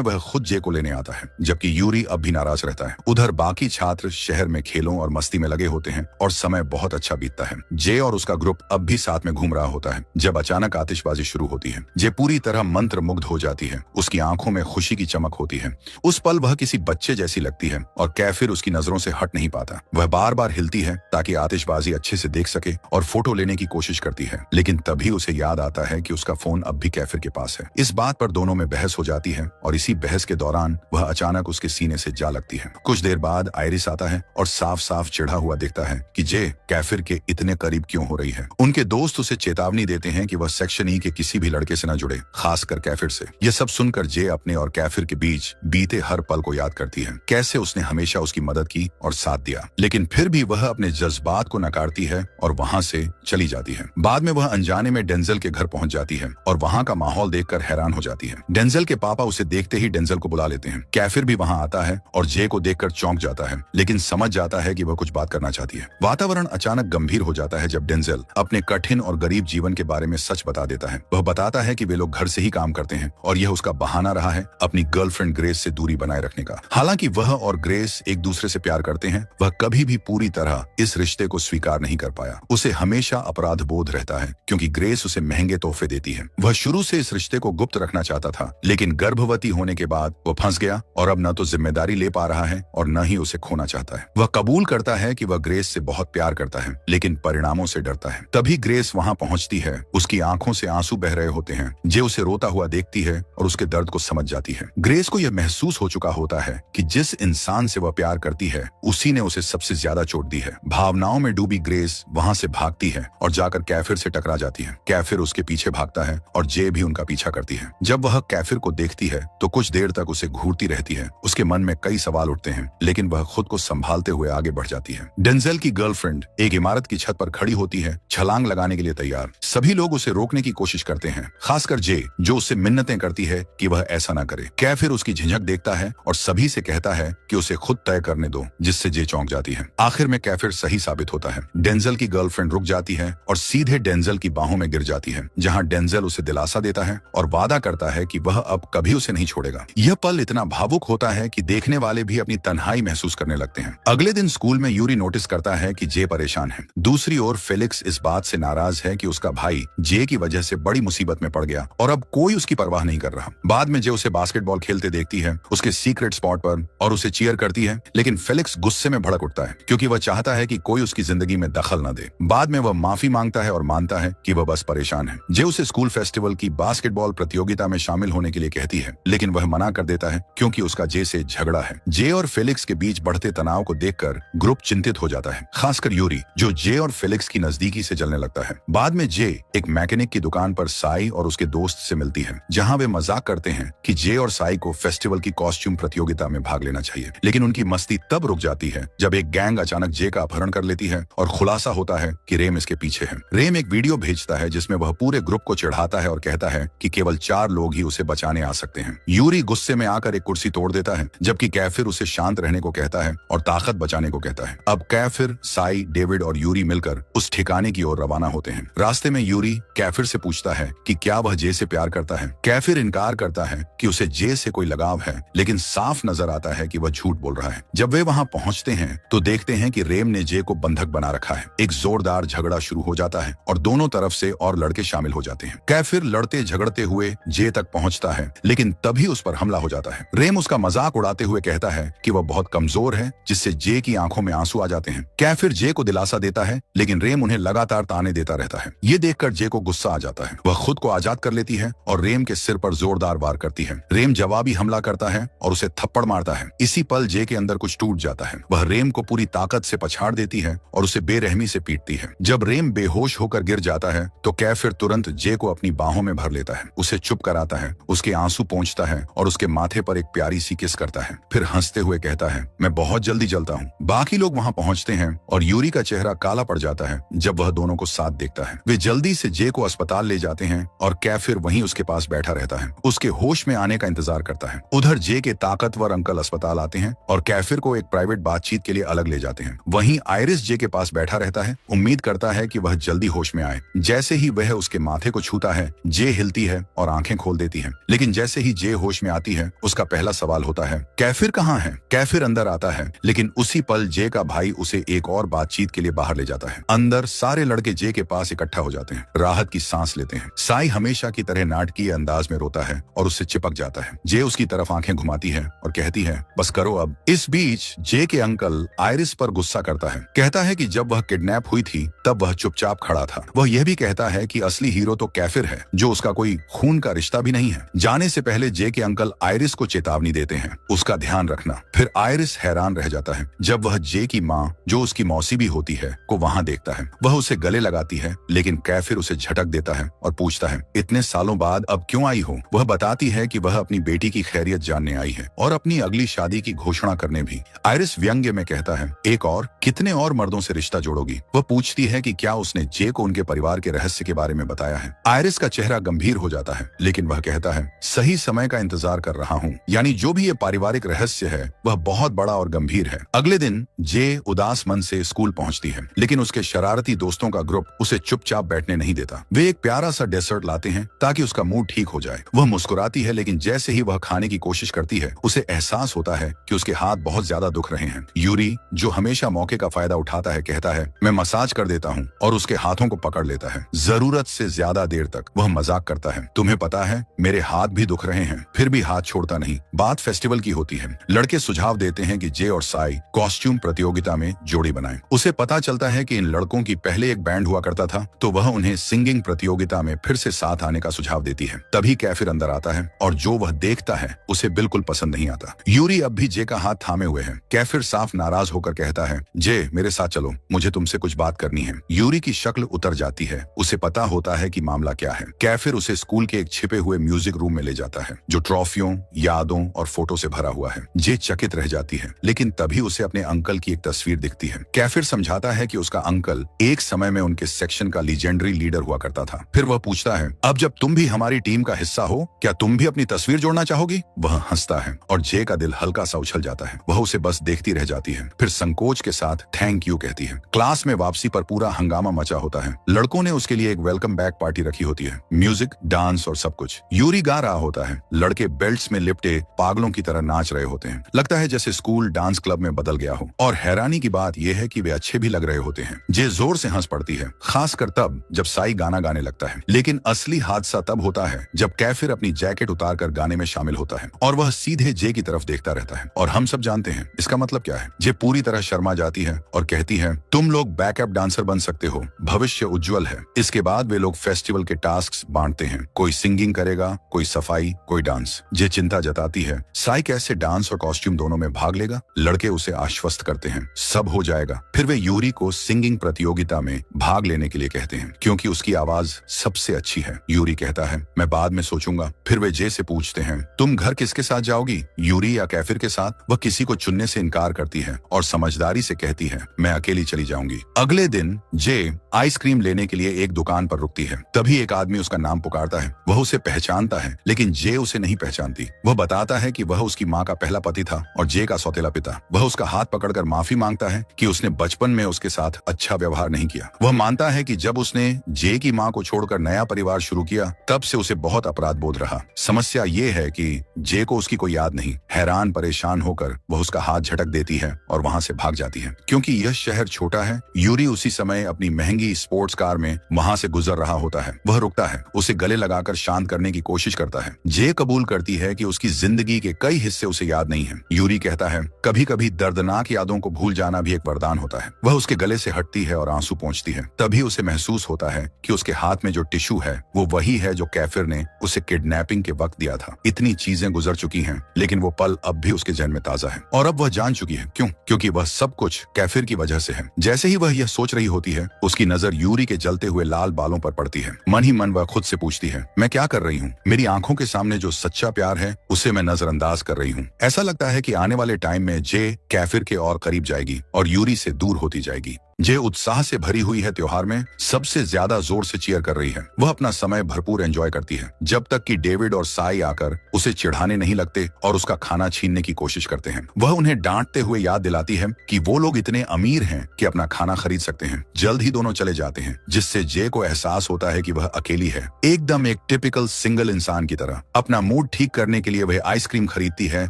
वह खुद जे को लेने आता है, जबकि यूरी अब भी नाराज रहता है। उधर बाकी छात्र शहर में खेलों और मस्ती में लगे होते हैं और समय बहुत अच्छा बीतता है। जे और उसका ग्रुप अब भी साथ में घूम रहा होता है जब अचानक आतिशबाजी शुरू होती है। जे पूरी तरह मंत्र मुग्ध हो जाती है। उसकी आंखों में खुशी की चमक होती है। उस पल वह किसी बच्चे जैसी लगती है और कैफिर उसकी नजरों से हट नहीं पाता। वह बार बार हिलती है ताकि आतिशबाजी अच्छे से देख सके और फोटो लेने की कोशिश करती है, लेकिन तभी उसे याद आता है कि उसका फोन अब भी कैफिर के पास है। इस बात पर दोनों में बहस हो जाती है और इसी बहस के दौरान वह अचानक उसके सीने से जा लगती है। कुछ देर बाद आयरिस आता है और साफ साफ चिढ़ा हुआ दिखता है कि जे कैफिर के इतने करीब क्यों हो रही है। उनके दोस्त उसे चेतावनी देते हैं कि वह सेक्शन ई के किसी भी लड़के से न जुड़े, खासकर कैफिर से। यह सब सुनकर जे अपने और कैफिर के बीच बीते हर पल को याद करती है, कैसे उसने हमेशा उसकी मदद की और साथ दिया। लेकिन फिर भी वह अपने जज्बात को नकारती है और वहां से चली जाती है। बाद में वह अनजाने में डेंजल के घर पहुंच जाती है और वहां का माहौल देखकर हैरान हो जाती है। डेंजल के पापा उसे देखते ही डेंजल को बुला लेते हैं। कैफिर भी वहां आता है और जे को देखकर चौंक जाता है, लेकिन समझ जाता है कि वह कुछ बात करना चाहती है। वातावरण अचानक गंभीर हो जाता है जब डेंजल अपने कठिन और गरीब जीवन के बारे में सच बता देता है। वह बताता है कि वे लोग घर से ही काम करते हैं और यह उसका बहाना रहा है अपनी गर्लफ्रेंड ग्रेस से दूरी बनाए रखने का। हालांकि वह और ग्रेस एक दूसरे से प्यार करते हैं, वह कभी भी पूरी तरह इस रिश्ते को स्वीकार नहीं कर पाया। उसे हमेशा अपराध बोध रहता है क्योंकि ग्रेस उसे महंगे तोहफे देती है। वह शुरू से इस रिश्ते को गुप्त रखना चाहता था, लेकिन गर्भवती होने के बाद वह फंस गया और अब न तो जिम्मेदारी ले पा रहा है और न ही उसे खोना चाहता है। वह कबूल करता है कि वह ग्रेस से बहुत प्यार करता है, लेकिन परिणामों से डरता है। तभी ग्रेस वहां पहुंचती है। उसकी आंखों से आंसू बह रहे होते हैं। जे उसे रोता हुआ देखती है और उसके दर्द को समझ जाती है। ग्रेस को यह महसूस हो चुका होता है कि जिस इंसान से वह प्यार करती है उसी ने उसे सबसे ज्यादा चोट दी है। भावनाओं में डूबी ग्रेस वहां से भागती है और जाकर कैफिर से टकरा जाती है। कैफिर उसके पीछे भागता है और जे भी उनका पीछा करती है। जब वह कैफिर को देखती है तो कुछ देर तक उसे घूरती रहती है। उसके मन में कई सवाल उठते हैं, लेकिन वह खुद को संभालते हुए आगे बढ़ जाती है। डेंजल की गर्लफ्रेंड एक इमारत की छत पर खड़ी होती है, छलांग लगाने के लिए तैयार। सभी लोग उसे रोकने की कोशिश करते हैं, खासकर जे, जो उससे मिन्नतें करती है कि वह ऐसा न करे। कैफिर उसकी झिझक देखता है और सभी से कहता है कि उसे खुद तय करने दो, जिससे जे चौंक जाती है। आखिर में कैफिर सही साबित होता है। डेंजल की गर्लफ्रेंड रुक जाती है और सीधे डेंजल की बाहों में गिर जाती है, जहां डेंजल उसे दिलासा देता है और वादा करता है कि वह अब कभी उसे नहीं छोड़ेगा। यह पल इतना भावुक होता है कि देखने वाले भी अपनी तन्हाई महसूस करने लगते हैं। अगले दिन स्कूल में यूरी नोटिस करता है कि जे परेशान है। दूसरी ओर फेलिक्स इस बात से नाराज है कि उसका भाई जे की वजह से बड़ी मुसीबत में पड़ गया और अब कोई उसकी परवाह नहीं कर रहा। बाद में जे उसे बास्केटबॉल खेलते देखती है उसके सीक्रेट स्पॉट पर और उसे चीयर करती है, लेकिन फेलिक्स गुस्से में भड़क उठता है क्योंकि वह चाहता है कि कोई उसकी जिंदगी में दखल न दे। बाद में वह माफी मांगता है और मानता है कि वह बस परेशान है। जे उसे स्कूल फेस्टिवल की बास्केटबॉल प्रतियोगिता में शामिल होने के लिए कहती है, लेकिन वह मना कर देता है क्योंकि उसका जे से झगड़ा है। जे और फेलिक्स के बीच बढ़ते तनाव को देखकर ग्रुप चिंतित हो जाता है, खासकर यूरी, जो जे और फेलिक्स की नजदीकी से जलने लगता है। बाद में जे एक मैकेनिक की दुकान पर साई और उसके दोस्त से मिलती है, जहां वे मजाक करते हैं कि जे और साई को फेस्टिवल की कॉस्ट्यूम प्रतियोगिता में भाग लेना चाहिए। लेकिन उनकी मस्ती तब रुक जाती है जब एक गैंग अचानक जे का अपहरण कर लेती है और खुलासा होता है कि रेम इसके पीछे है। रेम एक वीडियो भेजता है जिसमें वह पूरे ग्रुप को चिढ़ाता है और कहता है कि केवल 4 लोग ही उसे बचाने आ सकते हैं। यूरी गुस्से में आकर एक कुर्सी तोड़ देता है, जबकि कैफिर उसे शांत रहने को कहता है और ताकत बचाने को कहता है। अब कैफिर, साई, डेविड और यूरी मिलकर उस ठिकाने की ओर रवाना होते हैं। रास्ते में यूरी कैफिर से पूछता है कि क्या वह जे से प्यार करता है। कैफिर इनकार करता है कि उसे जे से कोई लगाव है, लेकिन साफ नजर आता है कि वह झूठ बोल रहा है। जब वे वहां पहुंचते हैं तो देखते हैं कि रेम ने जे को बंधक बना रखा है। एक जोरदार झगड़ा शुरू हो जाता है और दोनों तरफ से और लड़के शामिल हो जाते हैं। कैफिर लड़ते झगड़ते हुए जे तक पहुंचता है, लेकिन तभी उस पर हमला हो जाता है। रेम उसका मजाक उड़ाते हुए कहता है कि वह बहुत कमजोर है, जिससे जे की आंखों में आंसू आ जाते हैं। कैफिर जे को दिलासा देता है, लेकिन रेम उन्हें लगातार ताने देता रहता है। ये देखकर जे को गुस्सा आ जाता है। वह खुद को आजाद कर लेती है और रेम के सिर पर जोरदार वार करती है। रेम जवाबी हमला करता है और उसे थप्पड़ मारता है। इसी पल जे के अंदर कुछ टूट जाता है। वह रेम को पूरी ताकत से पछाड़ देती है और उसे बेरहमी से पीटती है। जब रेम बेहोश होकर गिर जाता है तो कैफिर तुरंत जे को अपनी बाहों में भर लेता है, उसे चुप कराता है, उसके आंसू पोंछता है और उसके माथे पर एक प्यारी सी किस करता है। फिर हंसते हुए कहता है, मैं बहुत जल्दी जलता हूँ। बाकी लोग वहाँ पहुँचते हैं और यूरी का चेहरा काला पड़ जाता है जब वह दोनों को साथ देखता है। वे जल्दी से जे को अस्पताल ले जाते हैं और कैफिर वहीं उसके पास बैठा रहता है, उसके होश में आने का इंतजार करता है। उधर जे के ताकतवर अंकल अस्पताल आते हैं और कैफिर को एक प्राइवेट बातचीत के लिए अलग ले जाते हैं। वहीं आयरिस जे के पास बैठा रहता है, उम्मीद करता है कि वह जल्दी होश में आए। जैसे ही वह उसके माथे को छूता है, जे हिलती है और आंखें खोल देती है। लेकिन जैसे ही जे होश में आती है, उसका पहला सवाल होता है, कैफिर कहाँ है? कैफिर अंदर आता है, लेकिन उसी पल जे का भाई उसे एक और बातचीत के लिए बाहर ले जाता है। अंदर सारे लड़के जे के पास इकट्ठा हो जाते हैं, राहत की सांस लेते हैं। साई हमेशा की तरह नाटकीय अंदाज में रोता है और उससे चिपक जाता है। जे उसकी तरफ आंखें घुमाती है और कहती है, बस करो अब। इस बीच जे के अंकल आयरिस पर गुस्सा करता है, कहता है कि जब वह किडनैप हुई थी तब वह चुपचाप खड़ा था। वह यह भी कहता है कि असली हीरो तो कैफिर है, जो उसका कोई खून का रिश्ता भी नहीं है। जाने से पहले जे के अंकल आयरिस को चेतावनी देते हैं, उसका ध्यान रखना। फिर आयरिस हैरान रह जाता है जब वह जे की माँ, जो उसकी मौसी भी होती है, को वहां देखता है। वह उसे गले लगाती है, लेकिन कैफिर उसे झटक देता है और पूछता है, इतने सालों बाद अब क्यों आई हो? वह बताती है कि वह अपनी बेटी की खैरियत जानने आई है और अपनी अगली शादी की घोषणा करने भी। आयरिस व्यंग्य में कहता है, एक और? कितने और मर्दों से रिश्ता जोड़ोगी? वह पूछती है कि क्या उसने जे को उनके परिवार के रहस्य के बारे में बताया है। आयरिस का चेहरा गंभीर हो जाता है, लेकिन वह कहता है, सही समय का इंतजार कर रहा हूँ। यानी जो भी ये पारिवारिक रहस्य है वह बहुत बड़ा और गंभीर है। अगले दिन जे उदास मन से स्कूल पहुंचती है, लेकिन उसके शरारती दोस्तों का ग्रुप उसे चुपचाप बैठने नहीं देता। वे एक प्यारा सा डेजर्ट लाते हैं ताकि उसका मूड ठीक हो जाए। वह मुस्कुराती है, लेकिन जैसे ही वह खाने की कोशिश करती है, उसे एहसास होता है कि उसके हाथ बहुत ज्यादा दुख रहे हैं। यूरी, जो हमेशा मौके का फायदा उठाता है, कहता है, मैं मसाज कर देता हूँ, और उसके हाथों को पकड़ लेता है। जरूरत से ज्यादा देर तक वह मजाक करता है, तुम्हें पता है मेरे हाथ भी दुख रहे हैं, फिर भी हाथ छोड़ता नहीं। बात फेस्टिवल की होती है। लड़के सुझाव देते हैं कि जे और साई कॉस्ट्यूम प्रतियोगिता में जोड़ी बनाएं। उसे पता चलता है कि इन लड़कों की पहले एक बैंड हुआ करता था, तो वह उन्हें सिंगिंग प्रतियोगिता में फिर से साथ आने का सुझाव देती है। तभी कैफिर अंदर आता है और जो वह देखता है उसे बिल्कुल पसंद नहीं आता। यूरी अब भी जे का हाथ थामे हुए है। कैफिर साफ नाराज होकर कहता है, जे मेरे साथ चलो, मुझे तुमसे कुछ बात करनी है। यूरी की शक्ल उतर जाती है, उसे पता होता है कि मामला क्या है। कैफिर उसे स्कूल के एक छिपे हुए म्यूजिक रूम में ले जाता है, जो ट्रॉफियों, यादों और फोटो से भरा हुआ है। जे चकित रह जाती है, लेकिन तभी उसे अपने अंकल की एक तस्वीर दिखती है। कैफिर समझाता है कि उसका अंकल एक समय में उनके सेक्शन का लीजेंडरी लीडर हुआ करता था। फिर वह पूछता है, अब जब तुम भी हमारी टीम का हिस्सा हो, क्या तुम भी अपनी तस्वीर जोड़ना चाहोगी? वह हंसता है और जे का दिल हल्का सा उछल जाता है। वह उसे बस देखती रह जाती है, फिर संकोच के साथ थैंक यू कहती है। क्लास में वापसी पर पूरा हंगामा मचा होता है। लड़कों ने उसके लिए एक वेलकम बैक पार्टी रखी होती है, म्यूजिक, डांस और सब कुछ। यूरी गा रहा होता है, लड़के बेल्ट्स में लिपटे पागलों की तरह नाच रहे होते हैं। लगता है जैसे स्कूल डांस क्लब में बदल गया हो। और हैरानी की बात यह है कि वे अच्छे भी लग रहे होते हैं। जे जोर से हंस पड़ती है, खासकर तब जब साई गाना गाने लगता है। लेकिन असली हादसा तब होता है जब कैफिर अपनी जैकेट उतारकर गाने में शामिल होता है और वह सीधे जे की तरफ देखता रहता है। और हम सब जानते हैं इसका मतलब क्या है। जे पूरी तरह शर्मा जाती है और कहती है, तुम लोग बैकअप डांसर बन सकते हो, भविष्य उज्जवल है। इसके बाद वे लोग फेस्टिवल के टास्क बांटते हैं, कोई सिंगिंग करेगा, कोई सफाई, कोई डांस। जे चिंता जताती है, साई कैसे डांस और कॉस्ट्यूम दोनों में भाग लेगा? लड़के उसे आश्वस्त करते हैं, सब हो जाएगा। फिर वे यूरी को सिंगिंग प्रतियोगिता में भाग लेने के लिए कहते हैं, क्योंकि उसकी आवाज सबसे अच्छी है। यूरी यूरी कहता है, मैं बाद में सोचूंगा। फिर वे जे से पूछते हैं, तुम घर किसके साथ जाओगी, यूरी या कैफिर के साथ? वह किसी को चुनने से इनकार करती है और समझदारी से कहती है, मैं अकेली चली जाऊंगी। अगले दिन जे आइसक्रीम लेने के लिए एक दुकान पर रुकती है। तभी एक आदमी उसका नाम पुकारता है। वह उसे पहचानता है, लेकिन जे उसे नहीं पहचानती। वह बताता है कि वह उसकी माँ का पहला पति था और जे का सौतेला पिता। वह उसका हाथ पकड़कर माफी मांगता है कि उसने बचपन में उसके साथ अच्छा व्यवहार नहीं किया। वह मानता है कि जब उसने जे की माँ को छोड़कर नया परिवार शुरू किया, तब से उसे बहुत अपराध बोध रहा। समस्या ये है कि जे को उसकी कोई याद नहीं। हैरान परेशान होकर वह उसका हाथ झटक देती है और वहां से भाग जाती है। क्योंकि यह शहर छोटा है, यूरी उसी समय अपनी महंगी स्पोर्ट्स कार में वहां से गुजर रहा होता है। वह रुकता है, उसे गले लगाकर शांत करने की कोशिश करता है। जे कबूल करती है कि उसकी जिंदगी के कई हिस्से उसे याद नहीं है। यूरी कहता है, कभी कभी दर्दनाक यादों को भूल जाना भी एक वरदान होता है। वह उसके गले से हटती है और आंसू पोंछती है। तभी उसे महसूस होता है कि उसके हाथ में जो टिश्यू है वो वही है जो कैफिर ने उसे किडनैपिंग के वक्त दिया था। इतनी चीजें गुजर चुकी हैं, लेकिन वो पल अब भी उसके जहन में ताजा है और अब वह जान चुकी है क्यों। क्योंकि वह सब कुछ कैफिर की वजह से है। जैसे ही वह यह सोच रही होती है, उसकी नजर यूरी के जलते हुए लाल बालों पर पड़ती है। मन ही मन वह खुद से पूछती है, मैं क्या कर रही हूँ? मेरी आंखों के सामने जो सच्चा प्यार है उसे मैं नजरअंदाज कर रही हूँ। ऐसा लगता है कि आने वाले टाइम में जे कैफिर के और करीब जाएगी और यूरी से दूर होती जाएगी। जे उत्साह से भरी हुई है। त्योहार में सबसे ज्यादा जोर से चीयर कर रही है। वह अपना समय भरपूर एंजॉय करती है, जब तक कि डेविड और साई आकर उसे चिढ़ाने नहीं लगते और उसका खाना छीनने की कोशिश करते हैं। वह उन्हें डांटते हुए याद दिलाती है कि वो लोग इतने अमीर हैं कि अपना खाना खरीद सकते हैं। जल्द ही दोनों चले जाते हैं, जिससे जे को एहसास होता है कि वह अकेली है, एकदम एक टिपिकल सिंगल इंसान की तरह। अपना मूड ठीक करने के लिए वह आइसक्रीम खरीदती है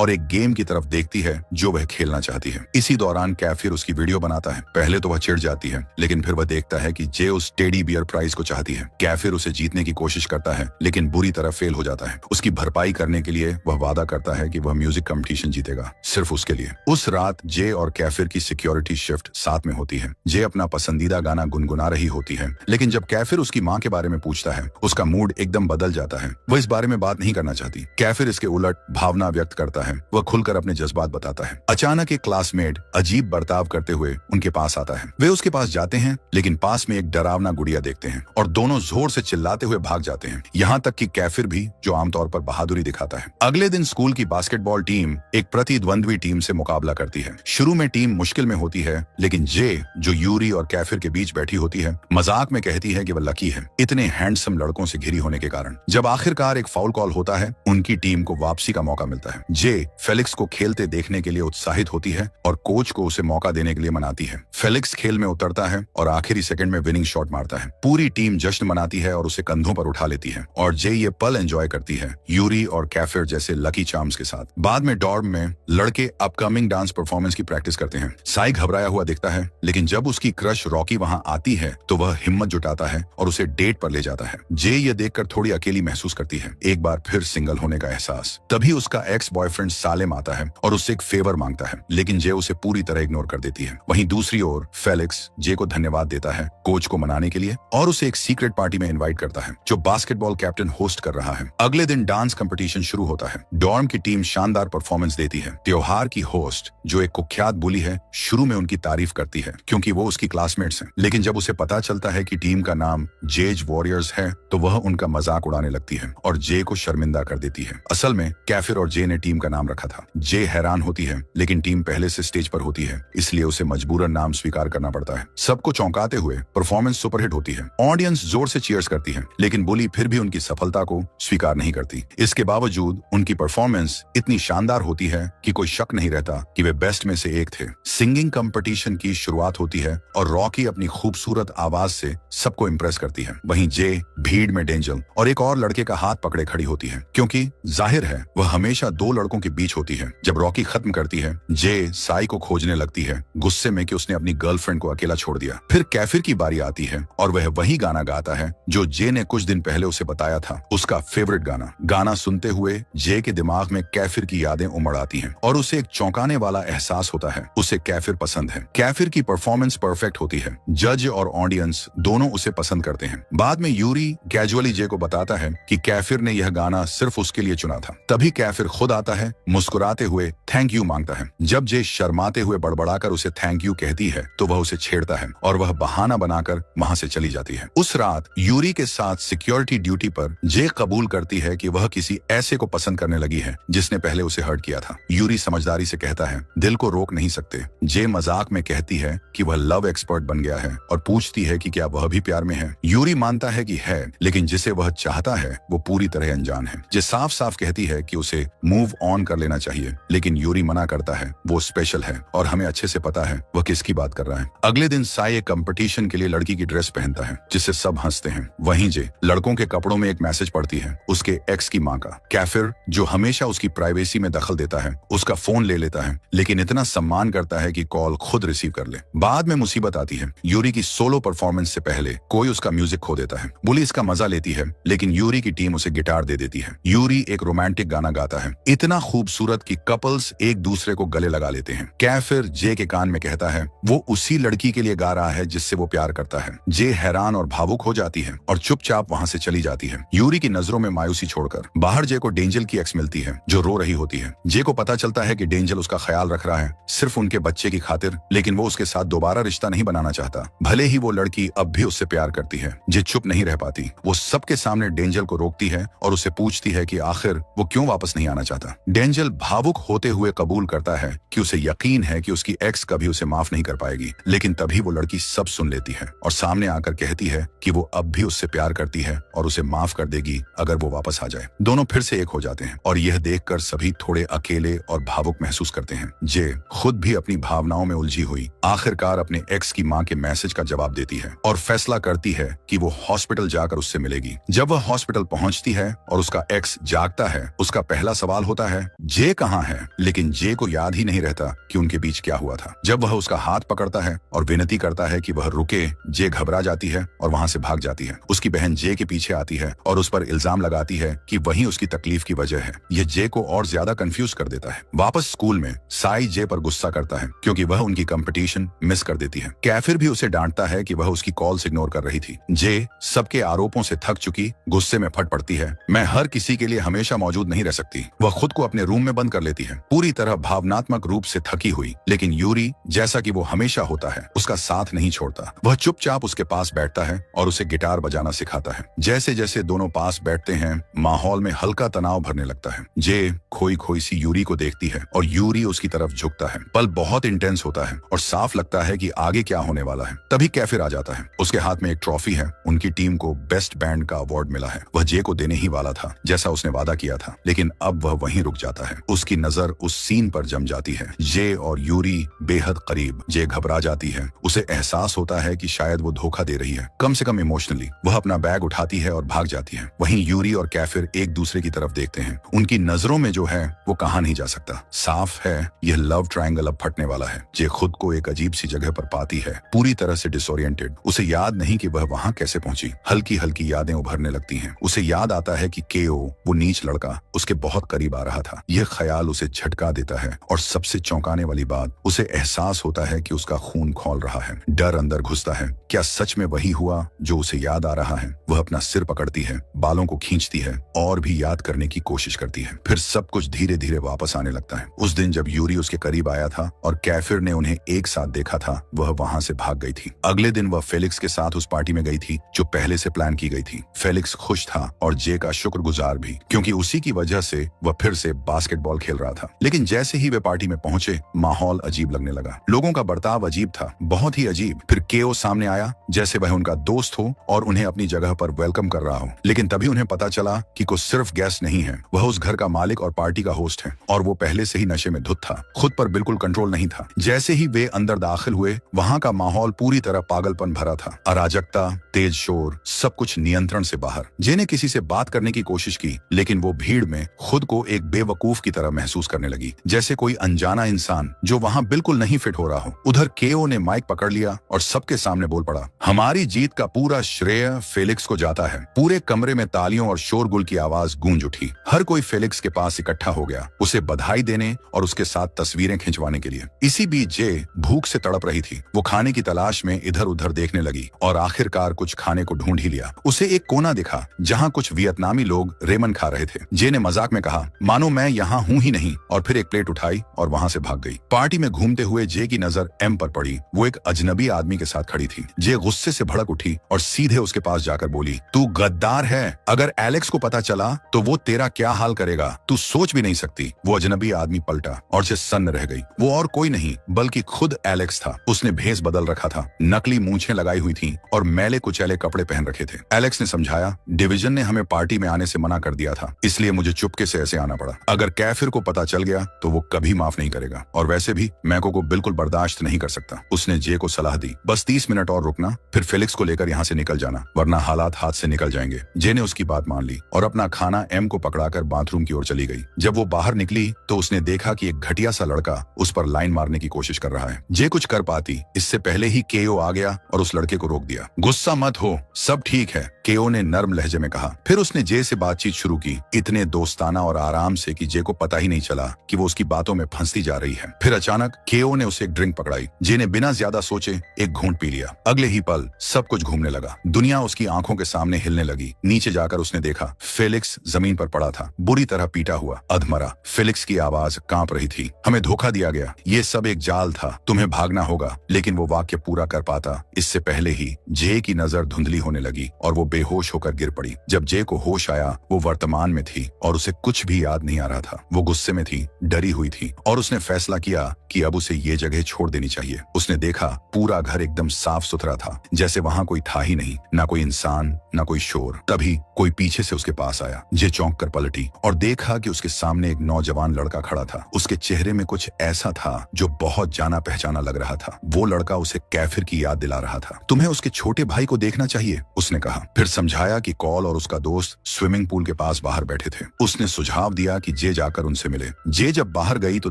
और एक गेम की तरफ देखती है जो वह खेलना चाहती है। इसी दौरान कैफिर उसकी वीडियो बनाता है। पहले तो वह चिढ़ जाती है, लेकिन फिर वह देखता है कि जे उस टेडी बियर प्राइज को चाहती है। कैफिर उसे जीतने की कोशिश करता है, लेकिन बुरी तरह फेल हो जाता है। उसकी भरपाई करने के लिए वह वादा करता है कि वह म्यूजिक कंपटीशन जीतेगा, सिर्फ उसके लिए। उस रात जे और कैफिर की सिक्योरिटी शिफ्ट साथ में होती है। जे अपना पसंदीदा गाना गुनगुना रही होती है, लेकिन जब कैफिर उसकी माँ के बारे में पूछता है, उसका मूड एकदम बदल जाता है। वह इस बारे में बात नहीं करना चाहती। कैफिर इसके उलट भावना व्यक्त करता है। वह खुलकर अपने जज्बात बताता है। अचानक एक क्लासमेट अजीब बर्ताव करते हुए उनके पास आता है। वे उसके पास जाते हैं, लेकिन पास में एक डरावना गुड़िया देखते हैं और दोनों जोर से चिल्लाते हुए भाग जाते हैं। यहाँ तक कि कैफिर भी, जो आमतौर पर बहादुरी दिखाता है। अगले दिन स्कूल की बास्केटबॉल टीम एक प्रतिद्वंद्वी टीम से मुकाबला करती है। शुरू में टीम मुश्किल में होती है, लेकिन जे, जो यूरी और कैफिर के बीच बैठी होती है, मजाक में कहती है कि वह लकी है, इतने हैंडसम लड़कों से घिरी होने के कारण। जब आखिरकार एक फाउल कॉल होता है, उनकी टीम को वापसी का मौका मिलता है। जे फेलिक्स को खेलते देखने के लिए उत्साहित होती है और कोच को उसे मौका देने के लिए मनाती है। फेलिक्स खेल में उतरता है और आखिरी सेकंड में विनिंग शॉट मारता है। पूरी टीम जश्न मनाती है और उसे कंधों पर उठा लेती है और जे ये पल एंजॉय करती है, यूरी और कैफिर जैसे लकी चार्म्स के साथ। बाद में डॉर्म में लड़के अपकमिंग डांस परफॉर्मेंस की प्रैक्टिस करते हैं। साई घबराया हुआ दिखता है, लेकिन जब उसकी क्रश रॉकी वहां आती है तो वह हिम्मत जुटाता है और उसे डेट पर ले जाता है। जे ये देखकर थोड़ी अकेली महसूस करती है, एक बार फिर सिंगल होने का एहसास। तभी उसका एक्स बॉयफ्रेंड सालेम आता है और उससे एक फेवर मांगता है, लेकिन जे उसे पूरी तरह इग्नोर कर देती है। वहीं दूसरी ओर फेलिक्स जे को धन्यवाद देता है कोच को मनाने के लिए और उसे एक सीक्रेट पार्टी में इनवाइट करता है, जो बास्केटबॉल कैप्टन होस्ट कर रहा है। अगले दिन डांस कंपटीशन शुरू होता है। डॉर्म की टीम शानदार परफॉर्मेंस देती है। त्योहार की होस्ट, जो एक कुख्यात बुली है, शुरू में उनकी तारीफ करती है क्योंकि वो उसकी क्लासमेट्स हैं, लेकिन जब उसे पता चलता है कि टीम का नाम जेज वॉरियर्स है, तो वह उनका मजाक उड़ाने लगती है और जे को शर्मिंदा कर देती है। असल में कैफिर और जे ने टीम का नाम रखा था। जे हैरान होती है, लेकिन टीम पहले से स्टेज पर होती है, इसलिए उसे मजबूरन नाम स्वीकार करना पड़ता है। सबको चौंकाते हुए परफॉर्मेंस सुपरहिट होती है। ऑडियंस जोर से चीयर्स करती है, लेकिन बुली फिर भी उनकी सफलता को स्वीकार नहीं करती। इसके बावजूद उनकी परफॉर्मेंस इतनी शानदार होती है कि कोई शक नहीं रहता कि वे बेस्ट में से एक थे। सिंगिंग कंपटीशन की शुरुआत होती है और रॉकी अपनी खूबसूरत आवाज से सबको इम्प्रेस करती है। वहीं जे भीड़ में डेंजल और एक और लड़के का हाथ पकड़े खड़ी होती है, क्योंकि जाहिर है वह हमेशा दो लड़कों के बीच होती है। जब रॉकी खत्म करती है, जे साई को खोजने लगती है, गुस्से में कि उसने अपनी गर्लफ्रेंड को अकेला छोड़ दिया। फिर कैफिर की बारी आती है और वह वही गाना गाता है जो जे ने कुछ दिन पहले उसे बताया था, उसका फेवरेट गाना। गाना सुनते हुए जे के दिमाग में कैफिर की यादें उमड़ आती हैं और उसे एक चौंकाने वाला एहसास होता है, उसे कैफिर पसंद है। कैफिर की परफॉर्मेंस परफेक्ट होती है। जज और ऑडियंस दोनों उसे पसंद करते हैं। बाद में यूरी कैजुअली जे को बताता है कि कैफिर ने यह गाना सिर्फ उसके लिए चुना था। तभी कैफिर खुद आता है, मुस्कुराते हुए थैंक यू मांगता है। जब जे शर्माते हुए बड़बड़ाकर उसे थैंक यू कहती है, तो वह उसे छेड़ता है और वह बहाना बनाकर वहां से चली जाती है। उस रात यूरी के साथ सिक्योरिटी ड्यूटी पर जे कबूल करती है कि वह किसी ऐसे को पसंद करने लगी है जिसने पहले उसे हर्ट किया था। यूरी समझदारी से कहता है, दिल को रोक नहीं सकते। जे मजाक में कहती है कि वह लव एक्सपर्ट बन गया है और पूछती है कि क्या वह भी प्यार में है। यूरी मानता है कि है, लेकिन जिसे वह चाहता है वो पूरी तरह अनजान है। जे साफ साफ कहती है कि उसे मूव ऑन कर लेना चाहिए, लेकिन यूरी मना करता है। वो स्पेशल है और हमें अच्छे से पता है वह किसकी बात कर रहा है। अगले दिन साई एक कंपटीशन के लिए लड़की की ड्रेस पहनता है जिससे सब हंसते हैं। वहीं जे लड़कों के कपड़ों में एक मैसेज पढ़ती है उसके एक्स की माँ का। कैफिर, जो हमेशा उसकी प्राइवेसी में दखल देता है, उसका फोन ले लेता है, लेकिन इतना सम्मान करता है कि कॉल खुद रिसीव कर ले। बाद में मुसीबत आती है। यूरी की सोलो परफॉर्मेंस से पहले कोई उसका म्यूजिक खो देता है। पुलिस का मजा लेती है, लेकिन यूरी की टीम उसे गिटार दे देती है। यूरी एक रोमांटिक गाना गाता है, इतना खूबसूरत कि कपल्स एक दूसरे को गले लगा लेते हैं। कैफिर जे के कान में कहता है वो उसी लड़की के लिए गा रहा है जिससे वो प्यार करता है। जे हैरान और भावुक हो जाती है और चुपचाप वहां से चली जाती है। यूरी की नजरों में मायूसी छोड़कर बाहर जे को डेंजल की एक्स मिलती है जो रो रही होती है। जे को पता चलता है कि डेंजल उसका ख्याल रख रहा है सिर्फ उनके बच्चे की खातिर, लेकिन वो उसके साथ दोबारा रिश्ता नहीं बनाना चाहता। भले ही वो लड़की अब भी उससे प्यार करती है। जे चुप नहीं रह पाती। वो सबके सामने डेंजल को रोकती है और उसे पूछती है कि आखिर वो क्यों वापस नहीं आना चाहता। डेंजल भावुक होते हुए कबूल करता है कि उसे यकीन है कि उसकी एक्स कभी उसे माफ नहीं कर पाएगी, लेकिन तभी वो लड़की सब सुन लेती है और सामने आकर कहती है कि वो अब भी उससे प्यार करती है और उसे माफ कर देगी अगर वो वापस आ जाए। दोनों फिर से एक हो जाते हैं और यह देखकर सभी थोड़े अकेले और भावुक महसूस करते हैं। जे खुद भी अपनी भावनाओं में उलझी हुई आखिरकार अपने एक्स की मां के मैसेज का जवाब देती है और फैसला करती है कि वो हॉस्पिटल जाकर उससे मिलेगी। जब वह हॉस्पिटल पहुंचती है और उसका एक्स जागता है, उसका पहला सवाल होता है जे कहाँ है, लेकिन जे को याद ही नहीं रहता कि उनके बीच क्या हुआ था। जब वह उसका हाथ पकड़ता है और विनती करता है कि वह रुके, जे घबरा जाती है और वहां से भाग जाती है। उसकी बहन जे के पीछे आती है और उस पर इल्जाम लगाती है कि वही उसकी तकलीफ की वजह है। यह जे को और ज्यादा कंफ्यूज कर देता है। वापस स्कूल में साई जे पर गुस्सा करता है क्योंकि वह उनकी कंपटीशन मिस कर देती है। कैफिर भी उसे डांटता है कि वह उसकी कॉल्स इग्नोर कर रही थी। जे सबके आरोपों से थक चुकी गुस्से में फट पड़ती है। मैं हर किसी के लिए हमेशा मौजूद नहीं रह सकती। वह खुद को अपने रूम में बंद कर लेती है, पूरी तरह भावनात्मक रूप से थकी हुई। लेकिन यूरी, जैसा कि वो हमेशा होता है, उसका साथ नहीं छोड़ता। वह चुपचाप उसके पास बैठता है और उसे गिटार बजाना सिखाता है। जैसे जैसे दोनों पास बैठते हैं, माहौल में हल्का तनाव भरने लगता है। जे खोई खोई सी यूरी को देखती है और यूरी उसकी तरफ झुकता है। पल बहुत इंटेंस होता है और साफ लगता है कि आगे क्या होने वाला है। तभी कैफिर आ जाता है। उसके हाथ में एक ट्रॉफी है। उनकी टीम को बेस्ट बैंड का अवार्ड मिला है। वह जे को देने ही वाला था जैसा उसने वादा किया था, लेकिन अब वह वहीं रुक जाता है। उसकी नजर उस सीन पर जम जाती है। जे और यूरी बेहद करीब। जे घबरा जाती है। उसे एहसास होता है कि शायद वो धोखा दे रही है, कम से कम इमोशनली। वह अपना बैग उठाती है और भाग जाती है। वहीं यूरी और कैफिर एक दूसरे की तरफ देखते हैं। उनकी नजरों में जो है वो कहा नहीं जा सकता। साफ है यह लव ट्रायंगल अब फटने वाला है। जे खुद को एक अजीब सी जगह पर पाती है, पूरी तरह से डिसोरिएंटेड। उसे याद नहीं कि वह वहां कैसे पहुंची। हल्की हल्की यादें उभरने लगती हैं। उसे याद आता है कि केओ, वो नीच लड़का, उसके बहुत करीब आ रहा था। यह ख्याल उसे झटका देता है और सबसे चौंकाने वाली बात, उसे एहसास होता है कि उसका खून खौल रहा है। डर अंदर घुसता है। क्या सच में वही हुआ जो उसे याद आ रहा है? वह अपना सिर पकड़ती है, बालों को खींचती है और भी याद करने की कोशिश करती है। फिर सब कुछ धीरे धीरे वापस आने लगता है। उस दिन जब यूरी उसके करीब आया था और कैफिर ने उन्हें एक साथ देखा था, वह वहां से भाग गई थी। अगले दिन वह फेलिक्स के साथ उस पार्टी में गई थी जो पहले से प्लान की गई थी। फेलिक्स खुश था और जे का शुक्रगुजार भी, क्योंकि उसी की वजह से वह फिर से बास्केटबॉल खेल रहा था। लेकिन जैसे ही वे पार्टी में पहुंचे, माहौल अजीब लगने लगा। लोगों का बर्ताव अजीब था, बहुत ही अजीब। फिर केओ सामने आया जैसे वह उनका दोस्त हो और उन्हें अपनी जगह पर वेलकम कर रहा हो। लेकिन तभी उन्हें पता चला कि कुछ सिर्फ गेस्ट नहीं है, वह उस घर का मालिक और पार्टी का होस्ट है और वो पहले से ही नशे में धुत था। खुद पर बिल्कुल कंट्रोल नहीं था। जैसे ही वे अंदर दाखिल हुए, वहां का माहौल पूरी तरह पागलपन भरा था। अराजकता, तेज शोर, सब कुछ नियंत्रण से बाहर। जे ने किसी से बात करने की कोशिश की, लेकिन वो भीड़ में खुद को एक बेवकूफ की तरह महसूस करने लगी, जैसे कोई अनजाना इंसान जो वहां बिल्कुल नहीं फिट हो रहा हो। उधर केओ ने माइक पकड़ लिया और सबके सामने बोल पड़ा, हमारी जीत का पूरा श्रेय फेलिक्स को जाता है। पूरे कमरे में तालियों और शोरगुल की आवाज गूंज उठी। हर कोई फेलिक्स के पास इकट्ठा हो गया, उसे बधाई देने और उसके साथ तस्वीरें खिंचवाने के लिए। इसी बीच जे भूख से तड़प रही थी। वो खाने की तलाश में इधर उधर देखने लगी और आखिरकार कुछ खाने को ढूंढ ही लिया। उसे एक कोना दिखा जहां कुछ वियतनामी लोग रेमन खा रहे थे। जे ने मजाक में कहा, मानो मैं यहाँ हूँ ही नहीं, और फिर एक प्लेट उठाई और वहां से भाग गई। पार्टी में घूमते हुए जे की नजर एम पर पड़ी। पड़ी वो एक अजनबी आदमी के साथ खड़ी थी। जे गुस्से से भड़क उठी और सीधे उसके पास जाकर बोली, तू गद्दार है, अगर एलेक्स को पता चला तो वो तेरा क्या हाल करेगा, तू सोच भी नहीं सकती। वो अजनबी आदमी पलटा और जे सन्न रह गई। वो और कोई नहीं बल्कि खुद एलेक्स था। उसने भेष बदल रखा था, नकली मूंछें लगाई हुई थी और मैले कुचैले कपड़े पहन रखे थे। एलेक्स ने समझाया, डिवीजन ने हमें पार्टी में आने से मना कर दिया था, इसलिए मुझे चुपके से ऐसे आना पड़ा। अगर कैफिर को पता चल गया तो वो कभी माफ नहीं करेगा, और वैसे भी मैको को बिल्कुल बर्दाश्त नहीं कर सकता। उसने जे को सलाह दी, बस 30 मिनट और रुकना, फिर फेलिक्स को लेकर यहाँ से निकल जाना, वरना हालात हाथ से निकल जाएंगे। जे ने उसकी बात मान ली और अपना खाना एम को पकड़ाकर बाथरूम की ओर चली गई। जब वो बाहर निकली तो उसने देखा कि एक घटिया सा लड़का उस पर लाइन मारने की कोशिश कर रहा है। जे कुछ कर पाती इससे पहले ही केओ आ गया और उस लड़के को रोक दिया। गुस्सा मत हो, सब ठीक है, केओ ने नर्म लहजे में कहा। फिर उसने जे से बातचीत शुरू की, इतने दोस्ताना और आराम से कि जे को पता ही नहीं चला कि वो उसकी बातों में फंसती जा रही है। फिर अचानक केओ ने उसे एक ड्रिंक पकड़ाई। जे ने बिना ज्यादा सोचे एक घूंट पी लिया। अगले ही पल सब कुछ घूमने लगा, दुनिया उसकी आंखों के सामने हिलने लगी। नीचे जाकर उसने देखा फेलिक्स जमीन पर पड़ा था, बुरी तरह पीटा हुआ, अधमरा। फेलिक्स की आवाज कांप रही थी, हमें धोखा दिया गया, ये सब एक जाल था, तुम्हें भागना होगा। लेकिन वो वाक्य पूरा कर पाता इससे पहले ही जे की नजर धुंधली होने लगी और वो बेहोश होकर गिर पड़ी। जब जे को होश आया वो वर्तमान में थी और उसे कुछ भी याद नहीं आ रहा था। वो गुस्से में थी, डरी हुई थी और उसने फैसला किया कि अब उसे ये जगह छोड़ देनी चाहिए। उसने देखा पूरा घर एकदम साफ सुथरा था, जैसे वहां कोई था ही नहीं, ना कोई इंसान ना कोई शोर। तभी कोई पीछे से उसके पास आया। जे चौंक कर पलटी और देखा कि उसके सामने एक नौजवान लड़का खड़ा था। उसके चेहरे में कुछ ऐसा था जो बहुत जाना पहचाना लग रहा था। वो लड़का उसे कैफिर की याद दिला रहा था। तुम्हें उसके छोटे भाई को देखना चाहिए, उसने कहा। फिर समझाया कि कॉल और उसका दोस्त स्विमिंग पूल के पास बाहर बैठे थे। उसने सुझाव दिया कि जे जाकर उनसे मिले। जे जब बाहर गई तो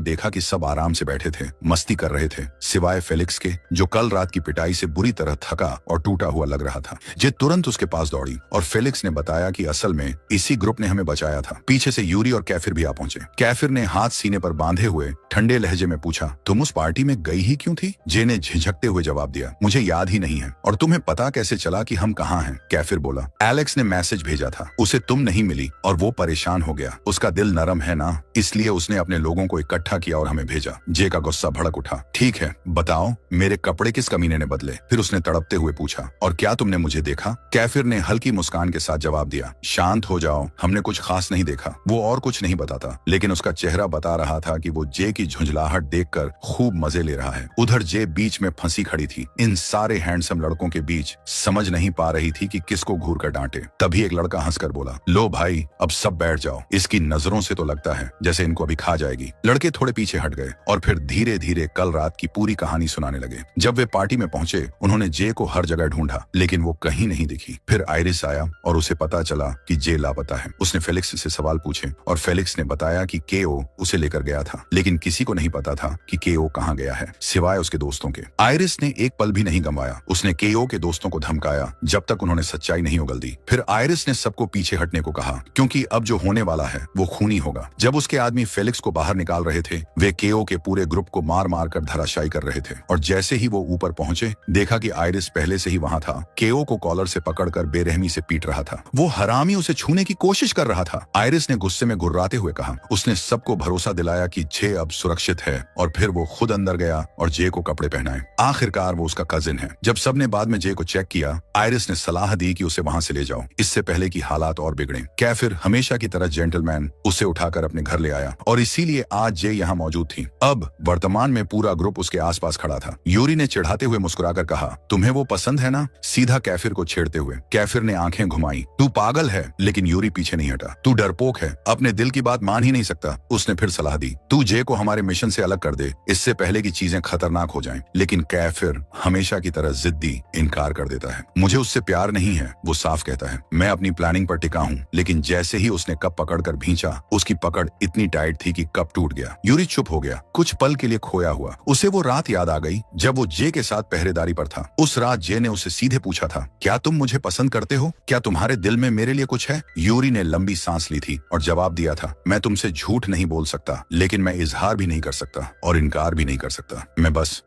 देखा कि सब आराम से बैठे थे, मस्ती कर रहे थे, सिवाय फेलिक्स के, जो कल रात की पिटाई से बुरी तरह थका और टूटा हुआ लग रहा था। जे तुरंत उसके पास दौड़ी और फेलिक्स ने बताया कि असल में इसी ग्रुप ने हमें बचाया था। पीछे से यूरी और कैफिर भी आ पहुंचे। कैफिर ने हाथ सीने पर बांधे हुए ठंडे लहजे में पूछा, तुम उस पार्टी में गई ही क्यों थी? जे ने झिझकते हुए जवाब दिया, मुझे याद ही नहीं है। और तुम्हें पता कैसे चला कि हम कहाँ हैं? कैफिर बोला, एलेक्स ने मैसेज भेजा था, उसे तुम नहीं मिली और वो परेशान हो गया। उसका दिल नरम है ना, इसलिए उसने अपने लोगों को इकट्ठा किया और हमें भेजा। जे का गुस्सा भड़क उठा। ठीक है, बताओ मेरे कपड़े किस कमीने ने बदले? फिर उसने तड़पते हुए पूछा, और क्या तुमने मुझे देखा? कैफिर ने हल्की मुस्कान के साथ जवाब दिया, शांत हो जाओ, हमने कुछ खास नहीं देखा। वो और कुछ नहीं बताता, लेकिन उसका चेहरा बता रहा था कि वो जे की झुंझलाहट देखकर खूब मजे ले रहा है। उधर जे बीच में फंसी खड़ी थी, इन सारे हैंडसम लड़कों के बीच समझ नहीं पा रही थी कि किसको घूर कर डांटे। तभी एक लड़का हंसकर बोला, लो भाई अब सब बैठ जाओ, इसकी नजरों से तो लगता है जैसे इनको अभी खा जाएगी। लड़के थोड़े पीछे हट गए और फिर धीरे धीरे कल रात की पूरी कहानी सुनाने लगे। जब वे पार्टी में पहुंचे उन्होंने जे को हर जगह ढूंढा, लेकिन वो कहीं नहीं दिखी। फिर आयरिस आया और उसे पता चला कि जे लापता है। उसने फेलिक्स से सवाल पूछे और फेलिक्स ने बताया कि केओ उसे लेकर गया था, लेकिन किसी को नहीं पता था कि केओ कहाँ गया है सिवाय उसके दोस्तों के। आयरिस ने एक पल भी नहीं गंवाया। उसने केओ के दोस्तों को धमकाया जब तक उन्होंने सच्चाई नहीं उगल दी। फिर आयरिस ने सबको पीछे हटने को कहा, क्योंकि अब जो होने वाला है वो खूनी होगा। जब उसके आदमी फेलिक्स को बाहर निकाल रहे थे वे केओ के पूरे ग्रुप को मार मार कर धराशायी कर रहे थे। और जैसे ही वो ऊपर पहुंचे देखा कि आयरिस पहले से ही वहां था। केओ को कॉलर से पकड़कर बेरहमी से पीट रहा था। वो हरामी उसे छूने की कोशिश कर रहा था। आयरिस ने गुस्से में गुर्राते हुए कहा। उसने सबको भरोसा दिलाया कि जे अब सुरक्षित है और फिर वो खुद अंदर गया और जे को कपड़े पहनाए। आखिरकार वो उसका कजिन है। जब सबने बाद में जे को चेक किया आयरिस ने सलाह दी कि उसे वहां से ले जाओ, इससे पहले कि हालात और बिगड़े। कैफिर हमेशा की तरह जेंटलमैन उसे उठाकर अपने घर ले आया और इसीलिए आज जे यहाँ मौजूद थी। अब वर्तमान में पूरा ग्रुप उसके आसपास खड़ा था। यूरी ने चिढ़ाते हुए मुस्कुराकर कहा, तुम्हें वो पसंद है ना? सीधा कैफिर को छेड़ते हुए। कैफिर ने आंखें घुमाई। तू पागल है, लेकिन यूरी पीछे नहीं हटा। तू डरपोक है, अपने दिल की बात मान ही नहीं सकता। उसने फिर सलाह दी, तू जे को हमारे मिशन से अलग कर दे, इससे पहले कि चीजें खतरनाक हो जाएं। लेकिन कैफिर हमेशा की तरह जिद्दी इनकार कर देता है। मुझे उससे प्यार नहीं है, वो साफ कहता है। मैं अपनी प्लानिंग पर टिका हूँ। लेकिन जैसे ही उसने कप पकड़कर भींचा उसकी पकड़ इतनी टाइट थी कि कप टूट गया। यूरी चुप हो गया, कुछ पल के लिए खोया हुआ। उसे वो रात याद आ गई जब वो जे के साथ पहरेदारी पर था। उस रात जे ने उसे सीधे पूछा था, क्या तुम मुझे पसंद करते हो? क्या तुम्हारे दिल में मेरे लिए कुछ है? यूरी ने लंबी सांस ली थी और जवाब दिया था, मैं तुमसे झूठ नहीं बोल सकता, लेकिन मैं इजहार स्वीकार भी नहीं कर सकता और इनकार भी नहीं कर सकता।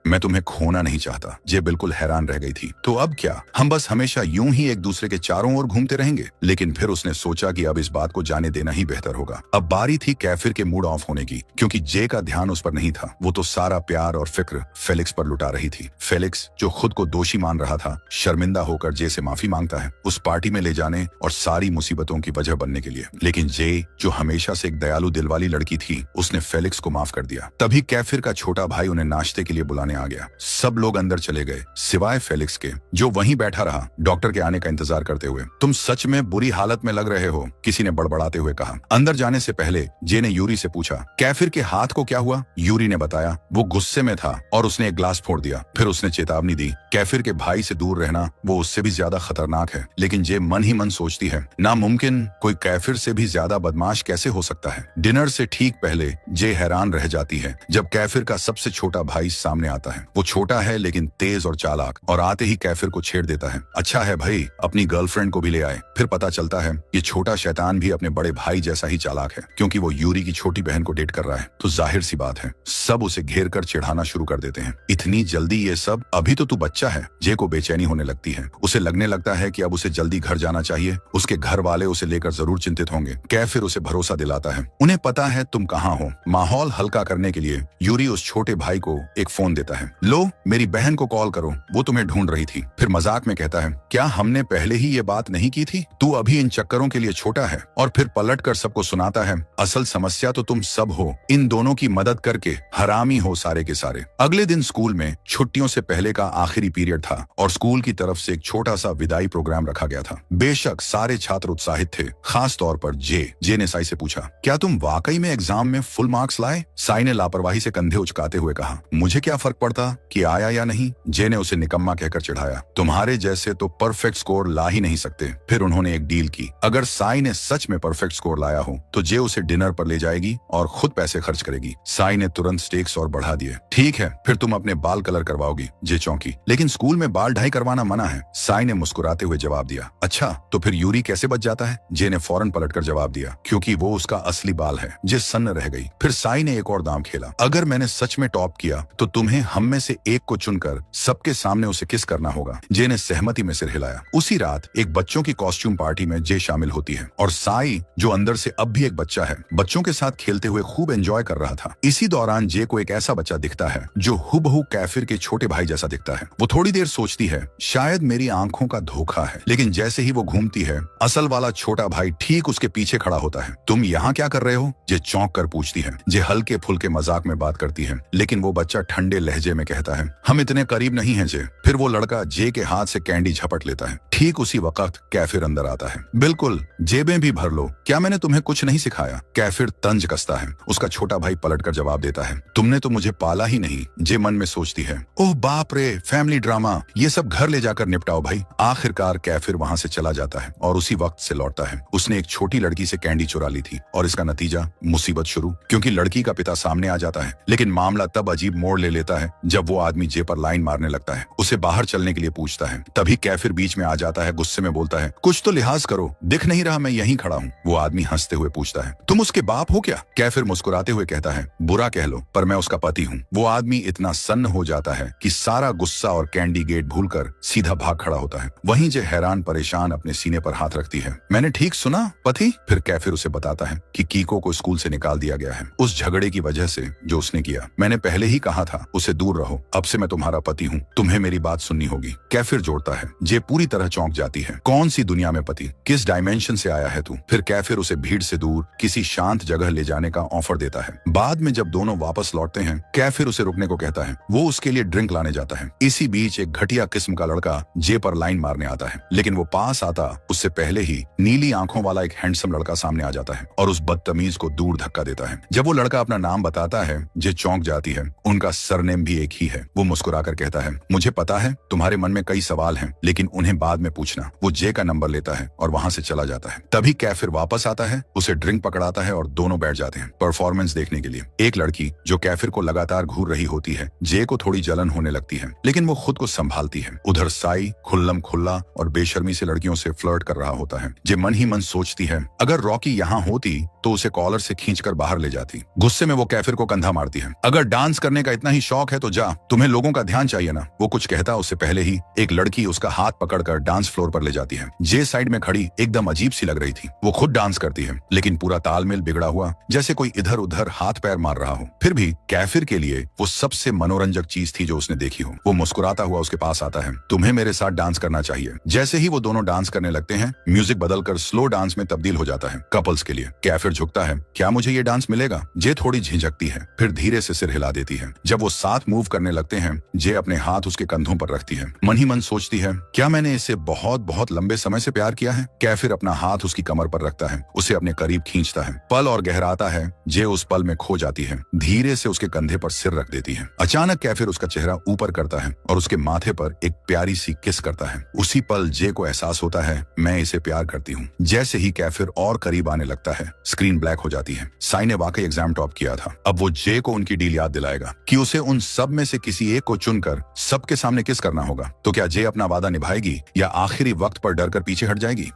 मैं तुम्हें खोना नहीं चाहता। जे बिल्कुल हैरान रह गई थी। तो अब क्या, हम बस हमेशा यूं ही एक दूसरे के चारों ओर घूमते रहेंगे? लेकिन फिर उसने सोचा कि अब इस बात को जाने देना ही बेहतर होगा। अब बारी थी कैफिर के मूड ऑफ होने की, क्योंकि जे का ध्यान उस पर नहीं था। वो तो सारा प्यार और फिक्र फेलिक्स पर लुटा रही थी। फेलिक्स, जो खुद को दोषी मान रहा था, शर्मिंदा होकर जे से माफी मांगता है उस पार्टी में ले जाने और सारी मुसीबतों की वजह बनने के लिए। लेकिन जे, जो हमेशा से एक दयालु दिल वाली लड़की थी, उसने फेलिक्स को माफ कर दिया। तभी कैफिर का छोटा भाई उन्हें नाश्ते के लिए बुलाने आ गया। सब लोग अंदर चले गए सिवाय फेलिक्स के, जो वहीं बैठा रहा डॉक्टर के आने का इंतजार करते हुए। तुम सच में बुरी हालत में लग रहे हो, किसी ने बड़बड़ाते हुए कहा। अंदर जाने से पहले जे ने यूरी से पूछा, कैफिर के हाथ को क्या हुआ? यूरी ने बताया, वो गुस्से में था और उसने एक ग्लास फोड़ दिया। फिर उसने चेतावनी दी, कैफिर के भाई से दूर रहना, वो उससे भी ज्यादा खतरनाक है। लेकिन जे मन ही मन सोचती है, नामुमकिन, कोई कैफिर से भी ज्यादा बदमाश कैसे हो सकता है? डिनर से ठीक पहले जे हैरान रह जाती है जब कैफिर का सबसे छोटा भाई सामने आता है। वो छोटा है लेकिन तेज और चालाक, और आते ही कैफिर को छेड़ देता है। अच्छा है भाई, अपनी गर्लफ्रेंड को भी ले आए। फिर पता चलता है ये छोटा शैतान भी अपने बड़े भाई जैसा ही चालाक है, क्योंकि वो यूरी की छोटी बहन को डेट कर रहा है। तो जाहिर सी बात है, सब उसे घेर कर चिढ़ाना शुरू कर देते हैं। इतनी जल्दी ये सब? अभी तो तू बच्चा है। जे को बेचैनी होने लगती है। उसे लगने लगता है कि अब उसे जल्दी घर जाना चाहिए। उसके घर वाले उसे लेकर जरूर चिंतित होंगे। कैफिर उसे भरोसा दिलाता है, उन्हें पता है तुम कहाँ हो। माहौल हल्का करने के लिए यूरी उस छोटे भाई को एक फोन देता है। लो, मेरी बहन को कॉल करो, वो तुम्हें ढूंढ रही थी। फिर मजाक में कहता है, क्या हमने पहले ही ये बात नहीं की थी? तू अभी इन चक्करों के लिए छोटा है। और फिर पलट कर सबको सुनाता है, असल समस्या तो तुम सब हो। इन दोनों की मदद करके हरामी हो सारे के सारे। अगले दिन स्कूल में छुट्टियों से पहले का आखिरी पीरियड था और स्कूल की तरफ से एक छोटा सा विदाई प्रोग्राम रखा गया था। बेशक सारे छात्र उत्साहित थे, खास तौर पर जे ने साई से पूछा, क्या तुम वाकई में एग्जाम में फुल मार्क्स लाए? साई ने लापरवाही से कंधे उचकाते हुए कहा, मुझे क्या फर्क पड़ता कि आया या नहीं? जे ने उसे निकम्मा कहकर चिढ़ाया, तुम्हारे जैसे तो परफेक्ट स्कोर ला ही नहीं सकते। फिर उन्होंने एक डील की, अगर साई ने सच में परफेक्ट स्कोर लाया हो तो जे उसे डिनर पर ले जाएगी और खुद पैसे खर्च करेगी। साई ने तुरंत स्टेक्स और बढ़ा दिए। ठीक है, फिर तुम अपने बाल कलर करवाओगी। जे चौंकी, लेकिन स्कूल में बाल ढाई करवाना मना है। साई ने मुस्कुराते हुए जवाब दिया, अच्छा तो फिर यूरी कैसे बच जाता है? जे ने फौरन पलटकर जवाब दिया, क्योंकि वो उसका असली बाल है। जे सन्न रह गई। फिर साई ने एक और दांव खेला, अगर मैंने सच में टॉप किया तो तुम्हें हम में से एक को चुनकर सबके सामने उसे किस करना होगा। जे ने सहमति में सिर हिलाया। उसी रात एक बच्चों की कॉस्ट्यूम पार्टी में जे शामिल होती है और साई, जो अंदर से अब भी एक बच्चा है, बच्चों के साथ खेलते हुए खूब एंजॉय कर रहा था। इसी दौरान जे को एक ऐसा बच्चा दिखता है जो हुबहू कैफिर के छोटे भाई जैसा दिखता है। वो थोड़ी देर सोचती है, शायद मेरी आंखों का धोखा है, लेकिन जैसे ही वो घूमती है, असल वाला छोटा भाई ठीक उसके पीछे खड़ा होता है। तुम यहाँ क्या कर रहे हो? जे चौंक कर पूछती है। जे हल्के फुल्के मजाक में बात करती है, लेकिन वो बच्चा ठंडे लहजे में कहता है, हम इतने करीब नहीं हैं जे। फिर वो लड़का जे के हाथ से कैंडी झपट लेता है। ठीक उसी वक्त कैफिर अंदर आता है। बिल्कुल, जेबें भी भर लो, क्या मैंने तुम्हें कुछ नहीं सिखाया? कैफिर तंज कसता है। उसका छोटा भाई पलटकर जवाब देता है, तुमने तो मुझे पाला ही नहीं। जे मन में सोचती है, ओह बाप रे, फैमिली ड्रामा, ये सब घर ले जाकर निपटाओ भाई। आखिरकार कैफिर वहां से चला जाता है और उसी वक्त से लौटता है। उसने एक छोटी लड़की से कैंडी चुरा ली थी और इसका नतीजा मुसीबत शुरू, क्योंकि लड़की का पिता सामने आ जाता है। लेकिन मामला तब अजीब मोड़ ले लेता है जब वो आदमी जे पर लाइन मारने लगता है, उसे बाहर चलने के लिए पूछता है। तभी कैफिर बीच में आ जाता है, गुस्से में बोलता है, कुछ तो लिहाज करो, दिख नहीं रहा मैं यहीं खड़ा हूँ। वो आदमी हंसते हुए पूछता है, तुम उसके बाप हो क्या? कैफिर मुस्कुराते हुए कहता है, बुरा कह लो पर मैं उसका पति हूँ। वो आदमी इतना सन्न हो जाता है कि सारा गुस्सा और कैंडी गेट भूलकर सीधा भाग खड़ा होता है। वहीं जे हैरान परेशान अपने सीने पर हाथ रखती है। मैंने ठीक सुना पति? फिर कैफिर उसे बताता है कि कीको को स्कूल से निकाल दिया गया है, उस झगड़े की वजह से जो उसने किया। मैंने पहले ही कहा था उसे दूर रहो, अब से मैं तुम्हारा पति हूँ, तुम्हें मेरी बात सुननी होगी। कैफिर जोड़ता है। जे पूरी तरह चौंक जाती है, कौन सी दुनिया में पति? किस डायमेंशन से आया है तू? फिर कैफिर उसे भीड़ से दूर किसी शांत जगह ले जाने का ऑफर देता है। बाद में जब दोनों वापस लौटते हैं, कैफिर उसे रुकने को कहता है। वो उसके लिए ड्रिंक लाने जाता है। इसी बीच एक घटिया किस्म का लड़का जे पर लाइन मारने आता है, लेकिन वो पास आता उससे पहले ही नीली आंखों वाला एक हैंडसम लड़का सामने आ जाता है और उस बदतमीज को दूर धक्का देता है। जब वो लड़का अपना नाम बताता है, जे चौंक जाती है। उनका सरनेम भी एक ही है। वो मुस्कुराकर कहता है, मुझे पता है तुम्हारे मन में कई सवाल हैं, लेकिन उन्हें बाद में पूछना। वो जे का नंबर लेता है और वहां से चला जाता है। तभी कैफिर वापस आता है, उसे ड्रिंक पकड़ाता है और दोनों बैठ जाते हैं परफॉर्मेंस देखने के लिए। एक लड़की जो कैफिर को लगातार घूर रही होती है, जे को थोड़ी जलन होने लगती है, लेकिन वो खुद को संभालती है। उधर साई खुल्लम खुल्ला और बेशर्मी से लड़कियों से फ्लर्ट कर रहा होता है। जे मन ही मन सोचती है, अगर रॉकी यहाँ होती तो उसे कॉलर से खींचकर बाहर ले जाती। गुस्से में वो कैफिर को कंधा मारती है। अगर डांस करने का इतना ही शौक है तो जा, तुम्हें लोगों का ध्यान चाहिए ना। वो कुछ कहता उससे पहले ही एक लड़की उसका हाथ पकड़कर डांस फ्लोर पर ले जाती है। जे साइड में खड़ी एकदम अजीब सी लग रही थी। वो खुद डांस करती है लेकिन पूरा तालमेल बिगड़ा हुआ, जैसे कोई इधर उधर हाथ पैर मार रहा हो। फिर भी कैफिर के लिए वो सबसे मनोरंजक चीज थी जो उसने देखी हो। वो मुस्कुराता हुआ उसके पास आता है। तुम्हें मेरे साथ डांस करना चाहिए। जैसे ही वो दोनों डांस करने लगते हैं, म्यूजिक बदलकर स्लो डांस में तब्दील हो जाता है कपल्स के लिए। कैफिर झुकता है, क्या मुझे ये डांस मिलेगा? जे थोड़ी झिझकती है, फिर धीरे से सिर हिला देती है। जब वो साथ मूव करने लगते हैं, जे अपने हाथ उसके कंधों पर रखती है। मन ही मन सोचती है, क्या मैंने इससे बहुत बहुत लंबे समय से प्यार किया है? कैफिर अपना हाथ उसकी कमर पर रखता है, उसे अपने करीब खींचता है। पल और गहराता है। जे उस पल में खो जाती है। धीरे से उसके कंधे पर सिर रख देती है। अचानक कैफिर उसका चेहरा ऊपर करता है और उसके माथे पर एक प्यारी सी किस करता है। उसी पल जे को एहसास होता है, मैं इसे प्यार करती हूँ। जैसे ही कैफिर और करीब आने लगता है, स्क्रीन ब्लैक हो जाती है। साई ने वाकई एग्जाम टॉप किया था। अब वो जे को उनकी डील याद दिलाएगा कि उसे उन सब में से किसी एक को चुनकर सबके सामने किस करना होगा। तो क्या जे अपना वादा निभाएगी या आखिरी वक्त पर डर कर पीछे हट जाएगी?